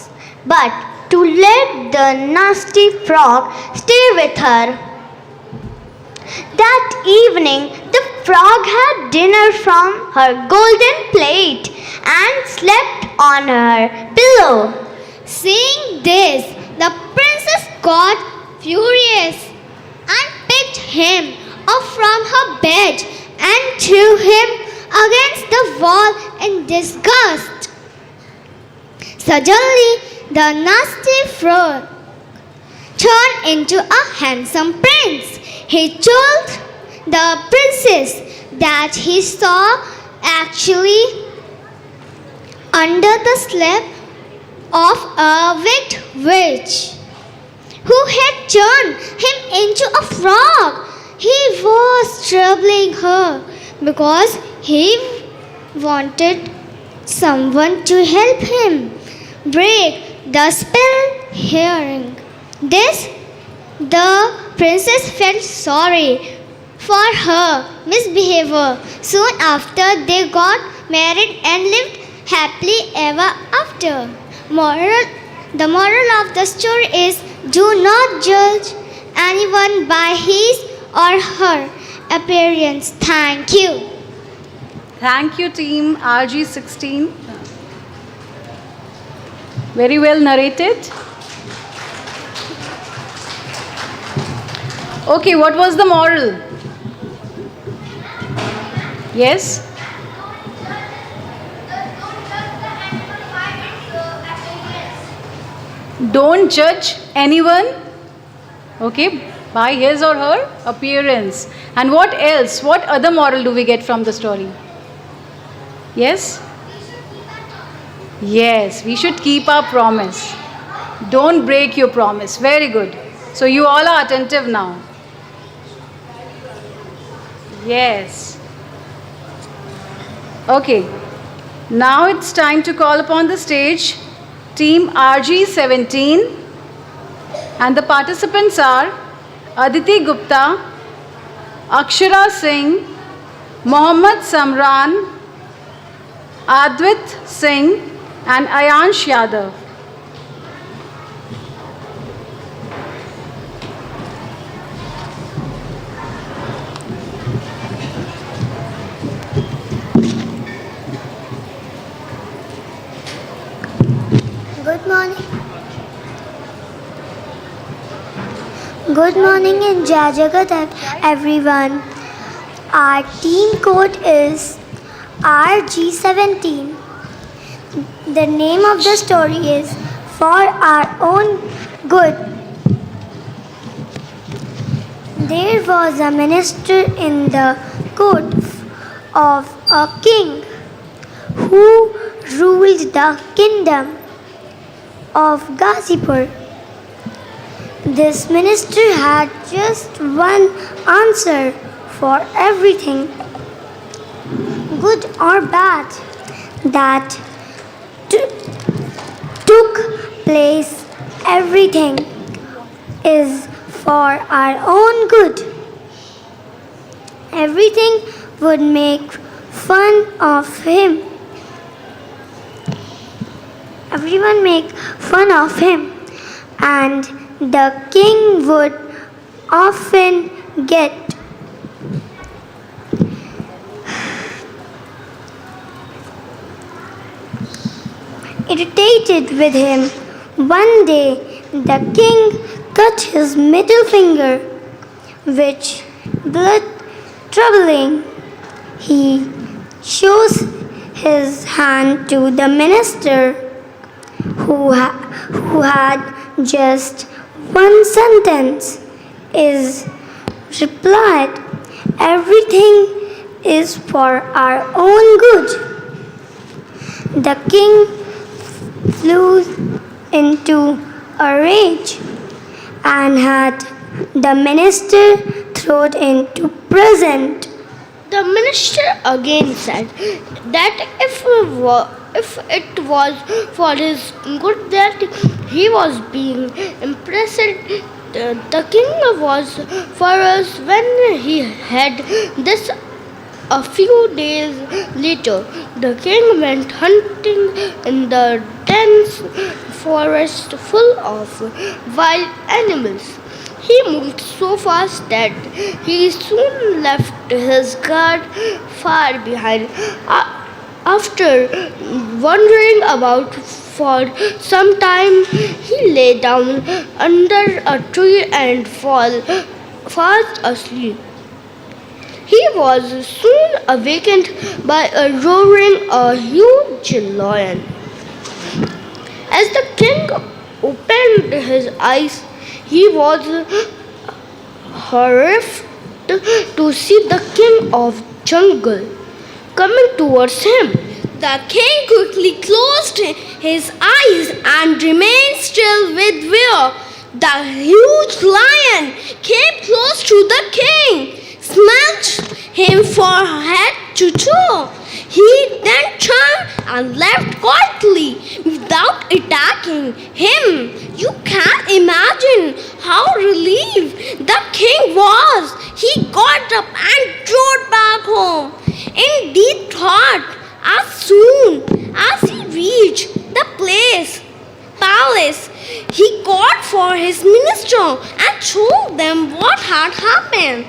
but to let the nasty frog stay with her. That evening, the frog had dinner from her golden plate and slept on her pillow. Seeing this, the princess got furious. him up from her bed and threw him against the wall in disgust. Suddenly, the nasty frog turned into a handsome prince. He told the princess that he saw actually under the slip of a wicked witch who had turned him into a frog. He was troubling her because he wanted someone to help him break the spell. Hearing this, the princess felt sorry for her misbehavior. Soon after, they got married and lived happily ever after. The moral of the story is, do not judge anyone by his or her appearance. Thank you. Thank you, team RG16. Very well narrated. Okay, what was the moral? Yes? Don't judge anyone, okay, by his or her appearance. And what else? What other moral do we get from the story? Yes? Yes, we should keep our promise. Don't break your promise. Very good. So you all are attentive now. Yes. Okay. Now it's time to call upon the stage Team RG17, and the participants are Aditi Gupta, Akshara Singh, Mohammad Samran, Advit Singh, and Ayansh Yadav. Good morning. Good morning and Jai Jagat everyone. Our team code is RG17. The name of the story is For Our Own Good. There was a minister in the court of a king who ruled the kingdom of Ghazipur. This minister had just one answer for everything, good or bad, that took place. Everything is for our own good. Everything would make fun of him. Everyone make fun of him, and the king would often get irritated with him. One day, the king cut his middle finger, which blood troubling. He shows his hand to the minister, who had just one sentence, is replied, everything is for our own good. The king flew into a rage and had the minister thrown into prison. The minister again said that if it was for his good that he was being imprisoned, the king was furious when he had this. A few days later, the king went hunting in the dense forest full of wild animals. He moved so fast that he soon left his guard far behind. After wandering about for some time, he lay down under a tree and fell fast asleep. He was soon awakened by a roaring, a huge lion. As the king opened his eyes, he was horrified to see the king of jungle coming towards him. The king quickly closed his eyes and remained still with fear. The huge lion came close to the king, smashed him from head to toe. He then turned and left quietly without attacking him. You can imagine how relieved the king was. He got up and trotted back home in deep thought. As soon as he reached the palace, he called for his minister and told them what had happened.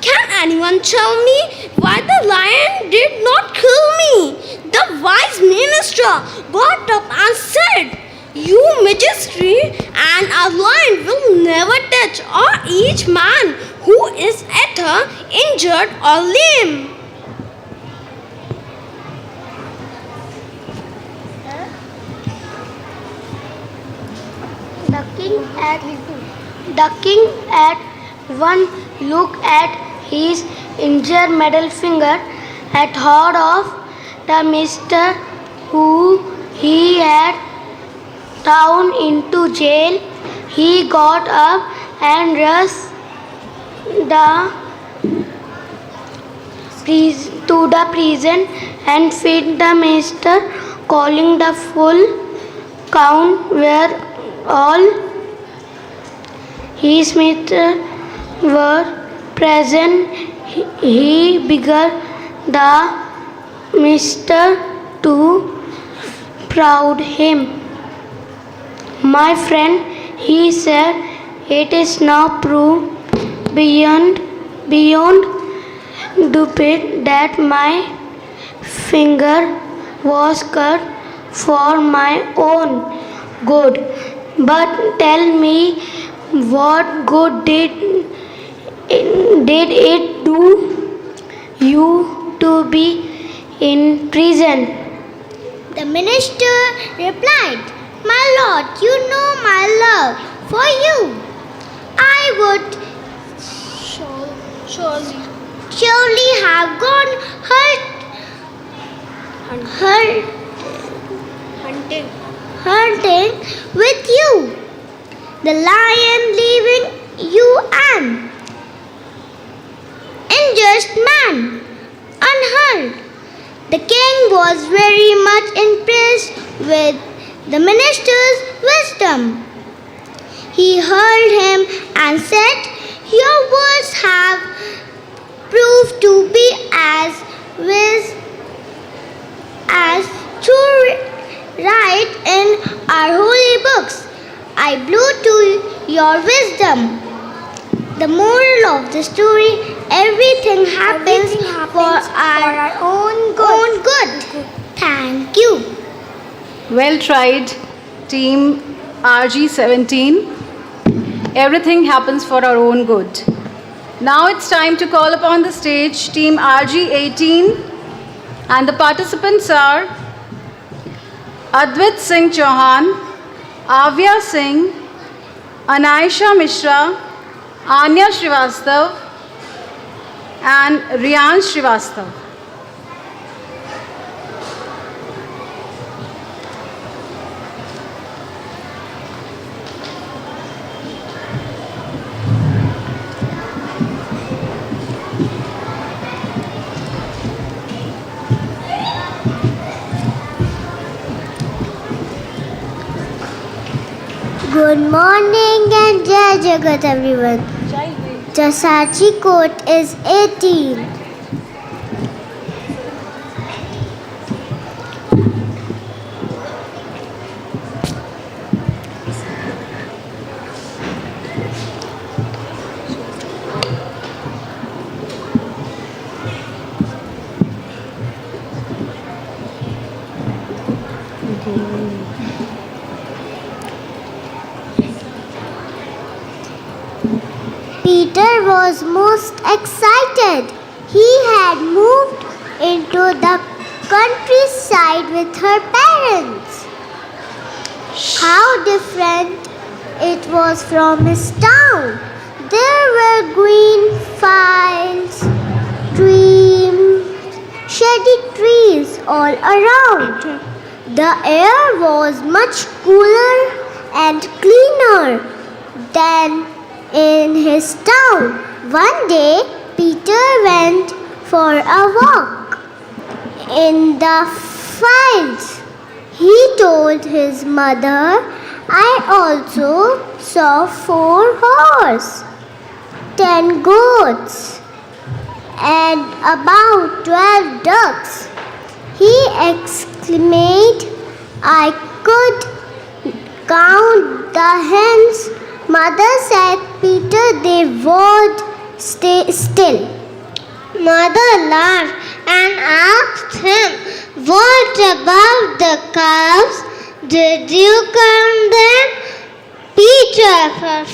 Can anyone tell me why the lion did not kill me? The wise minister got up and said, Your Majesty, and a lion will never touch or eat man who is either injured or lame. The king at one look at his injured middle finger had thought of the mister who he had thrown into jail. He got up and rushed to the prison and fed the mister, calling the full count where all his mates were present. He began the mister to proud him. My friend, he said, it is now proved beyond debate that my finger was cut for my own good. But tell me, what good did it do you to be in prison? The minister replied, My lord, you know my love for you. I would surely have gone hunting with you. The lion leaving you an injured man unhurt. The king was very much impressed with the minister's wisdom. He heard him and said, Your words have proved to be as true right in our holy books. I blew to your wisdom. The moral of the story, everything happens for our own good. Thank you. Well tried, team RG17. Everything happens for our own good. Now it's time to call upon the stage team RG18, and the participants are Advait Singh Chauhan, Avya Singh, Anaisha Mishra, Anya Srivastav, and Riyan Srivastav. Good morning and Jai Jagat everyone. The Sachi code is 18. Peter was most excited. He had moved into the countryside with her parents. How different it was from his town. There were green fields, streams, shady trees all around. The air was much cooler and cleaner than in his town. One day, Peter went for a walk in the fields. He told his mother, I also saw 4 horses, 10 goats, and about 12 ducks. He exclaimed, I could count the hens. Mother said, Peter, they would stay still. Mother laughed and asked him, what about the cows? Did you count them? Peter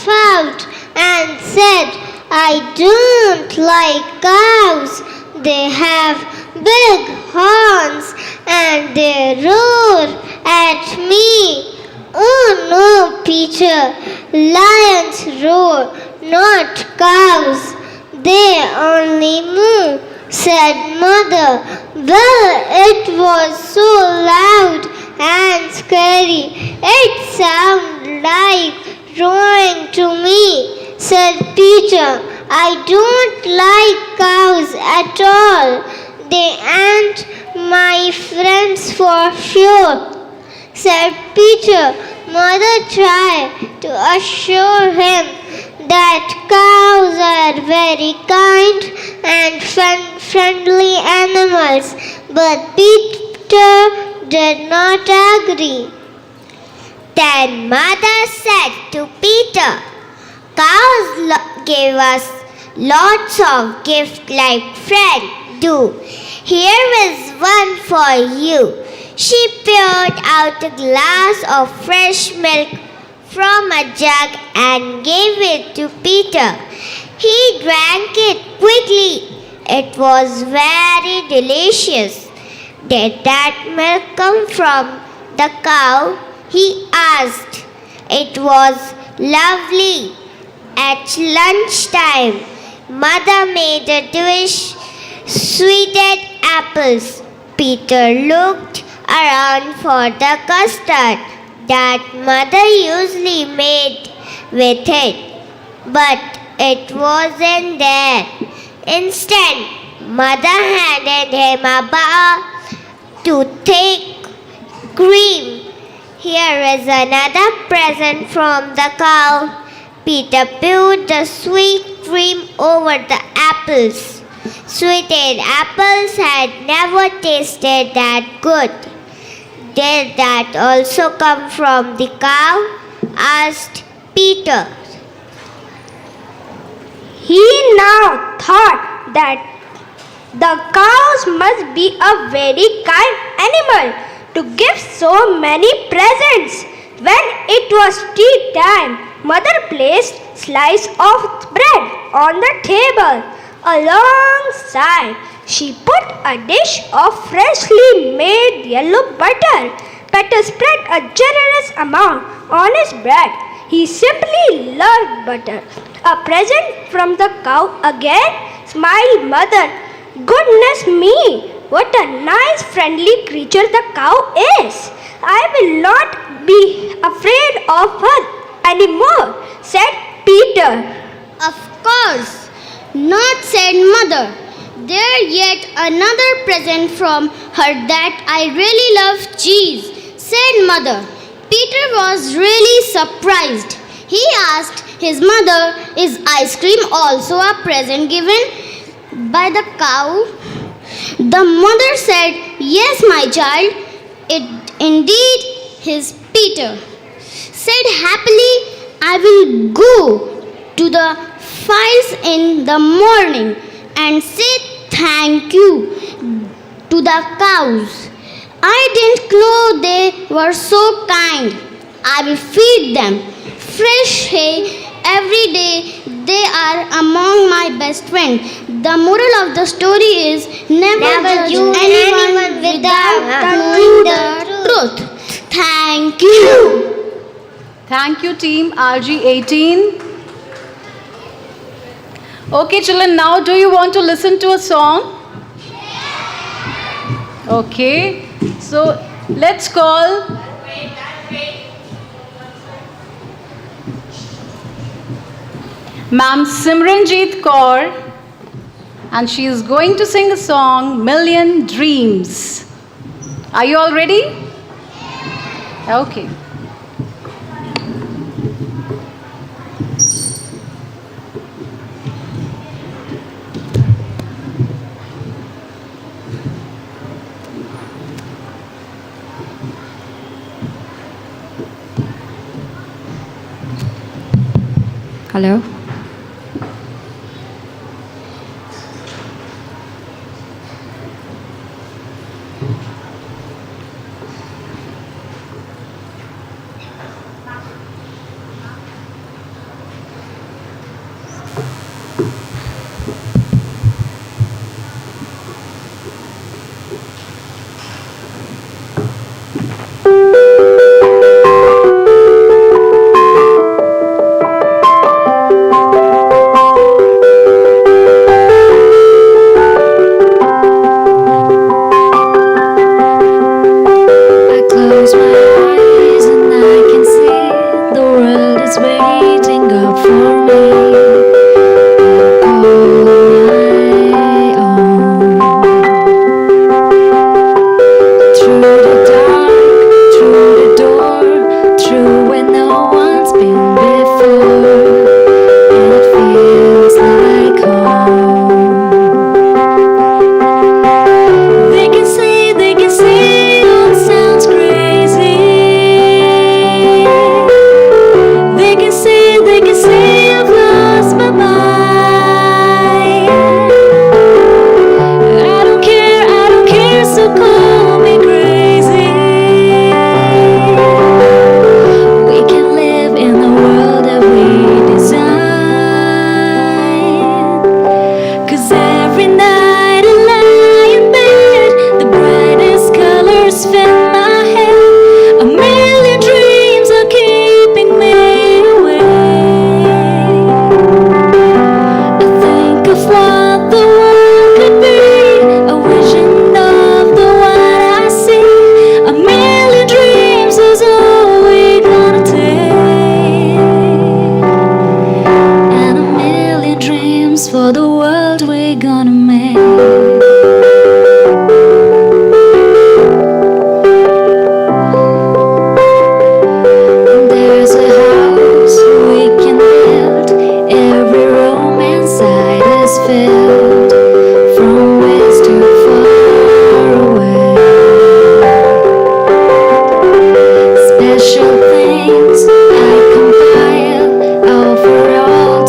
frowned and said, I don't like cows. They have big horns and they roar at me. Oh no, Peter, lions roar, not cows. They only moo, said Mother. Well, it was so loud and scary. It sounded like roaring to me, said Peter. I don't like cows at all. They aren't my friends for sure, said Peter. Mother tried to assure him that cows are very kind and friendly animals, but Peter did not agree. Then Mother said to Peter, cows give us lots of gifts like friends do. Here is one for you. She poured out a glass of fresh milk from a jug and gave it to Peter. He drank it quickly. It was very delicious. Did that milk come from the cow? He asked. It was lovely. At lunchtime, Mother made a dish, sweetened apples. Peter looked around for the custard that Mother usually made with it, but it wasn't there. Instead, Mother handed him a bowl to take cream. Here is another present from the cow. Peter poured the sweet cream over the apples. Sweetened apples had never tasted that good. Did that also come from the cow? Asked Peter. He now thought that the cows must be a very kind animal to give so many presents. When it was tea time, Mother placed slice of bread on the table. Alongside, she put a dish of freshly made yellow butter. Peter spread a generous amount on his bread. He simply loved butter. A present from the cow again? Smiled Mother. Goodness me, what a nice friendly creature the cow is. I will not be afraid of her anymore, said Peter. Of course not, said Mother. There yet another present from her that I really love cheese, said Mother. Peter was really surprised. He asked his mother, is ice cream also a present given by the cow? The mother said, yes, my child, it indeed is. Peter said happily, I will go to the fields in the morning and say thank you to the cows. I didn't know they were so kind. I will feed them fresh hay every day. They are among my best friends. The moral of the story is never judge anyone without knowing the truth. Thank you. Thank you, team RG18. Okay, children, now do you want to listen to a song? Okay, so let's call Ma'am Simranjeet Kaur, and she is going to sing a song, Million Dreams. Are you all ready? Okay. Hello?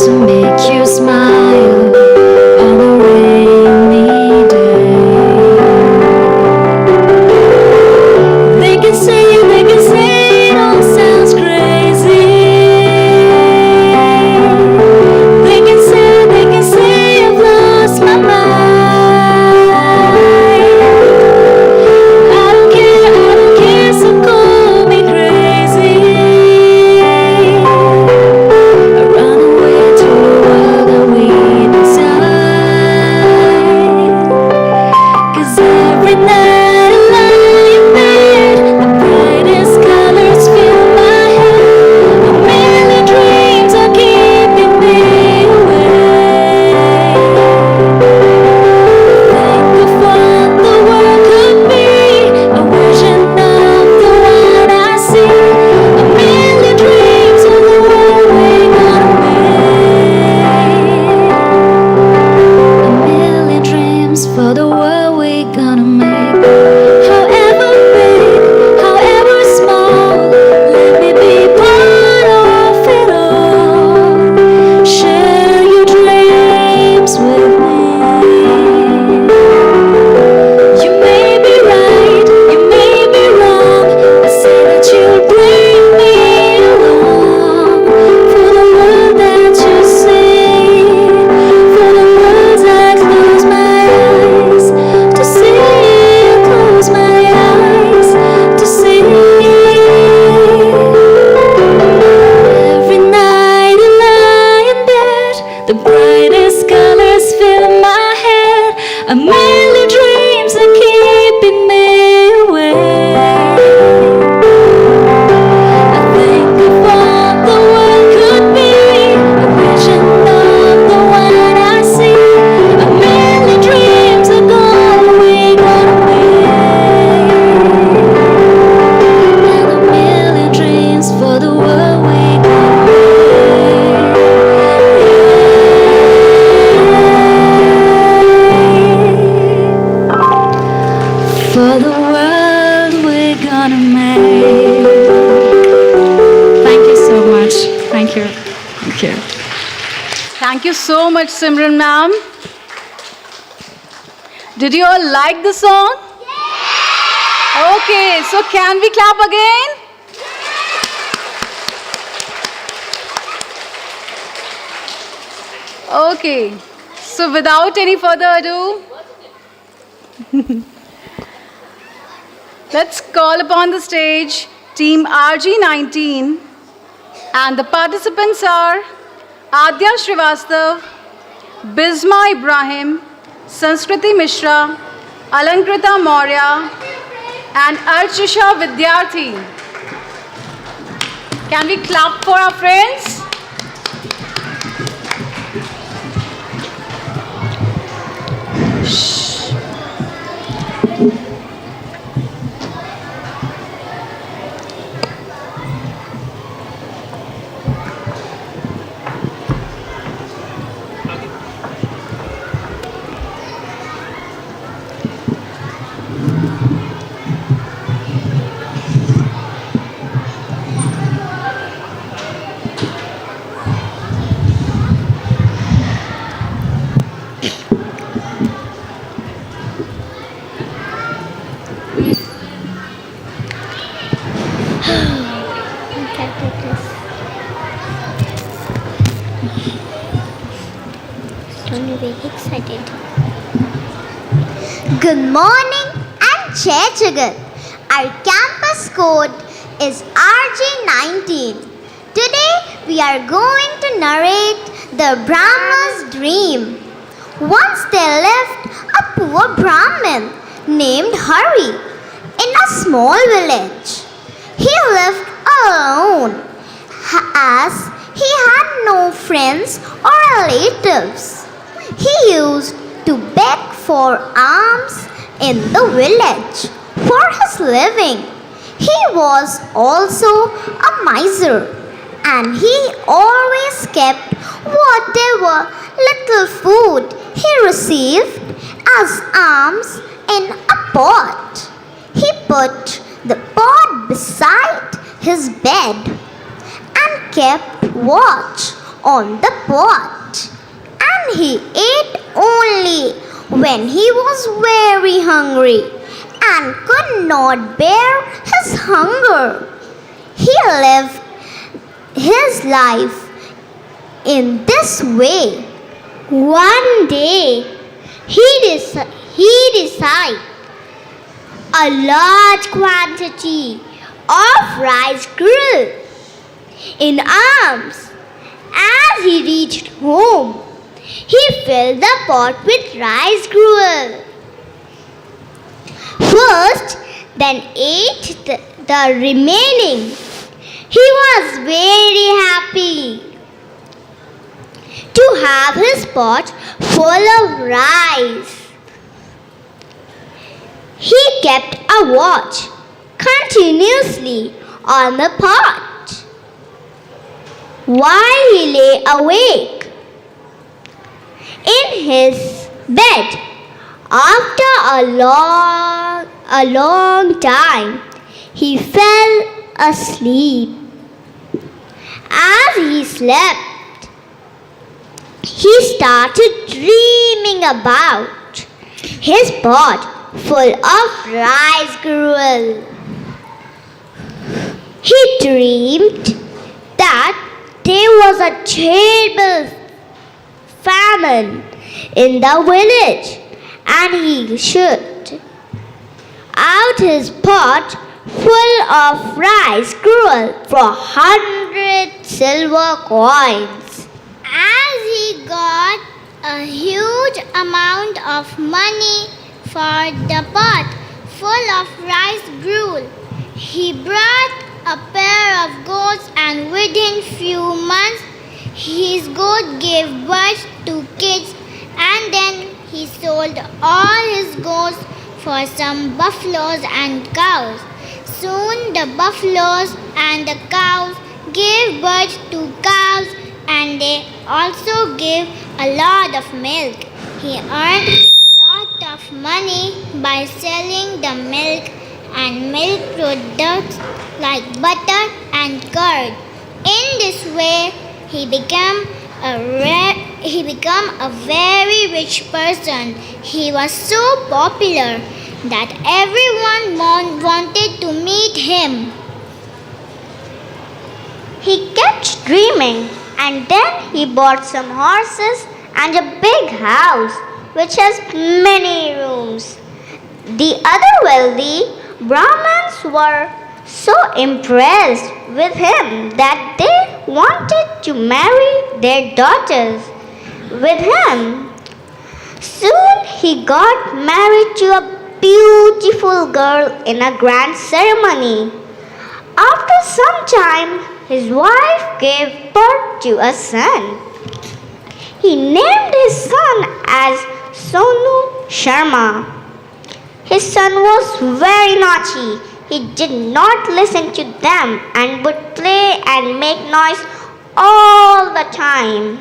to make you smile on a rainy The brightest colors fill my head. A million dreams are keeping me awake. I think of what the world could be, a vision of the one I see. A million dreams are gone away, and a million dreams for the world we gone for the world we're gonna make. Thank you so much. Thank you. Thank you. Thank you so much, Simran ma'am. Did you all like the song? Okay, so can we clap again? Okay, so without any further ado, let's call upon the stage Team RG19, and the participants are Adya Srivastav, Bisma Ibrahim, Sanskriti Mishra, Alankrita Maurya, and Archisha Vidyarthi. Can we clap for our friends? Good morning and Jai Jagat. Our campus code is RG19. Today we are going to narrate the Brahma's dream. Once there lived a poor Brahmin named Hari in a small village. He lived alone as he had no friends or relatives. He used to beg for alms in the village for his living. He was also a miser, and he always kept whatever little food he received as alms in a pot. He put the pot beside his bed and kept watch on the pot. And he ate only when he was very hungry and could not bear his hunger. He lived his life in this way. One day, he decided a large quantity of rice grew in alms. As he reached home, he filled the pot with rice gruel. First, then ate the remaining. He was very happy to have his pot full of rice. He kept a watch continuously on the pot while he lay awake in his bed. After a long time, he fell asleep. As he slept, he started dreaming about his pot full of rice gruel. He dreamed that there was a terrible famine in the village, and he should out his pot full of rice gruel for 100 silver coins. As he got a huge amount of money for the pot full of rice gruel. He brought a pair of goats, and within few months his goat gave birth to kids, and then he sold all his goats for some buffaloes and cows. Soon the buffaloes and the cows gave birth to cows, and they also gave a lot of milk. He earned a lot of money by selling the milk and milk products like butter and curd. In this way, he became a very rich person. He was so popular that everyone wanted to meet him. He kept dreaming, and then he bought some horses and a big house which has many rooms. The other wealthy Brahmins were so impressed with him that they wanted to marry their daughters with him. Soon he got married to a beautiful girl in a grand ceremony. After some time, his wife gave birth to a son. He named his son as Sonu Sharma. His son was very naughty. He did not listen to them and would play and make noise all the time.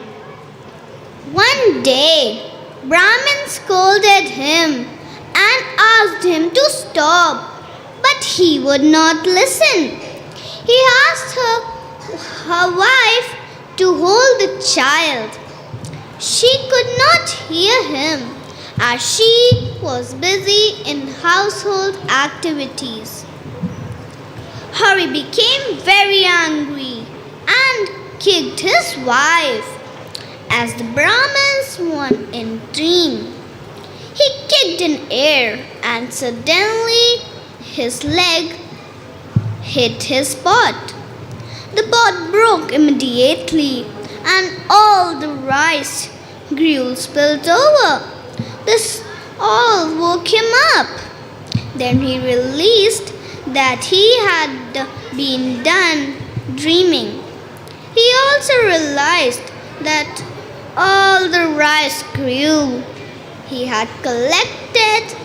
One day, Brahmin scolded him and asked him to stop, but he would not listen. He asked her wife to hold the child. She could not hear him as she was busy in household activities. Hari became very angry and kicked his wife. As the Brahmins won in dream, he kicked in air and suddenly his leg hit his pot. The pot broke immediately and all the rice gruel spilled over. This all woke him up. Then he realized that he had been done dreaming. He also realized that all the rice gruel he had collected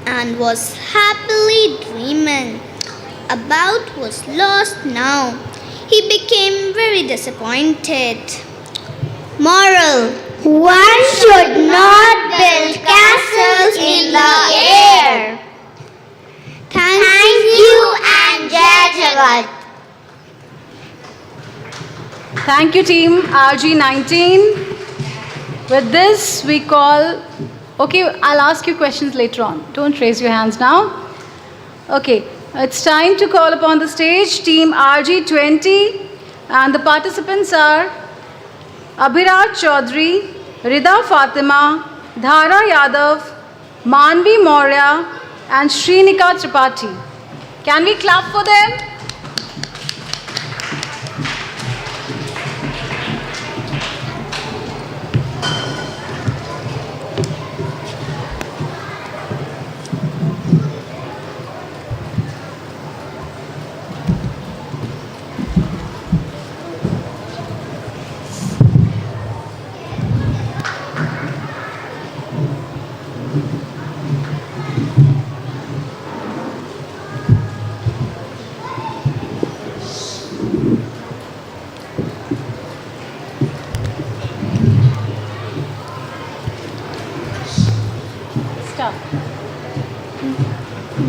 and was happily dreaming about was lost now. He became very disappointed. Moral: One should not build castles in the air. Thank you and Jai Jagat. Thank you, team RG19. With this, we call. Okay, I'll ask you questions later on. Don't raise your hands now. Okay, it's time to call upon the stage team RG20, and the participants are Abhirat Chaudhary, Rida Fatima, Dhara Yadav, Manvi Maurya, and Srinika Tripathi. Can we clap for them?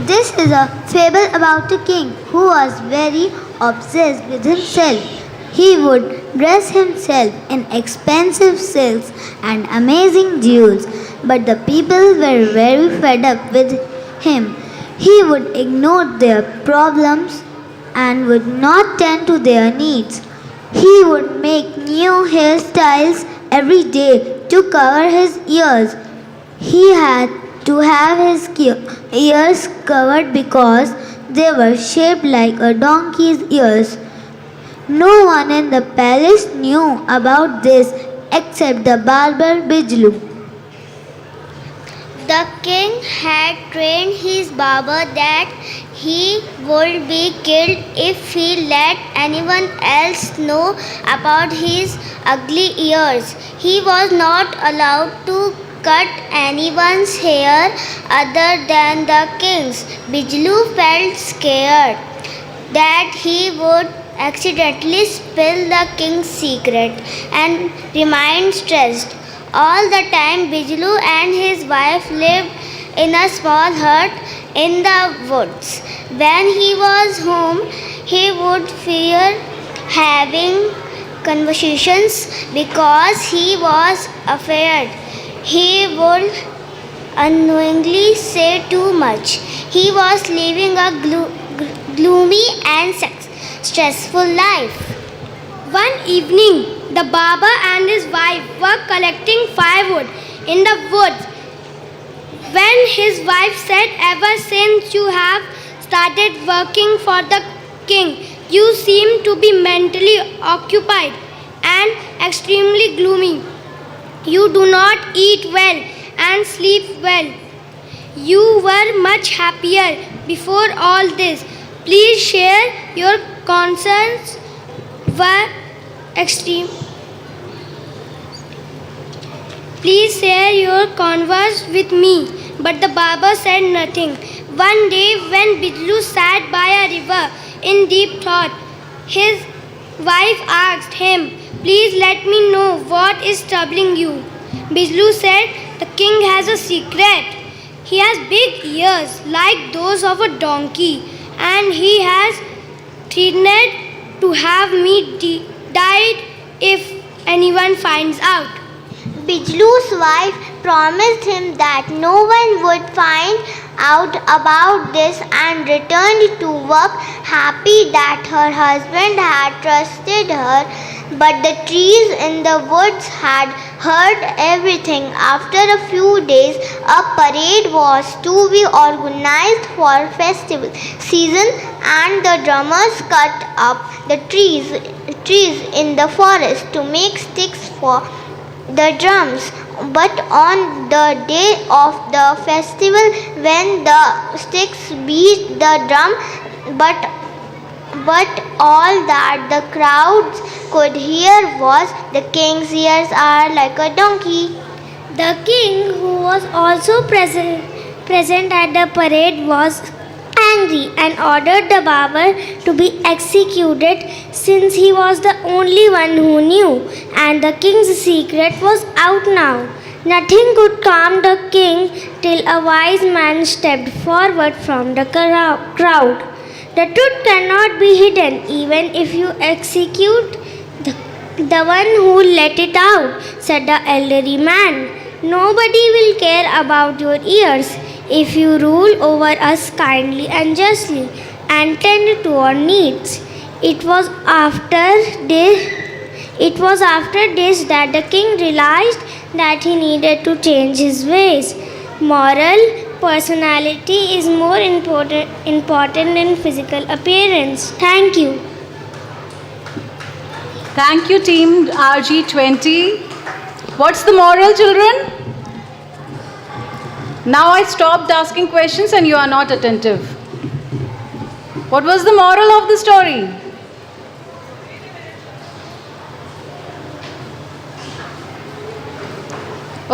This is a fable about a king who was very obsessed with himself. He would dress himself in expensive silks and amazing jewels, but the people were very fed up with him. He would ignore their problems and would not tend to their needs. He would make new hairstyles every day to cover his ears. He had to have his ears covered because they were shaped like a donkey's ears. No one in the palace knew about this except the barber Bijlu. The king had trained his barber that he would be killed if he let anyone else know about his ugly ears. He was not allowed to cut anyone's hair other than the king's. Bijlu felt scared that he would accidentally spill the king's secret and remained stressed. All the time, Bijlu and his wife lived in a small hut in the woods. When he was home, he would fear having conversations because he was afraid he would unknowingly say too much. He was living a gloomy and stressful life. One evening, the barber and his wife were collecting firewood in the woods when his wife said, "Ever since you have started working for the king, you seem to be mentally occupied and extremely gloomy. You do not eat well and sleep well. You were much happier before all this. Please share your concerns were extreme. Please share your converse with me." But the barber said nothing. One day, when Bijlu sat by a river in deep thought, his wife asked him, "Please let me know what is troubling you." Bijlu said, "The king has a secret. He has big ears like those of a donkey, and he has threatened to have me died if anyone finds out." Bijlu's wife promised him that no one would find out about this and returned to work happy that her husband had trusted her. But the trees in the woods had heard everything. After a few days, a parade was to be organized for festival season, and the drummers cut up the trees in the forest to make sticks for the drums. But on the day of the festival, when the sticks beat the drum, but all that the crowds could hear was, "The king's ears are like a donkey." The king, who was also present at the parade, was angry and ordered the barber to be executed, since he was the only one who knew, and the king's secret was out now. Nothing could calm the king till a wise man stepped forward from the crowd. "The truth cannot be hidden, even if you execute the one who let it out," said the elderly man. "Nobody will care about your ears if you rule over us kindly and justly and tend to our needs." It was after this that the king realized that he needed to change his ways. Moral personality is more important than physical appearance. Thank you. Thank you, team RG20. What's the moral, children? Now I stopped asking questions and you are not attentive. What was the moral of the story?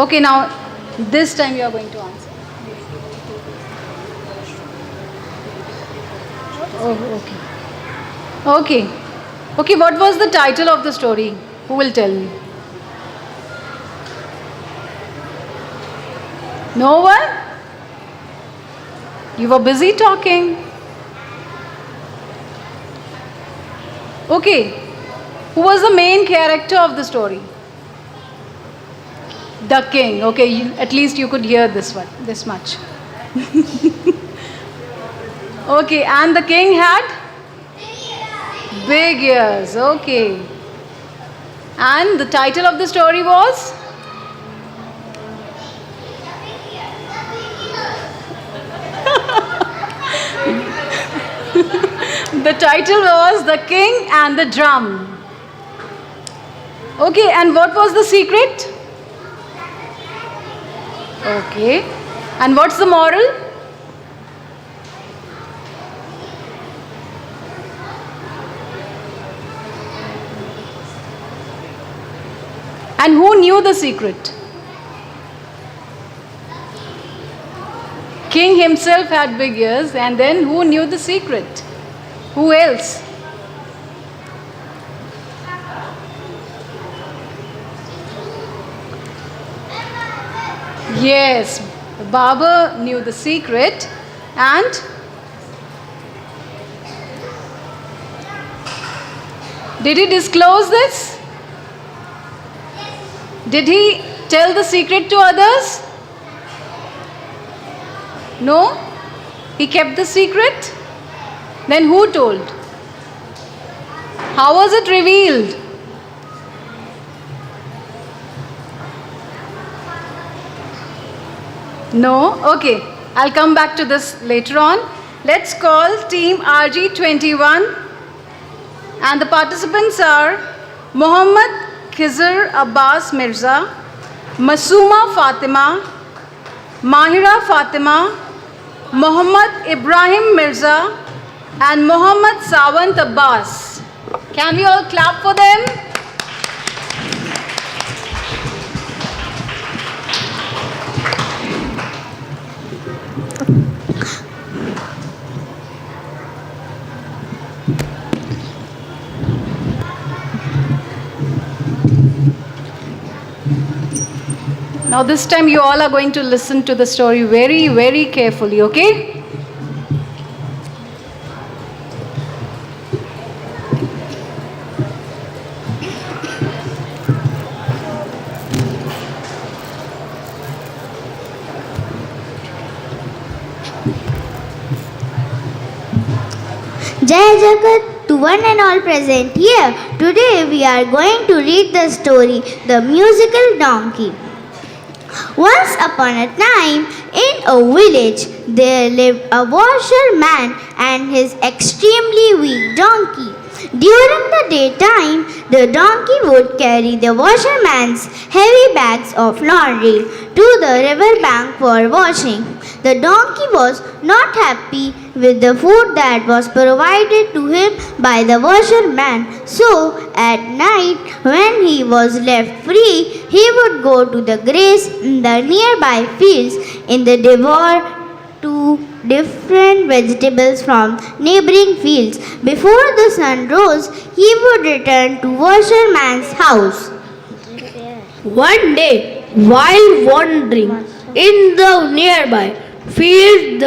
Okay, now this time you are going to answer. Oh, okay. Okay. Okay, what was the title of the story? Who will tell me? No one? You were busy talking. Okay. Who was the main character of the story? The king. Okay, at least you could hear this one, this much. Okay, and the king had? Big ears. Okay. And the title of the story was? The title was The King and the Drum. Okay, and what was the secret? Okay. And what's the moral? And who knew the secret? King himself had big ears, and then who knew the secret? Who else? Yes, Baba knew the secret, and did he disclose this? Did he tell the secret to others? No? He kept the secret? Then who told? How was it revealed? No? Okay. I'll come back to this later on. Let's call team RG21, and the participants are Mohammad Khizr Abbas Mirza, Masuma Fatima, Mahira Fatima, Mohammad Ibrahim Mirza, and Mohammad Sawant Abbas. Can we all clap for them? Now this time you all are going to listen to the story very, very carefully, okay? Jai Jagat to one and all present here. Today we are going to read the story, The Musical Donkey. Once upon a time, in a village, there lived a washerman and his extremely weak donkey. During the daytime, the donkey would carry the washerman's heavy bags of laundry to the river bank for washing. The donkey was not happy with the food that was provided to him by the washerman. So, at night, when he was left free, he would go to the graze in the nearby fields in the devour to different vegetables from neighboring fields. Before the sun rose, he would return to washerman's house. One day, while wandering in the nearby field,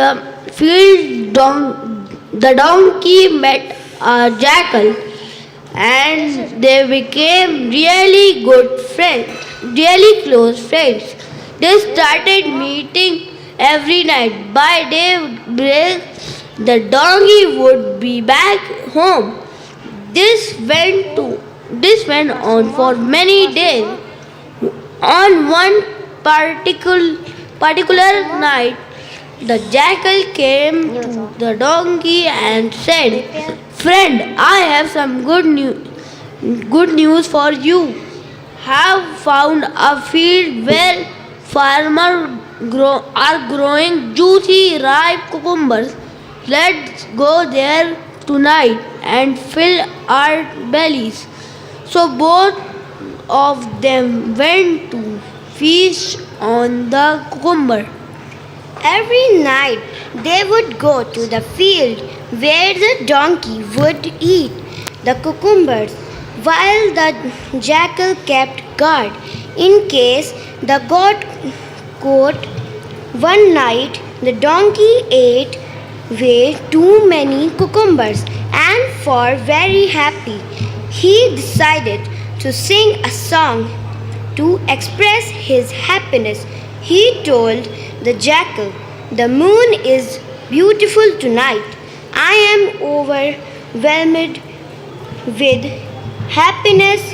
the donkey met a jackal, and they became really good friends, really close friends. They started meeting every night. By daybreak, the donkey would be back home. This went on for many days. On one particular night, the jackal came to the donkey and said, "Friend, I have some good news for you. Have found a field where farmers are growing juicy ripe cucumbers. Let's go there tonight and fill our bellies." So both of them went to feast on the cucumber. Every night they would go to the field where the donkey would eat the cucumbers, while the jackal kept guard in case the goat caught. One night the donkey ate way too many cucumbers, and for very happy, he decided to sing a song to express his happiness. He told the jackal, "The moon is beautiful tonight. I am overwhelmed with happiness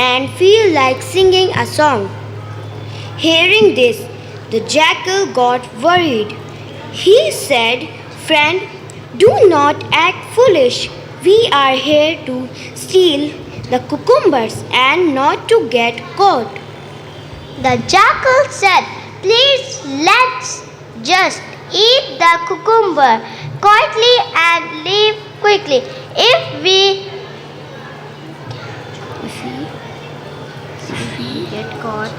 and feel like singing a song." Hearing this, the jackal got worried. He said, "Friend, do not act foolish. We are here to steal the cucumbers and not to get caught. The jackal said, "Please, let's just eat the cucumber quietly and leave quickly. If we get caught,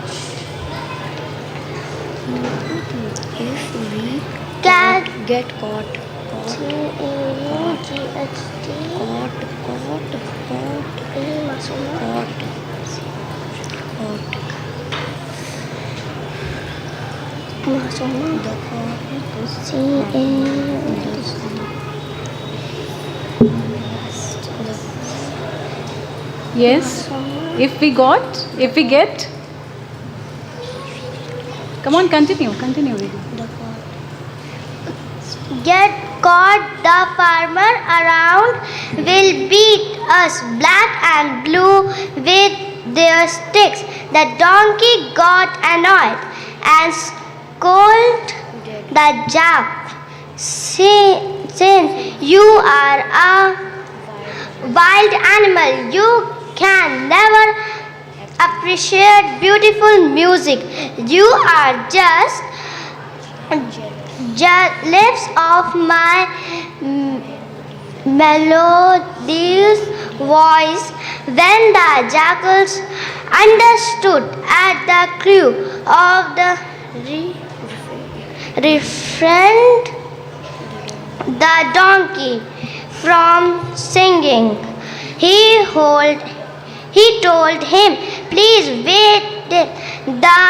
can Get caught. Yes? If we get. Come on, continue reading. get caught, the farmer around will beat us black and blue with their sticks. The donkey got annoyed and scolded the jack, saying, "You are a wild animal. You can never appreciate beautiful music. You are just jealous of my melodious voice." When the jackals understood at the crew of the refrained the donkey from singing, he told him, "Please wait till the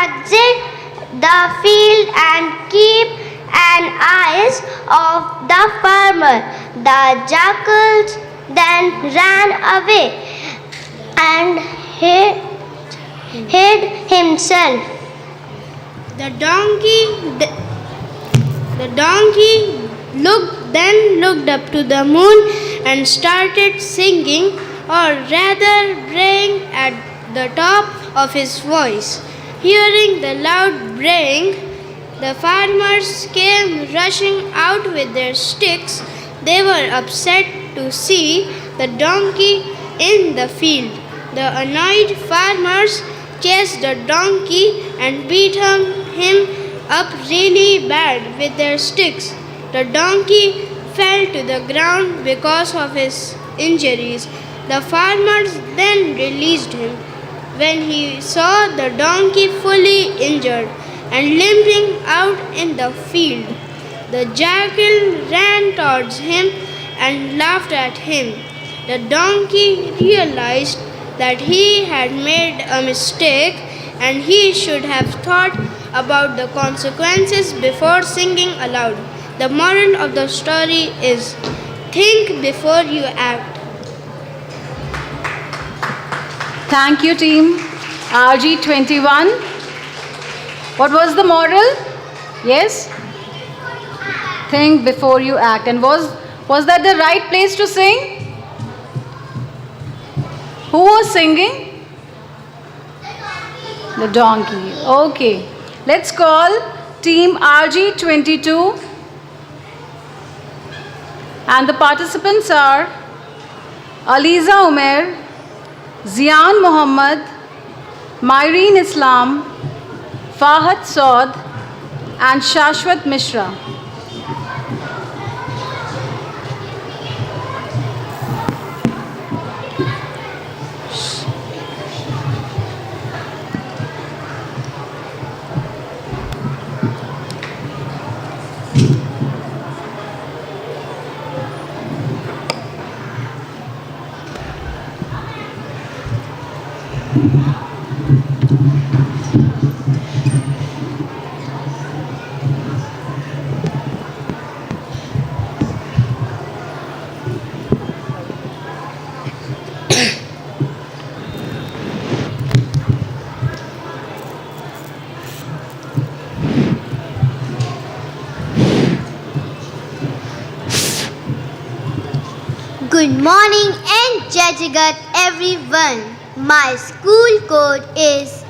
exit the field and keep an eye of the farmer." The jackal then ran away and hid himself. The donkey looked up to the moon and started singing, or rather braying at the top of his voice. Hearing the loud braying, the farmers came rushing out with their sticks. They were upset to see the donkey in the field. The annoyed farmers chased the donkey and beat him up really bad with their sticks. The donkey fell to the ground because of his injuries. The farmers then released him. When he saw the donkey fully injured and limping out in the field, the jackal ran towards him and laughed at him. The donkey realized that he had made a mistake and he should have thought about the consequences before singing aloud. The moral of the story is, think before you act. Thank you, team. RG21. What was the moral? Yes? Think before you act. And was that the right place to sing? Who was singing? The donkey. Okay. Let's call team RG22. And the participants are Aliza Umer, Zian Muhammad, Myreen Islam, Fahad Saud, and Shashwat Mishra. Good morning and Jajagat everyone. My school code is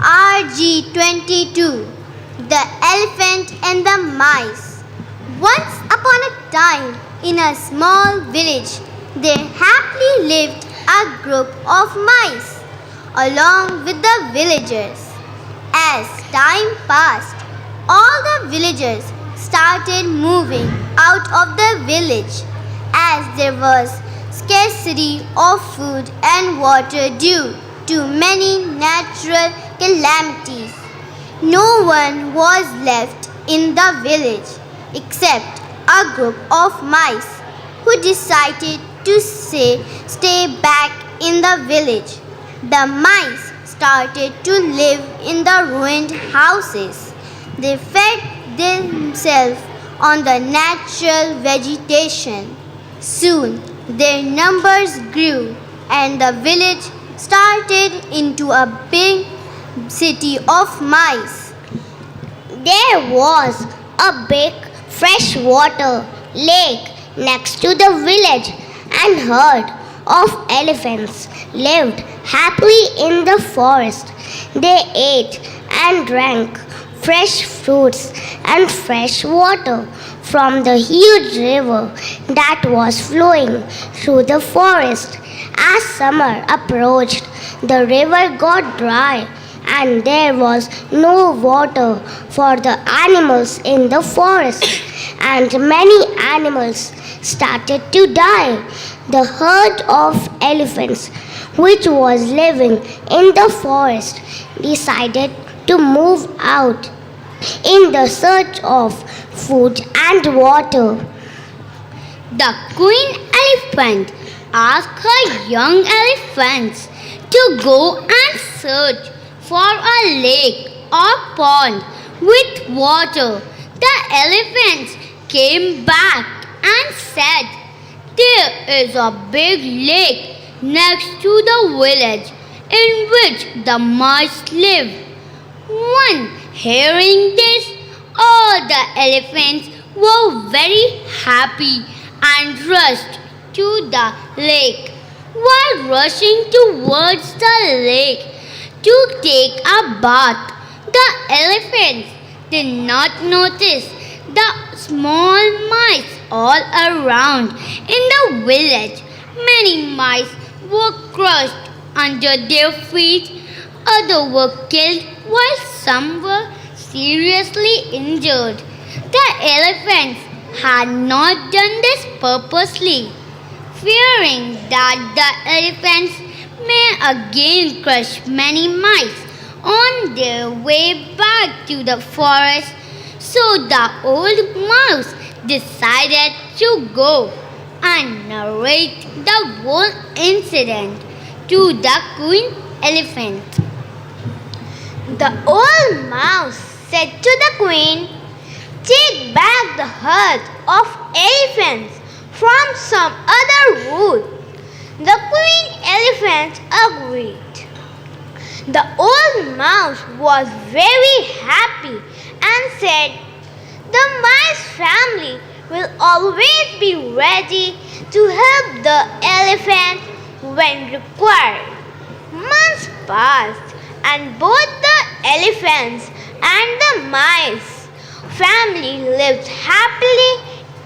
RG22, the elephant and the mice. Once upon a time, in a small village, there happily lived a group of mice along with the villagers. As time passed, all the villagers started moving out of the village as there was scarcity of food and water due to many natural calamities. No one was left in the village except a group of mice who decided to stay back in the village. The mice started to live in the ruined houses. They fed themselves on the natural vegetation. Soon their numbers grew and the village started into a big city of mice. There was a big freshwater lake next to the village, and herd of elephants lived happily in the forest. They ate and drank fresh fruits and fresh water from the huge river that was flowing through the forest. As summer approached, the river got dry and there was no water for the animals in the forest, and many animals started to die. The herd of elephants, which was living in the forest, decided to move out in the search of food and water. The queen elephant asked her young elephants to go and search for a lake or pond with water. The elephants came back and said, "There is a big lake next to the village in which the mice live." One hearing this, all the elephants were very happy and rushed to the lake. While rushing towards the lake to take a bath, the elephants did not notice the small mice all around. In the village, many mice were crushed under their feet, others were killed while some were seriously injured. The elephants had not done this purposely, fearing that the elephants may again crush many mice on their way back to the forest. So the old mouse decided to go and narrate the whole incident to the queen elephant. The old mouse said to the queen, "Take back the herd of elephants from some other route." The queen elephant agreed. The old mouse was very happy and said, "The mice family will always be ready to help the elephant when required." Months passed and both the elephants and the mice family lived happily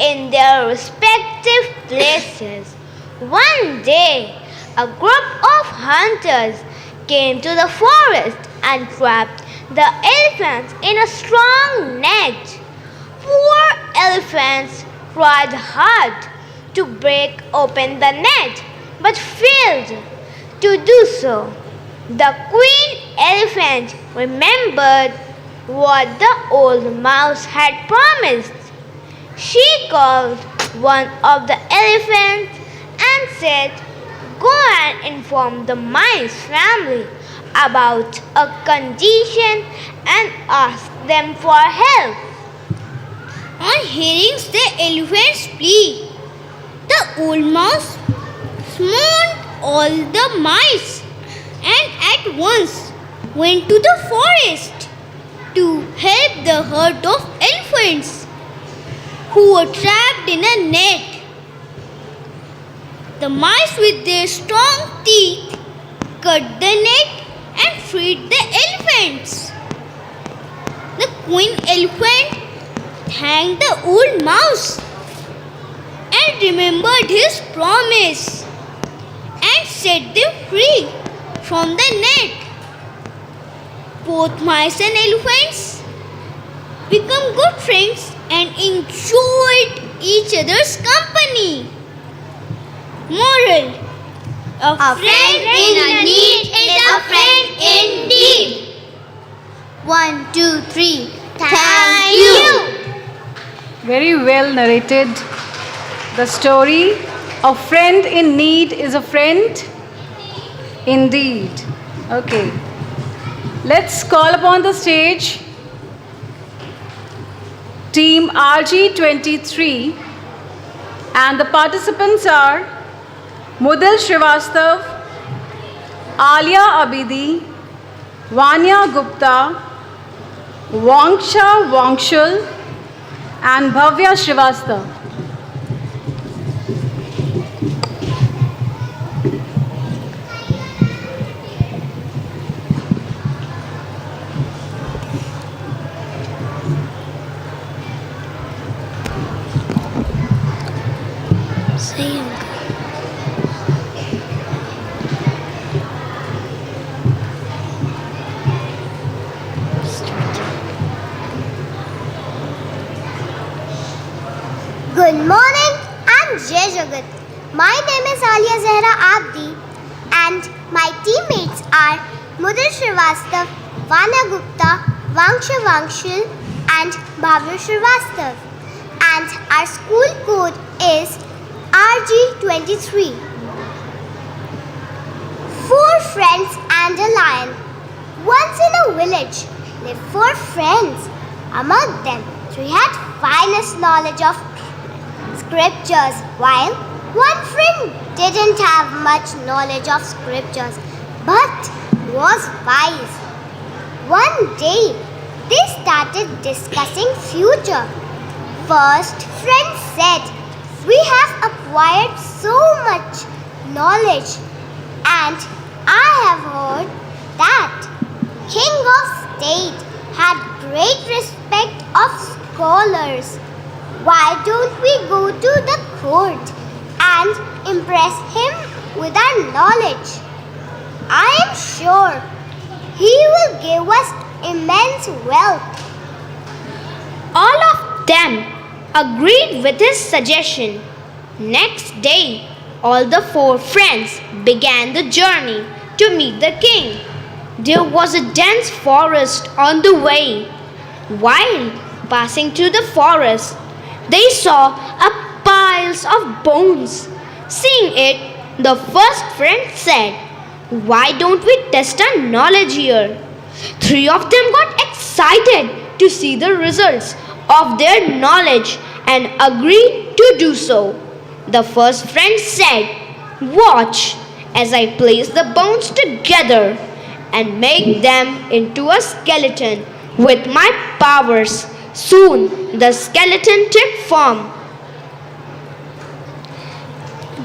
in their respective places. One day, a group of hunters came to the forest and trapped the elephants in a strong net. Poor elephants tried hard to break open the net, but failed to do so. The queen elephant remembered what the old mouse had promised. She called one of the elephants and said, "Go and inform the mice family about a condition and ask them for help." On hearing the elephant's plea, the old mouse summoned all the mice and at once went to the forest to help the herd of elephants who were trapped in a net. The mice, with their strong teeth, cut the net and freed the elephants. The queen elephant thanked the old mouse and remembered his promise and set them free from the net. Both mice and elephants become good friends and enjoyed each other's company. Moral: a friend in a need is a friend indeed. 1, 2, 3. Thank you. Very well narrated. The story, a friend in need is a friend indeed. Okay. Let's call upon the stage Team RG23, and the participants are Mudal Srivastav, Alia Abidi, Vanya Gupta, Wangsha Wangshul, and Bhavya Srivastav. Good morning and Jai Jagat. My name is Alia Zahra Abdi and my teammates are Mudal Srivastav, Vanya Gupta, Vangsha Wangshul and Bhavya Srivastav. And our school code is RG23. 4 friends and a lion. Once in a village lived 4 friends. Among them, 3 had finest knowledge of scriptures, while one friend didn't have much knowledge of scriptures but was wise. One day, they started discussing future. First friend said, "We have acquired so much knowledge, and I have heard that King of State had great respect of scholars. Why don't we go to the court and impress him with our knowledge? I am sure he will give us immense wealth." All of them agreed with his suggestion. Next day, all the 4 friends began the journey to meet the king. There was a dense forest on the way. While passing through the forest, they saw a piles of bones. Seeing it, the first friend said, "Why don't we test our knowledge here?" 3 of them got excited to see the results of their knowledge and agreed to do so. The first friend said, "Watch as I place the bones together and make them into a skeleton with my powers." Soon the skeleton took form.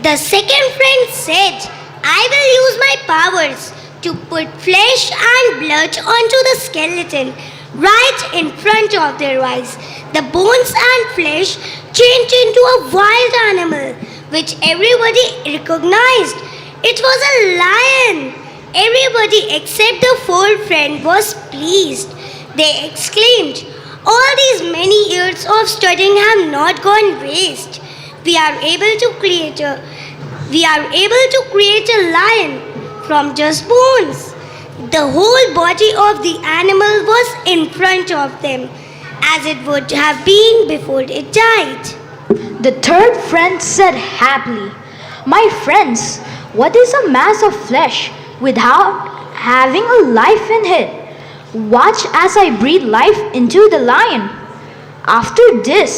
The second friend said, "I will use my powers to put flesh and blood onto the skeleton right in front of their eyes." The bones and flesh changed into a wild animal which everybody recognized. It was a lion. Everybody except the 4th friend was pleased. They exclaimed, "All these many years of studying have not gone waste. We are able to create a lion from just bones." The whole body of the animal was in front of them, as it would have been before it died. The 3rd friend said happily, "My friends, what is a mass of flesh without having a life in it? Watch as I breathe life into the lion." After this,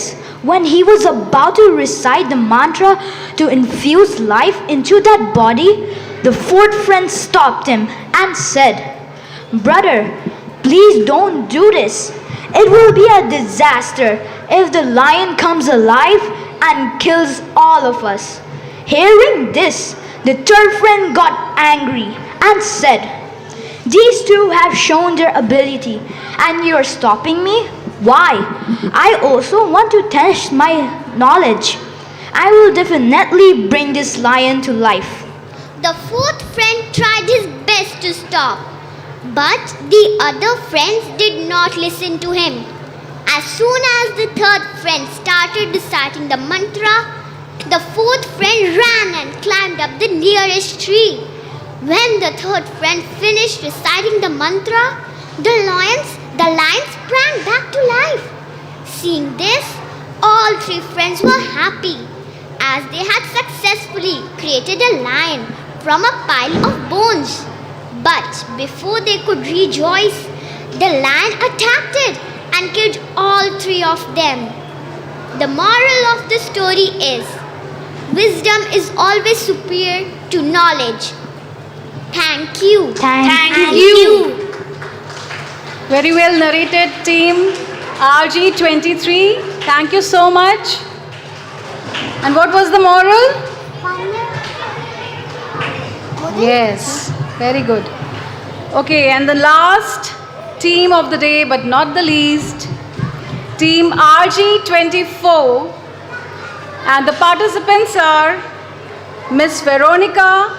when he was about to recite the mantra to infuse life into that body, the 4th friend stopped him and said, "Brother, please don't do this. It will be a disaster if the lion comes alive and kills all of us." Hearing this, the 3rd friend got angry and said, "These 2 have shown their ability, and you're stopping me? Why? I also want to test my knowledge. I will definitely bring this lion to life." The fourth friend tried his best to stop, but the other friends did not listen to him. As soon as the third friend started reciting the mantra, the fourth friend ran and climbed up the nearest tree. When the third friend finished reciting the mantra, the lion sprang back to life. Seeing this, all three friends were happy, as they had successfully created a lion from a pile of bones. But before they could rejoice, the lion attacked it and killed all three of them. The moral of the story is, wisdom is always superior to knowledge. Thank you. Thank you. Very well narrated, team RG23. Thank you so much. And what was the moral? Yes, very good. Okay, and the last team of the day, but not the least, team RG24. And the participants are Miss Veronica,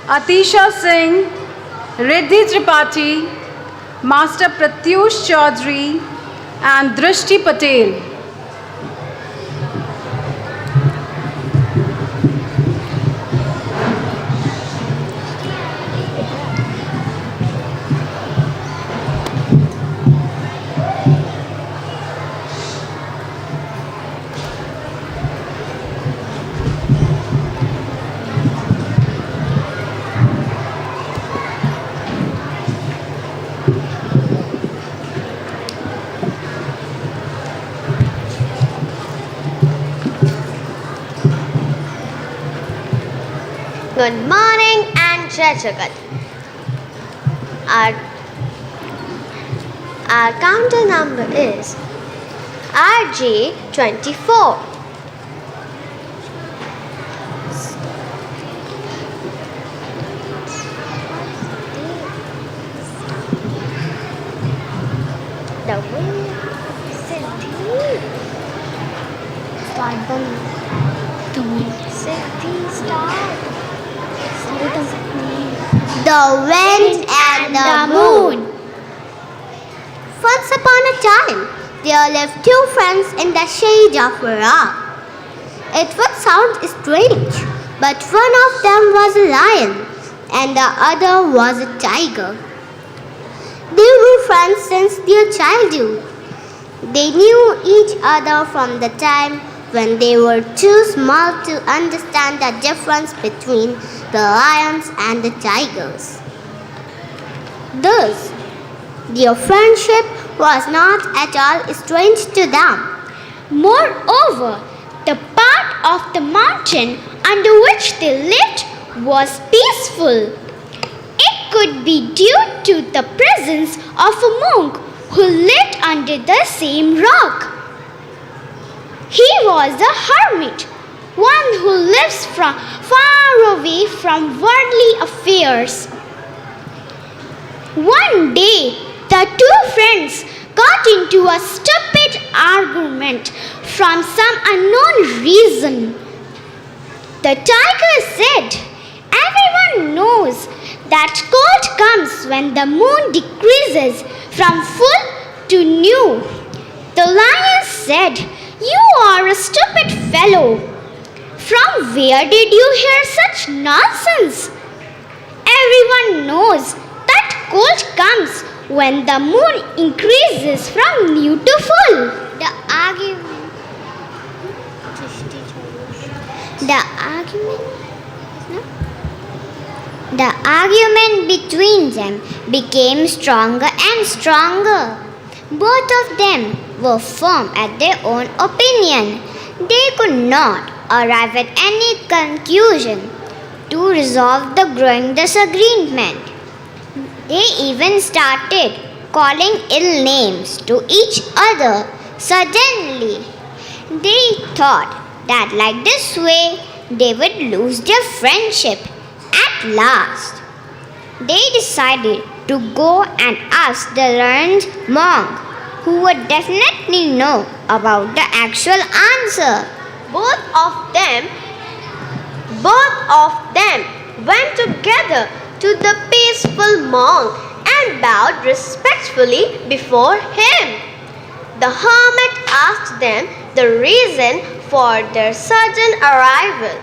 Atisha Singh, Riddhi Tripathi, Master Pratyush Chaudhary, and Drishti Patel. Good morning and Jai Jagat. Our counter number is RJ24. The wind start the wind start. The wind and the moon. Once upon a time, there lived two friends in the shade of a rock. It would sound strange, but one of them was a lion and the other was a tiger. They were friends since their childhood. They knew each other from the time when they were too small to understand the difference between the lions and the tigers. Thus, their friendship was not at all strange to them. Moreover, the part of the mountain under which they lived was peaceful. It could be due to the presence of a monk who lived under the same rock. He was a hermit, one who lives far away from worldly affairs. One day, the two friends got into a stupid argument from some unknown reason. The tiger said, "Everyone knows that cold comes when the moon decreases from full to new." The lion said, "You are a stupid fellow. From where did you hear such nonsense? Everyone knows that cold comes when the moon increases from new to full." The argument between them became stronger and stronger. Both of them were firm at their own opinion. They could not arrive at any conclusion to resolve the growing disagreement. They even started calling ill names to each other. Suddenly, they thought that like this way they would lose their friendship. At last, they decided to go and ask the learned monk, who would definitely know about the actual answer. Both of them went together to the peaceful monk and bowed respectfully before him. The hermit asked them the reason for their sudden arrival.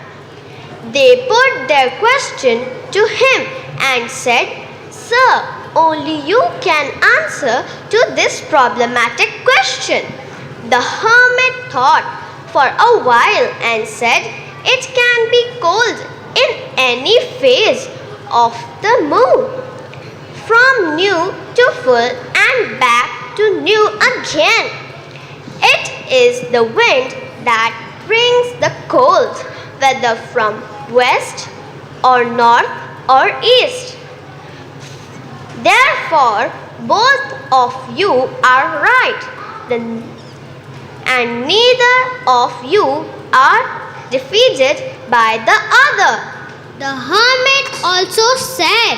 They put their question to him and said, "Sir, only you can answer to this problematic question." The hermit thought for a while and said, "It can be cold in any phase of the moon, from new to full and back to new again. It is the wind that brings the cold, whether from west or north or east. Therefore, both of you are right, and neither of you are defeated by the other." The hermit also said,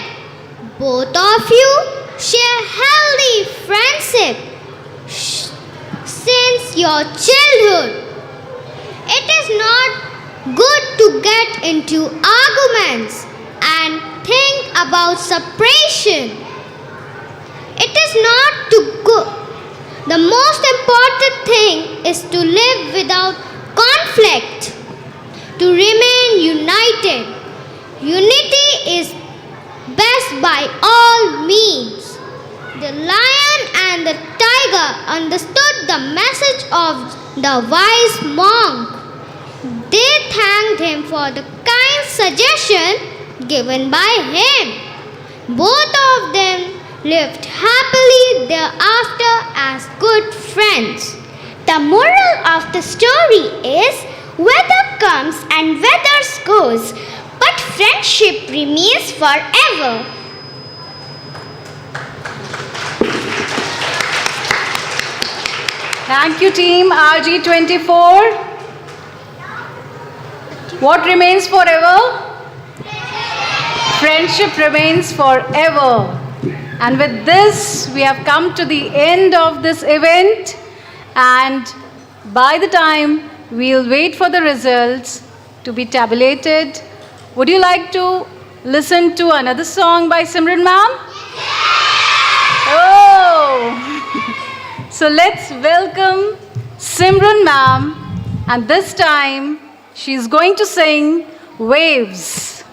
"Both of you share healthy friendship since your childhood. It is not good to get into arguments and think about separation. It is not too good. The most important thing is to live without conflict, to remain united. Unity is best by all means." The lion and the tiger understood the message of the wise monk. They thanked him for the kind suggestion given by him. Both of them lived happily thereafter as good friends. The moral of the story is, weather comes and weather goes, but friendship remains forever. Thank you, team RG24. What remains forever? Friendship remains forever. And with this, we have come to the end of this event. And by the time we'll wait for the results to be tabulated, would you like to listen to another song by Simran ma'am? Oh! So let's welcome Simran ma'am, and this time she's going to sing Waves.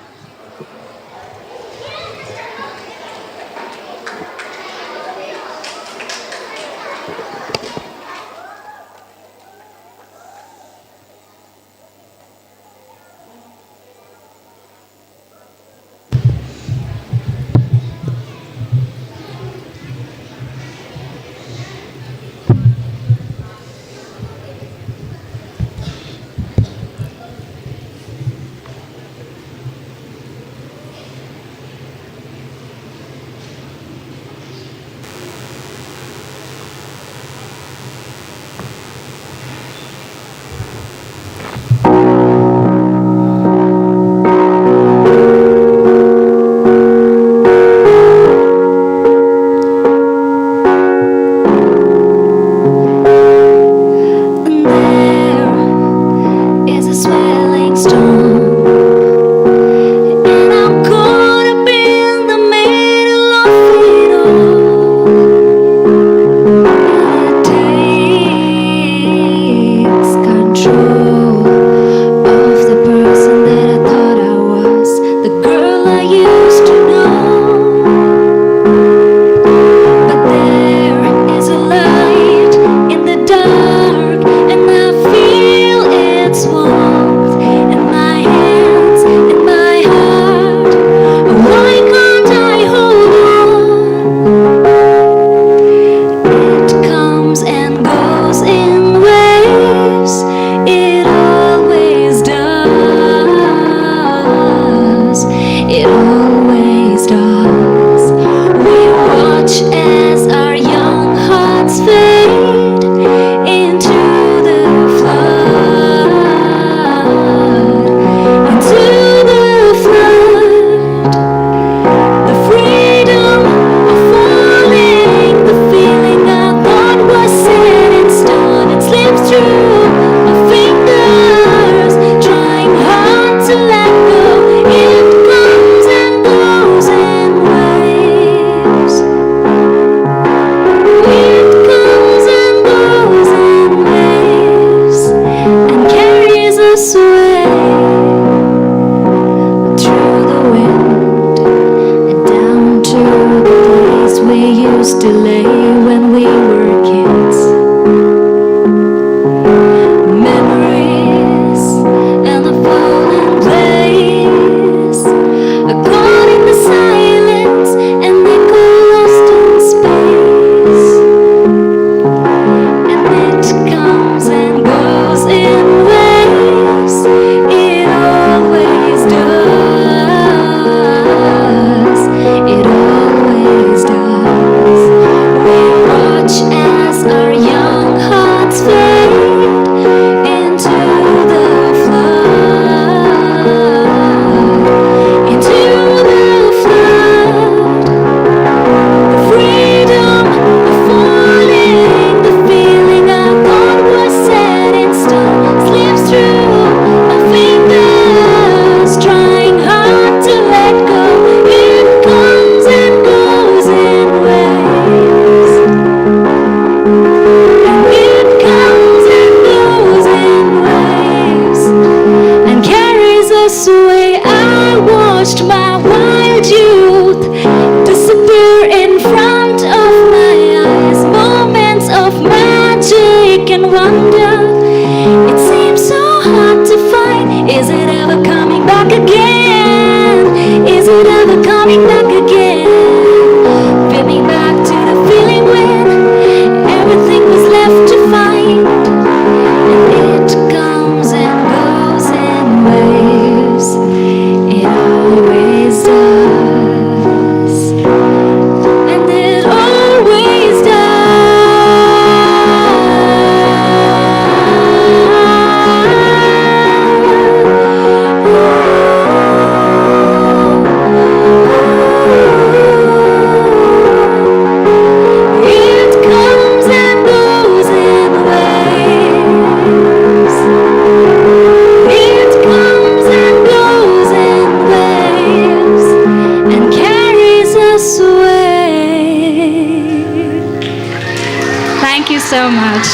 so much.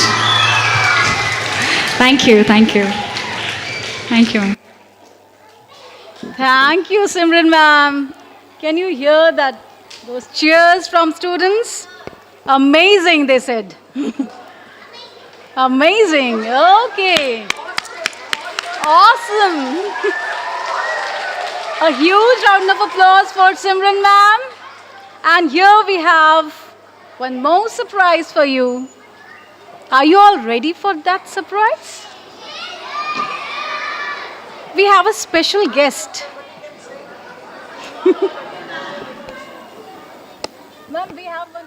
Thank you, thank you. Thank you. Thank you, Simran ma'am. Can you hear that? Those cheers from students? Amazing, they said. Amazing. Okay. Awesome. A huge round of applause for Simran ma'am. And here we have one more surprise for you. Are you all ready for that surprise? We have a special guest. Ma'am, we have one.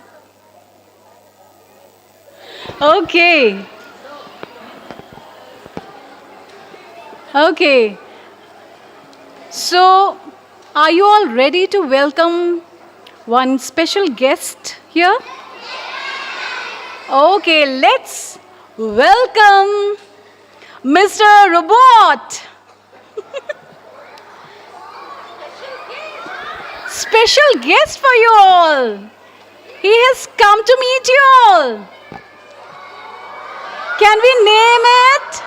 Okay. Okay. So, are you all ready to welcome one special guest here? Okay, let's welcome Mr. Robot. Special guest for you all. He has come to meet you all. Can we name it?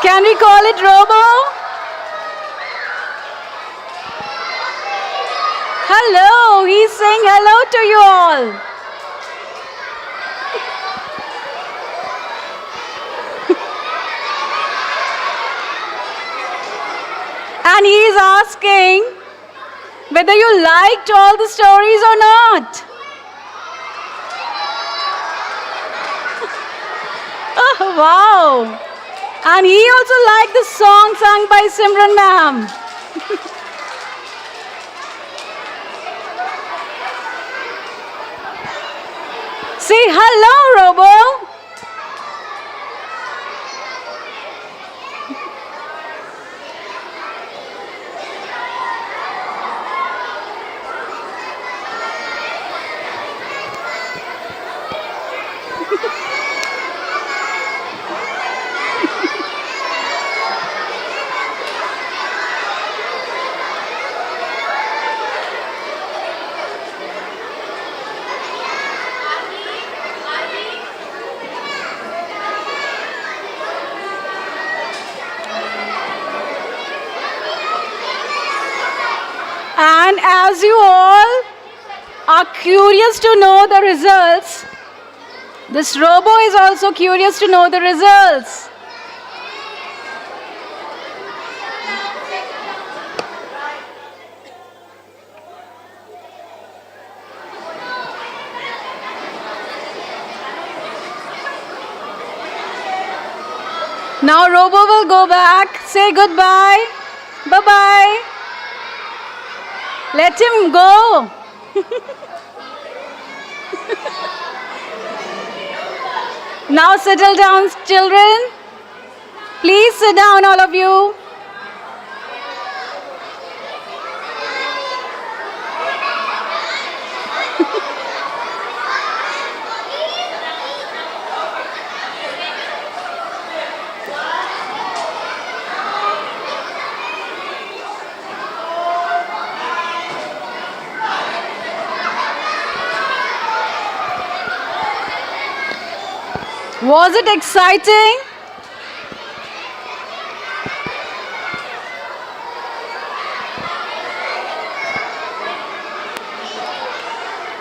Can we call it Robo? Hello, he's saying hello to you all. And he is asking whether you liked all the stories or not. Oh, wow. And he also liked the song sung by Simran ma'am. Say hello, Robo. And as you all are curious to know the results, this Robo is also curious to know the results. Now Robo will go back, say goodbye, bye-bye. Let him go. Now settle down, children. Please sit down, all of you. Was it exciting?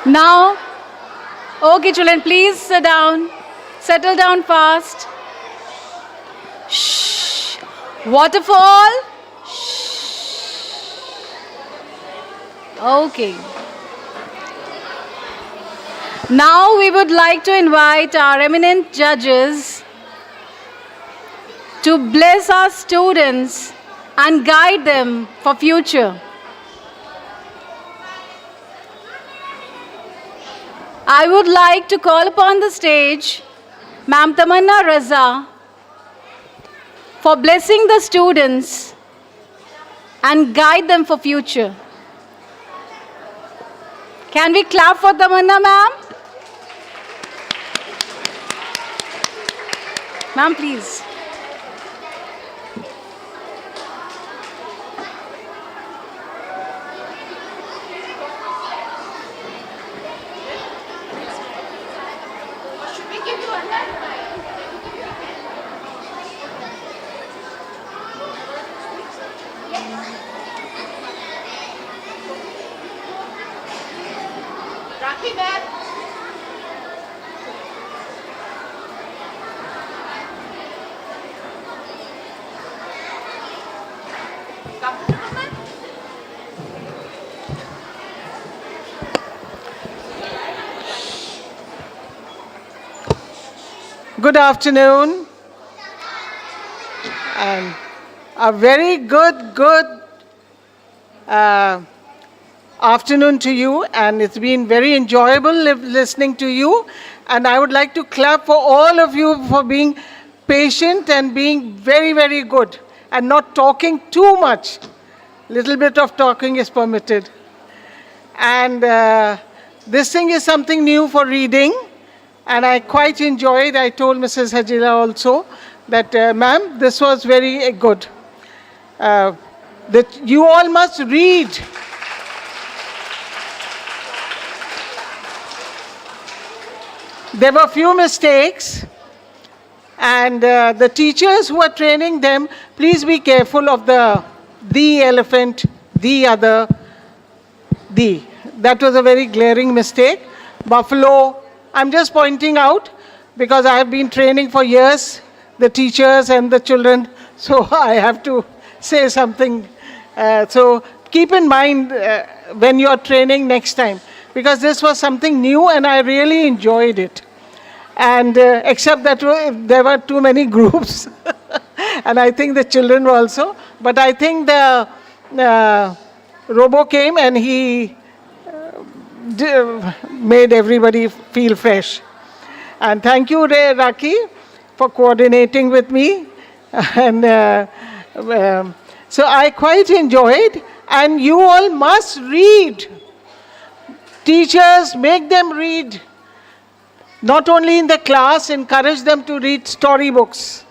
Now, okay children, please sit down. Settle down fast. Shh. Waterfall. Shh. Okay. Now we would like to invite our eminent judges to bless our students and guide them for future. I would like to call upon the stage Ma'am Tamanna Raza for blessing the students and guide them for future. Can we clap for Tamanna ma'am? Ma'am, please. Graphy, ma'am. Comfortable, ma'am? Good afternoon. And a very good afternoon to you, and it's been very enjoyable listening to you. And I would like to clap for all of you for being patient and being very good and not talking too much. Little bit of talking is permitted. And this thing is something new for reading, and I quite enjoyed. I told Mrs. Hajila also that, ma'am, this was very good. That you all must read. There were few mistakes, and the teachers who are training them, please be careful of the elephant, the other, the. That was a very glaring mistake. Buffalo, I'm just pointing out because I have been training for years, the teachers and the children, so I have to say something. So keep in mind when you are training next time, because this was something new and I really enjoyed it. And except that there were too many groups, and I think the children also, but I think the Robo came and he made everybody feel fresh. And thank you, Raki, for coordinating with me. And so I quite enjoyed, and you all must read. Teachers, make them read. Not only in the class, encourage them to read storybooks.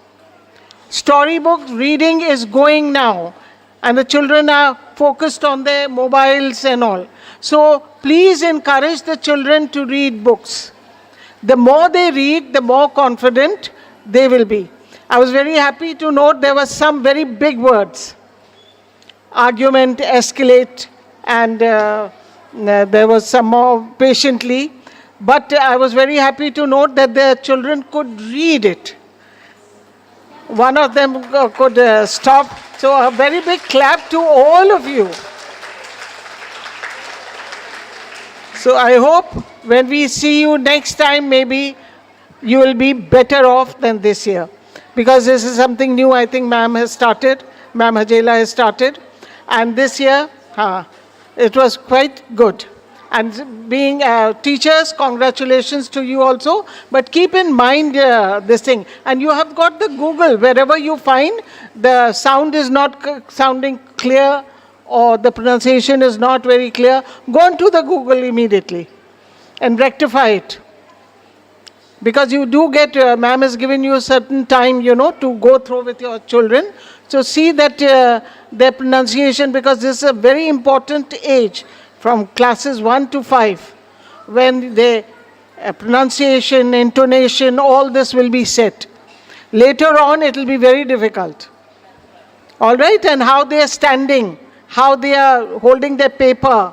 Storybook reading is going now, and the children are focused on their mobiles and all. So please encourage the children to read books. The more they read, the more confident they will be. I was very happy to note there were some very big words. Argument, escalate, and there was some more patiently. But I was very happy to note that the children could read it. One of them could stop. So a very big clap to all of you. So I hope when we see you next time, maybe you will be better off than this year. Because this is something new I think Ma'am has started, Ma'am Hajela has started. And this year, it was quite good. And being teachers, congratulations to you also. But keep in mind this thing. And you have got the Google. Wherever you find the sound is not sounding clear or the pronunciation is not very clear, go onto the Google immediately and rectify it. Because you do get, ma'am has given you a certain time, to go through with your children. So see that their pronunciation, because this is a very important age, from classes 1 to 5, when the pronunciation, intonation, all this will be set. Later on, it will be very difficult. All right? And how they are standing, how they are holding their paper,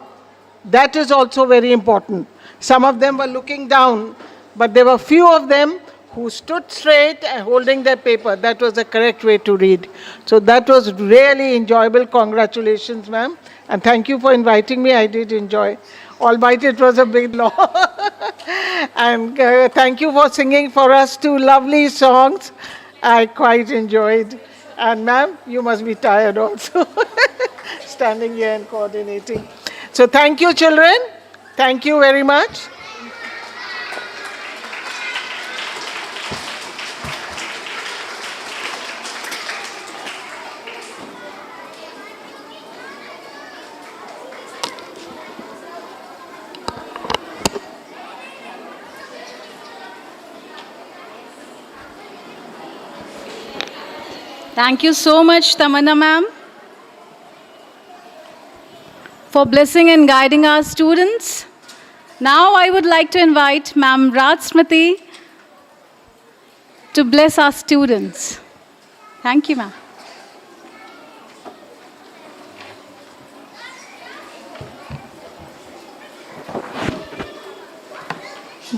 that is also very important. Some of them were looking down, but there were few of them who stood straight and holding their paper. That was the correct way to read. So that was really enjoyable. Congratulations, ma'am. And thank you for inviting me. I did enjoy. Albeit it was a big law. And thank you for singing for us 2 lovely songs. I quite enjoyed. And ma'am, you must be tired also. Standing here and coordinating. So thank you, children. Thank you very much. Thank you so much, Tamanna ma'am, for blessing and guiding our students. Now I would like to invite Ma'am Raj Smriti to bless our students. Thank you, ma'am.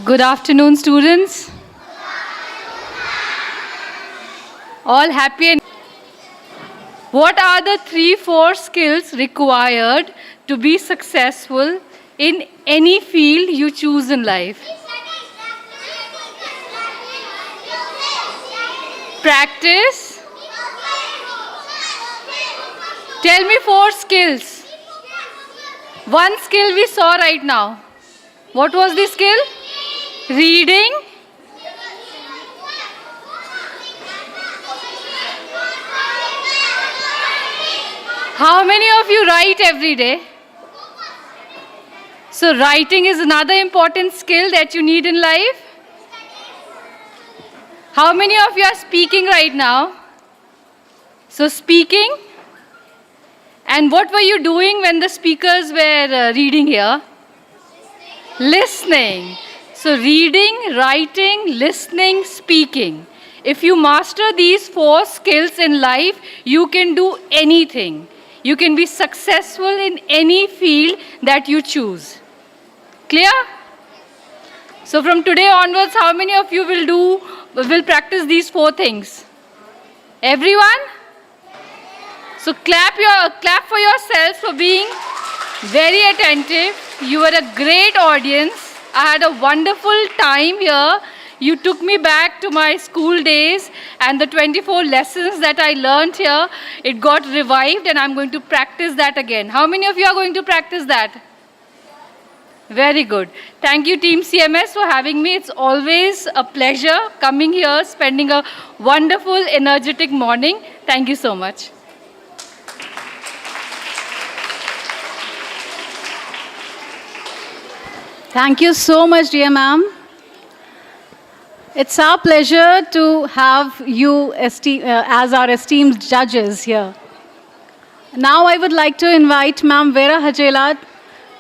Good afternoon, students. All happy and what are the 3-4 skills required to be successful in any field you choose in life? Practice. Tell me 4 skills. One skill we saw right now. What was the skill? Reading. How many of you write every day? So writing is another important skill that you need in life. How many of you are speaking right now? So speaking. And what were you doing when the speakers were reading here? Listening. So reading, writing, listening, speaking. If you master these 4 skills in life, you can do anything. You can be successful in any field that you choose. Clear? So from today onwards, how many of you will practice these 4 things? Everyone? So clap for yourselves for being very attentive. You were a great audience. I had a wonderful time here. You took me back to my school days and the 24 lessons that I learned here. It got revived and I'm going to practice that again. How many of you are going to practice that? Very good. Thank you, Team CMS, for having me. It's always a pleasure coming here, spending a wonderful, energetic morning. Thank you so much. Thank you so much, dear ma'am. It's our pleasure to have you as our esteemed judges here. Now I would like to invite Ma'am Vera Hajela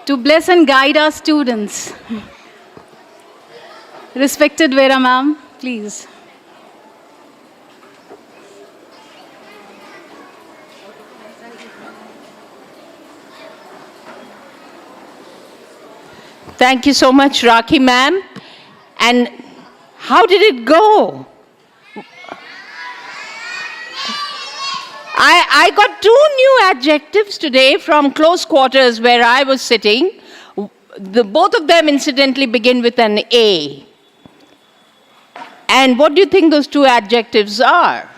to bless and guide our students. Respected Vera ma'am, please. Thank you so much, Rakhi ma'am. And how did it go? I got 2 new adjectives today from close quarters where I was sitting. Both of them incidentally begin with an A. And what do you think those 2 adjectives are?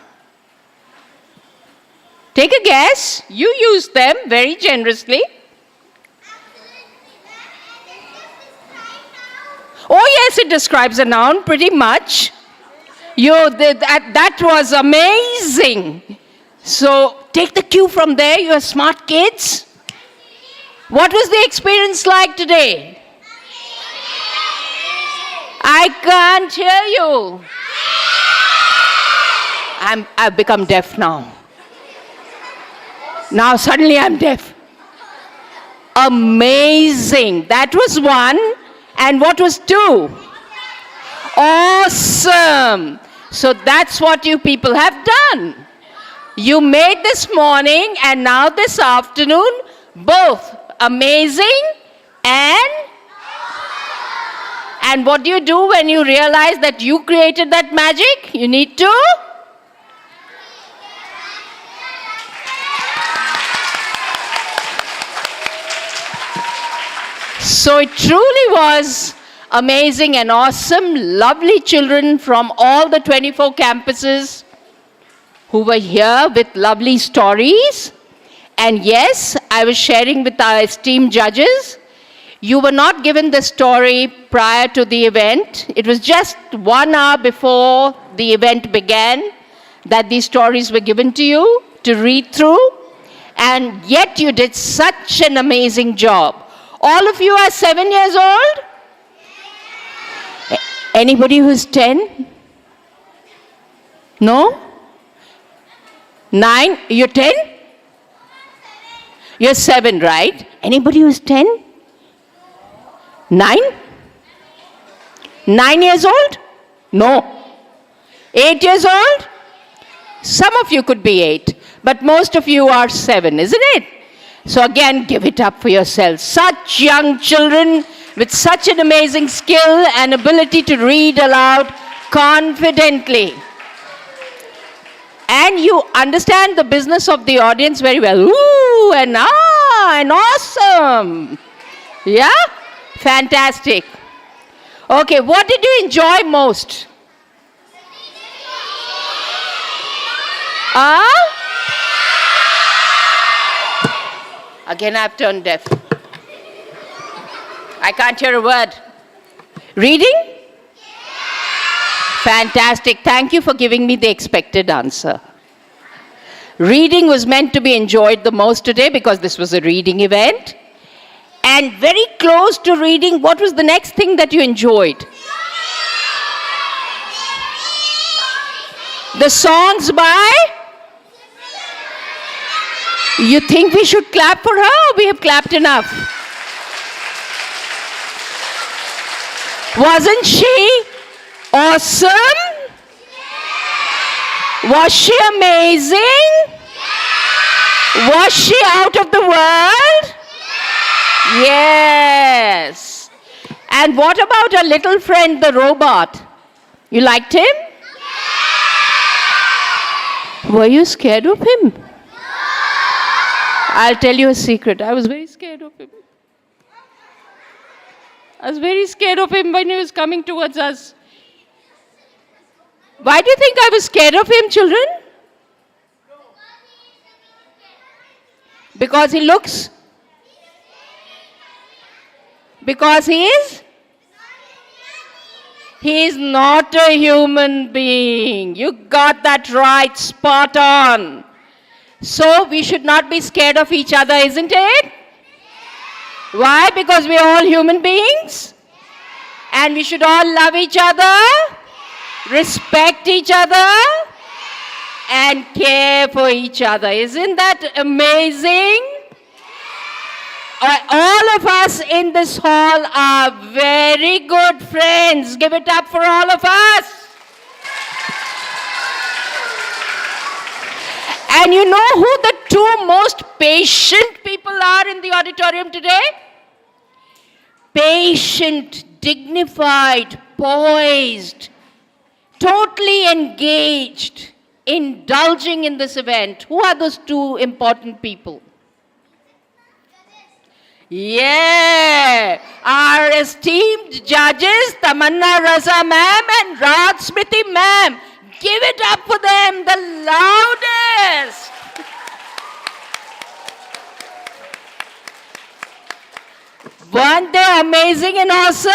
Take a guess. You used them very generously. Oh yes, it describes a noun pretty much. That was amazing. So take the cue from there, you are smart kids. What was the experience like today? I can't hear you. I've become deaf now. Now suddenly I'm deaf. Amazing. That was 1. And what was 2? Awesome. So that's what you people have done. You made this morning and now this afternoon both amazing and what do you do when you realize that you created that magic? You need to So it truly was amazing and awesome. Lovely children from all the 24 campuses who were here with lovely stories. And yes, I was sharing with our esteemed judges. You were not given the story prior to the event. It was just 1 hour before the event began that these stories were given to you to read through. And yet you did such an amazing job. All of you are 7 years old? Anybody who's 10? No? 9? You're 10? You're 7, right? Anybody who's 10? 9? 9 years old? No. 8 years old? Some of you could be 8, but most of you are 7, isn't it? So again, give it up for yourselves. Such young children with such an amazing skill and ability to read aloud confidently. And you understand the business of the audience very well. Ooh, and ah, and awesome. Yeah? Fantastic. Okay, what did you enjoy most? Again, I've turned deaf. I can't hear a word. Reading? Fantastic. Thank you for giving me the expected answer. Reading was meant to be enjoyed the most today because this was a reading event. And very close to reading, what was the next thing that you enjoyed? The songs by? You think we should clap for her or we have clapped enough? Wasn't she awesome? Was she amazing? Was she out of the world? Yes. And what about our little friend, the robot? You liked him? Were you scared of him? I'll tell you a secret. I was very scared of him. I was very scared of him when he was coming towards us. Why do you think I was scared of him, children? Because he looks. Because he is? He is not a human being. You got that right, spot on. So we should not be scared of each other, isn't it? Why? Because we are all human beings. And we should all love each other, respect each other, and care for each other. Isn't that amazing? All of us in this hall are very good friends. Give it up for all of us. And you know who the two most patient people are in the auditorium today? Patient, dignified, poised, totally engaged, indulging in this event. Who are those two important people? Yeah, our esteemed judges, Tamanna Raza ma'am and Raj Smriti ma'am. Give it up for them, the loudest. Weren't they amazing and awesome?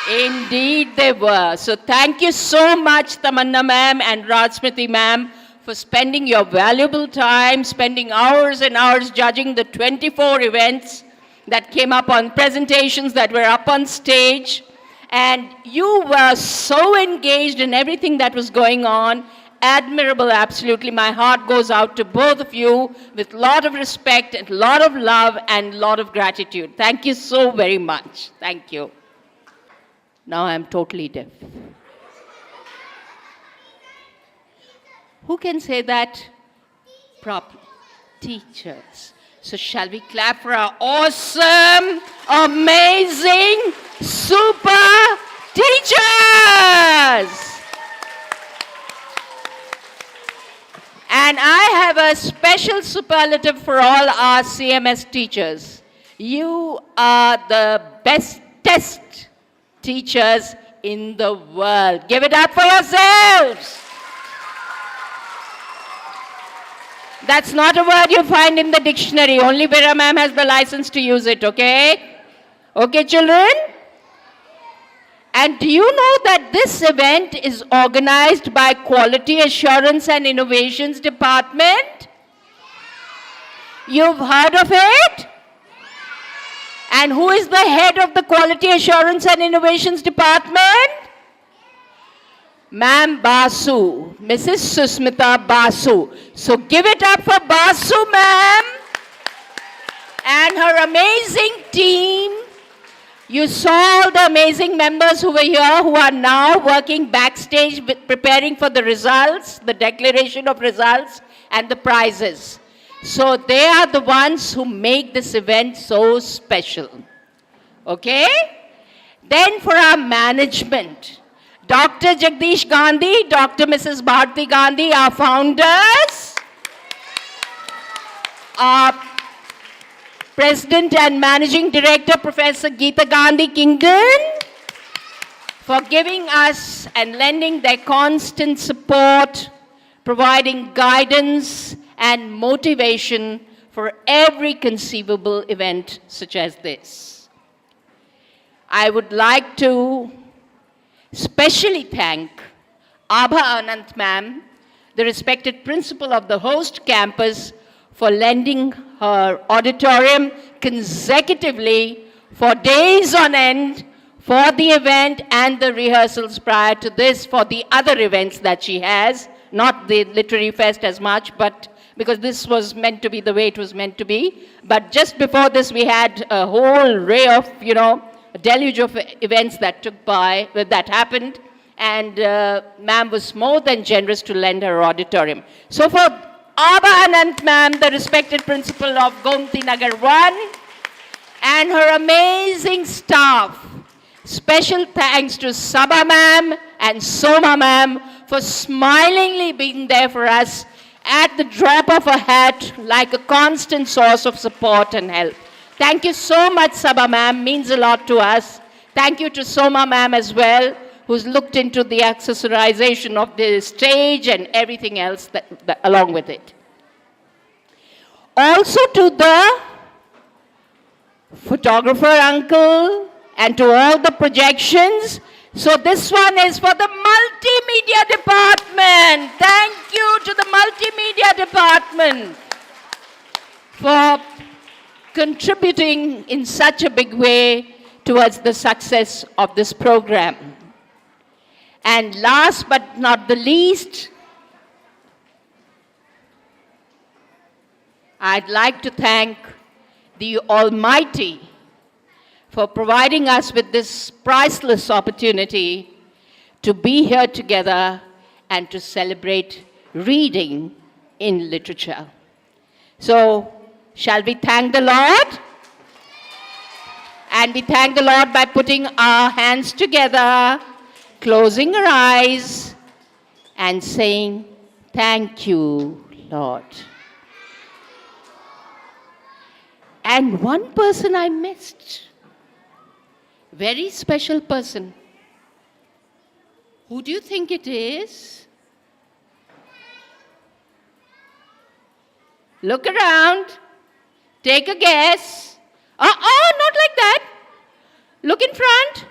Indeed they were. So thank you so much, Tamanna ma'am and Raj Smriti ma'am, for spending your valuable time, spending hours and hours judging the 24 events that came up on presentations that were up on stage. And you were so engaged in everything that was going on. Admirable, absolutely. My heart goes out to both of you with a lot of respect and a lot of love and a lot of gratitude. Thank you so very much. Thank you. Now I'm totally deaf. Who can say that properly? Teachers. So shall we clap for our awesome, amazing, super teachers? And I have a special superlative for all our CMS teachers. You are the bestest teachers in the world. Give it up for yourselves. That's not a word you find in the dictionary. Only Vera ma'am has the license to use it, okay? Okay, children? And do you know that this event is organized by Quality Assurance and Innovations Department? You've heard of it? And who is the head of the Quality Assurance and Innovations Department? Ma'am Basu, Mrs. Susmita Basu. So give it up for Basu ma'am and her amazing team. You saw all the amazing members who were here who are now working backstage preparing for the results, the declaration of results and the prizes. So they are the ones who make this event so special. Okay? Then for our management, Dr. Jagdish Gandhi, Dr. Mrs. Bharti Gandhi, our founders, our President and Managing Director, Professor Geeta Gandhi Kingdon, for giving us and lending their constant support, providing guidance and motivation for every conceivable event such as this. I would like to specially thank Abha Anant ma'am, the respected principal of the host campus, for lending her auditorium consecutively for days on end for the event and the rehearsals prior to this for the other events that she has, not the literary fest as much, but because this was meant to be the way it was meant to be. But just before this, we had a whole array of, a deluge of events that that happened, and ma'am was more than generous to lend her auditorium. So for Abha Anant ma'am, the respected principal of Gomti Nagar 1, and her amazing staff, special thanks to Sabha ma'am and Soma ma'am for smilingly being there for us at the drop of a hat, like a constant source of support and help. Thank you so much, Sabha ma'am, means a lot to us. Thank you to Soma ma'am as well, who's looked into the accessorization of the stage and everything else that along with it. Also to the photographer uncle and to all the projections. So this one is for the multimedia department. Thank you to the multimedia department for contributing in such a big way towards the success of this program. And last but not the least, I'd like to thank the Almighty for providing us with this priceless opportunity to be here together and to celebrate reading in literature. So, shall we thank the Lord? And we thank the Lord by putting our hands together, closing our eyes, and saying, "Thank you, Lord." And one person I missed. Very special person. Who do you think it is? Look around. Take a guess. Oh, not like that. Look in front.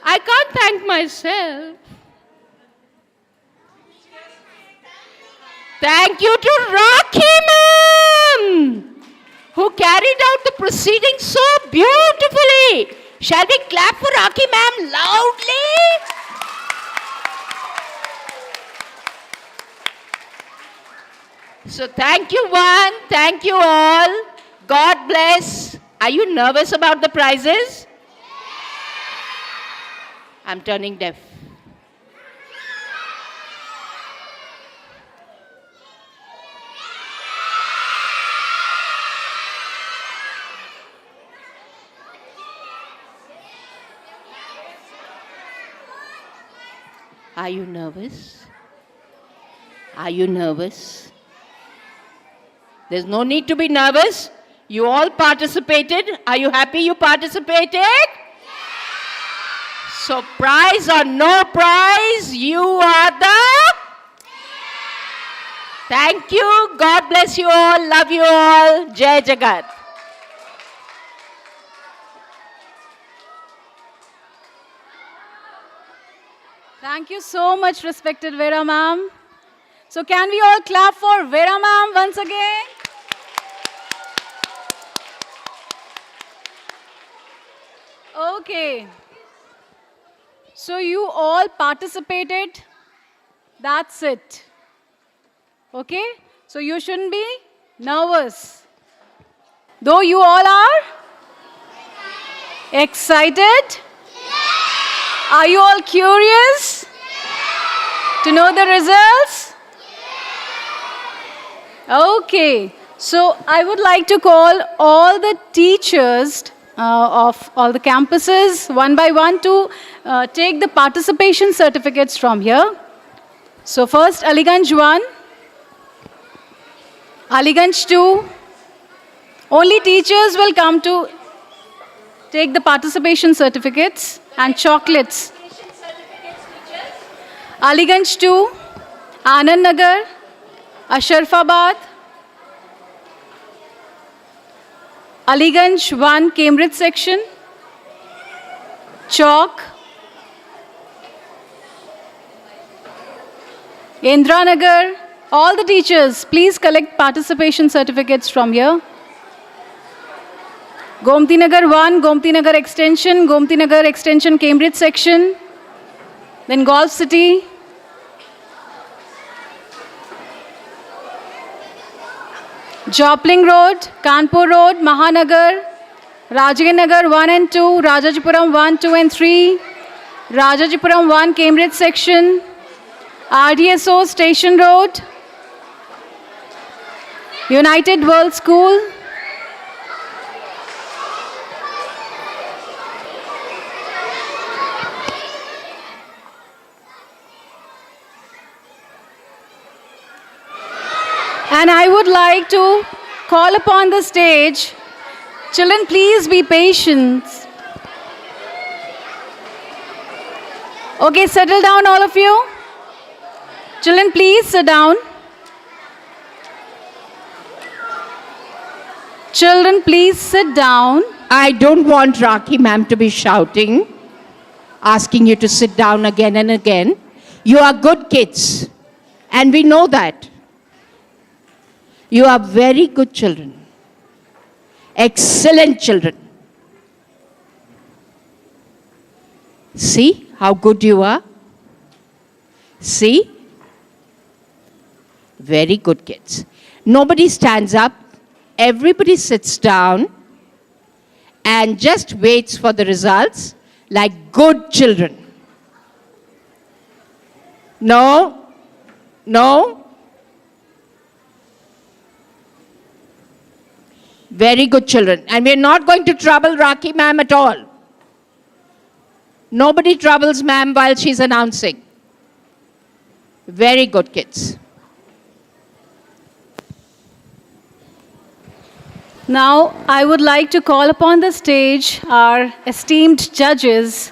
I can't thank myself. Thank you to Rakhi ma'am, who carried out the proceedings so beautifully. Shall we clap for Rakhi ma'am loudly? So thank you one, thank you all. God bless. Are you nervous about the prizes? I'm turning deaf. Are you nervous? Are you nervous? There's no need to be nervous. You all participated. Are you happy you participated? So prize or no prize, you are the... Thank you. God bless you all. Love you all. Jai Jagat. Thank you so much, respected Vera ma'am. So can we all clap for Vera ma'am once again? Okay. So you all participated. That's it. Okay? So you shouldn't be nervous. Though you all are excited. Are you all curious to know the results? Okay, so I would like to call all the teachers of all the campuses one by one to take the participation certificates from here. So first Aliganj 1, Aliganj 2. Only teachers will come to take the participation certificates and chocolates. Aliganj 2, Anand Nagar, Asharfabad, Aliganj 1, Cambridge section, Chalk, Indra Nagar. All the teachers, please collect participation certificates from here. Gomti Nagar 1, Gomti Nagar Extension, Cambridge section. Then Golf City. Jopling Road, Kanpur Road, Mahanagar, Rajagir Nagar 1 and 2, Rajajipuram 1, 2 and 3, Rajajipuram 1, Cambridge section, RDSO Station Road, United World School, and I would like to call upon the stage. Children, please be patient. Okay, settle down, all of you. Children, please sit down. Children, please sit down. I don't want Rakhi ma'am to be shouting, asking you to sit down again and again. You are good kids, and we know that. You are very good children. Excellent children. See how good you are? See? Very good kids. Nobody stands up. Everybody sits down and just waits for the results like good children. No? No? Very good children. And we're not going to trouble Rakhi ma'am at all. Nobody troubles ma'am while she's announcing. Very good kids. Now, I would like to call upon the stage our esteemed judges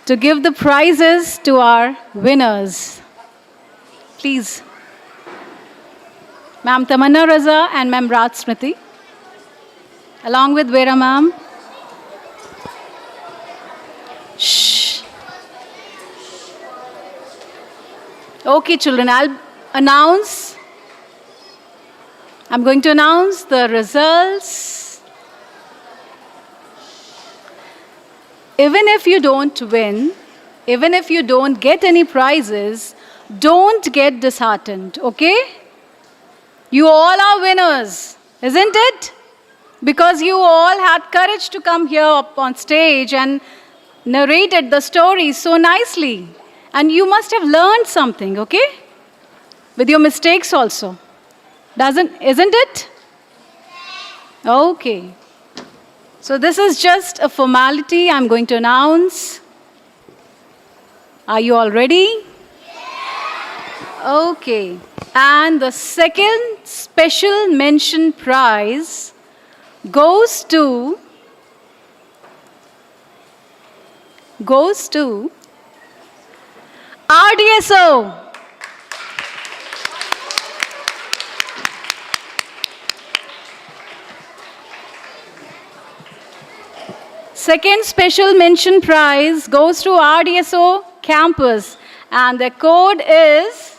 to give the prizes to our winners. Please. Ma'am Tamanna Raza and Ma'am Raj Smriti, along with Vera ma'am. Shh. Okay, children, I'm going to announce the results. Even if you don't win, even if you don't get any prizes, don't get disheartened, okay? You all are winners, isn't it? Because you all had courage to come here up on stage and narrated the story so nicely. And you must have learned something, okay? With your mistakes also. Isn't it? Okay. So this is just a formality I'm going to announce. Are you all ready? Okay. And the second special mention prize goes to RDSO. Second special mention prize goes to RDSO campus, and the code is.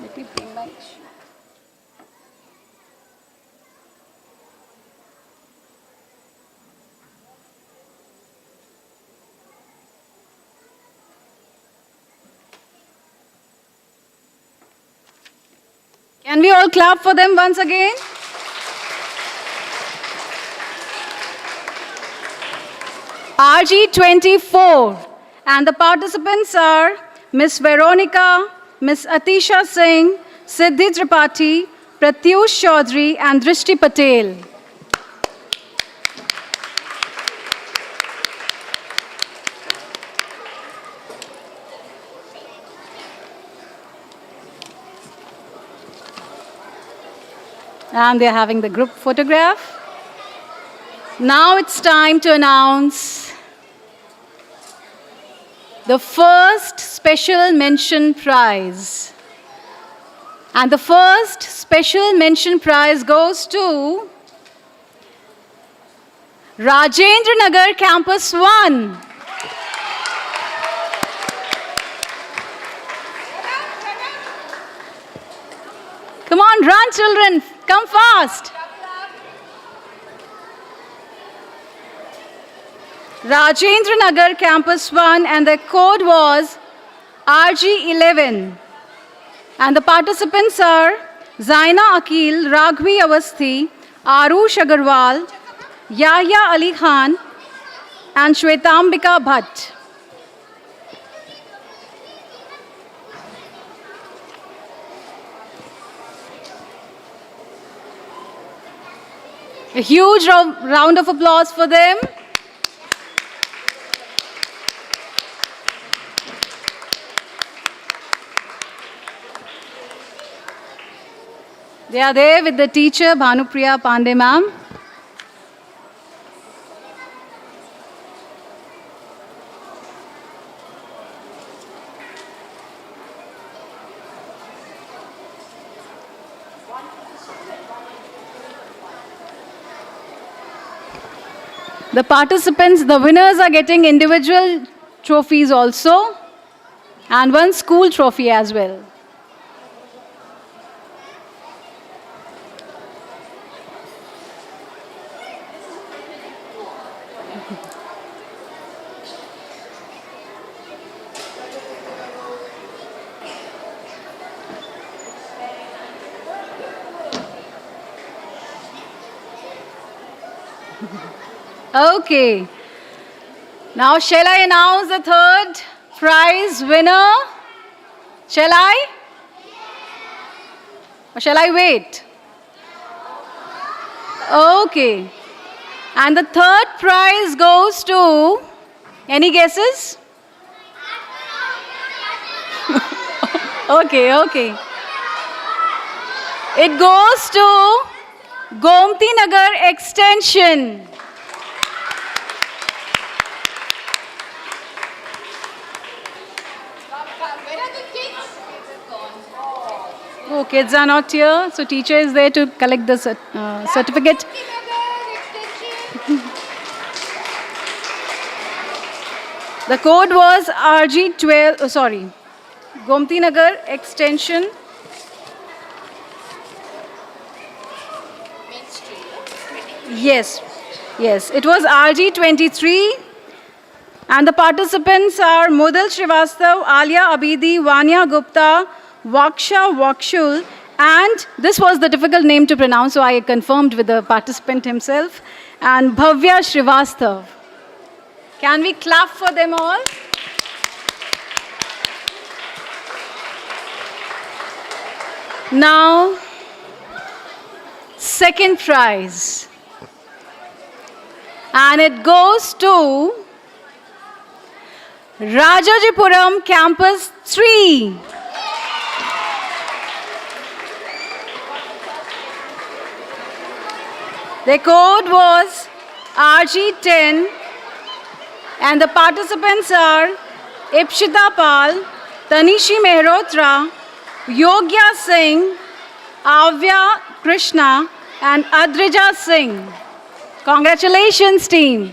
Let me bring my issue. Can we all clap for them once again? RG24, and the participants are Miss Veronica, Miss Atisha Singh, Siddhi Tripathi, Pratyush Chaudhary, and Drishti Patel. And they're having the group photograph. Now it's time to announce the first special mention prize. And the first special mention prize goes to Rajendra Nagar Campus 1. Come on, run children, come fast. Rajendra Nagar Campus 1, and the code was RG11. And the participants are Zaina Akil, Raghvi Avasthi, Arush Agarwal, Yahya Ali Khan, and Shwetambika Bhatt. A huge round of applause for them. They are there with the teacher, Bhanupriya Pandey ma'am. The participants, the winners are getting individual trophies also, and one school trophy as well. Okay. Now, shall I announce the third prize winner? Shall I? Or shall I wait? Okay. And the third prize goes to, any guesses? Okay. It goes to Gomti Nagar Extension. Oh, kids are not here, so teacher is there to collect the certificate. The code was RG12, Gomti Nagar Extension. Yes, it was RG23. And the participants are Modal Srivastav, Alia Abidi, Vanya Gupta, Vaksha Vakshul, and this was the difficult name to pronounce, so I confirmed with the participant himself, and Bhavya Srivastav. Can we clap for them all? Now, second prize. And it goes to Rajajipuram Campus 3. The code was RG10, and the participants are Ipshita Pal, Tanishi Mehrotra, Yogya Singh, Avya Krishna, and Adrija Singh. Congratulations, team.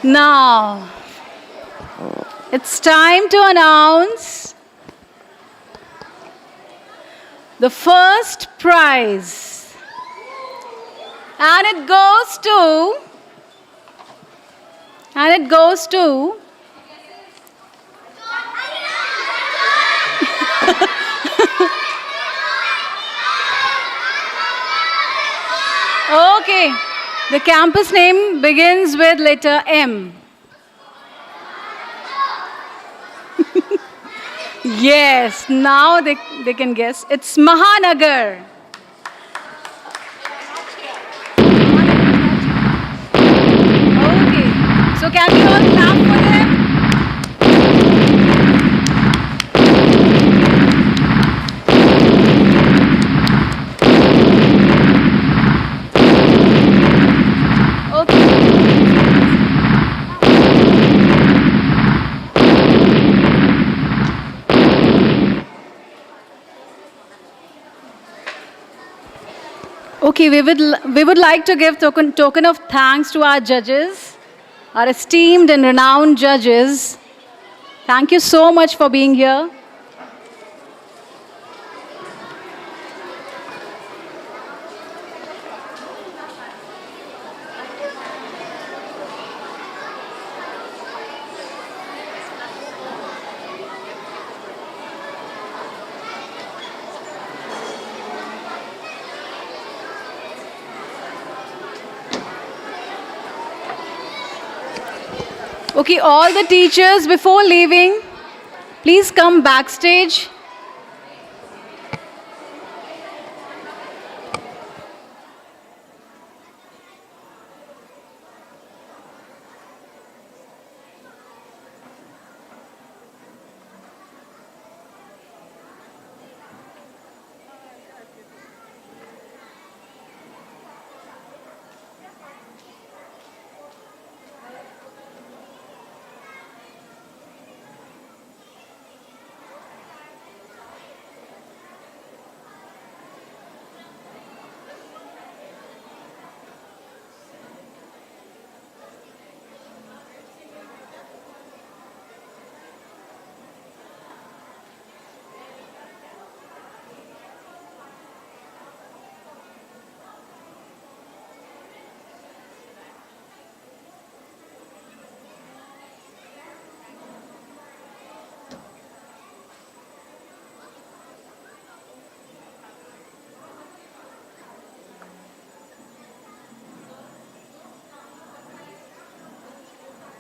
Now, it's time to announce the first prize. And it goes to Okay, the campus name begins with letter M. Yes, now they can guess. It's Mahanagar. Okay, so can we all clap for them? Okay, we would like to give token of thanks to our judges, our esteemed and renowned judges. Thank you so much for being here. Okay, all the teachers, before leaving, please come backstage.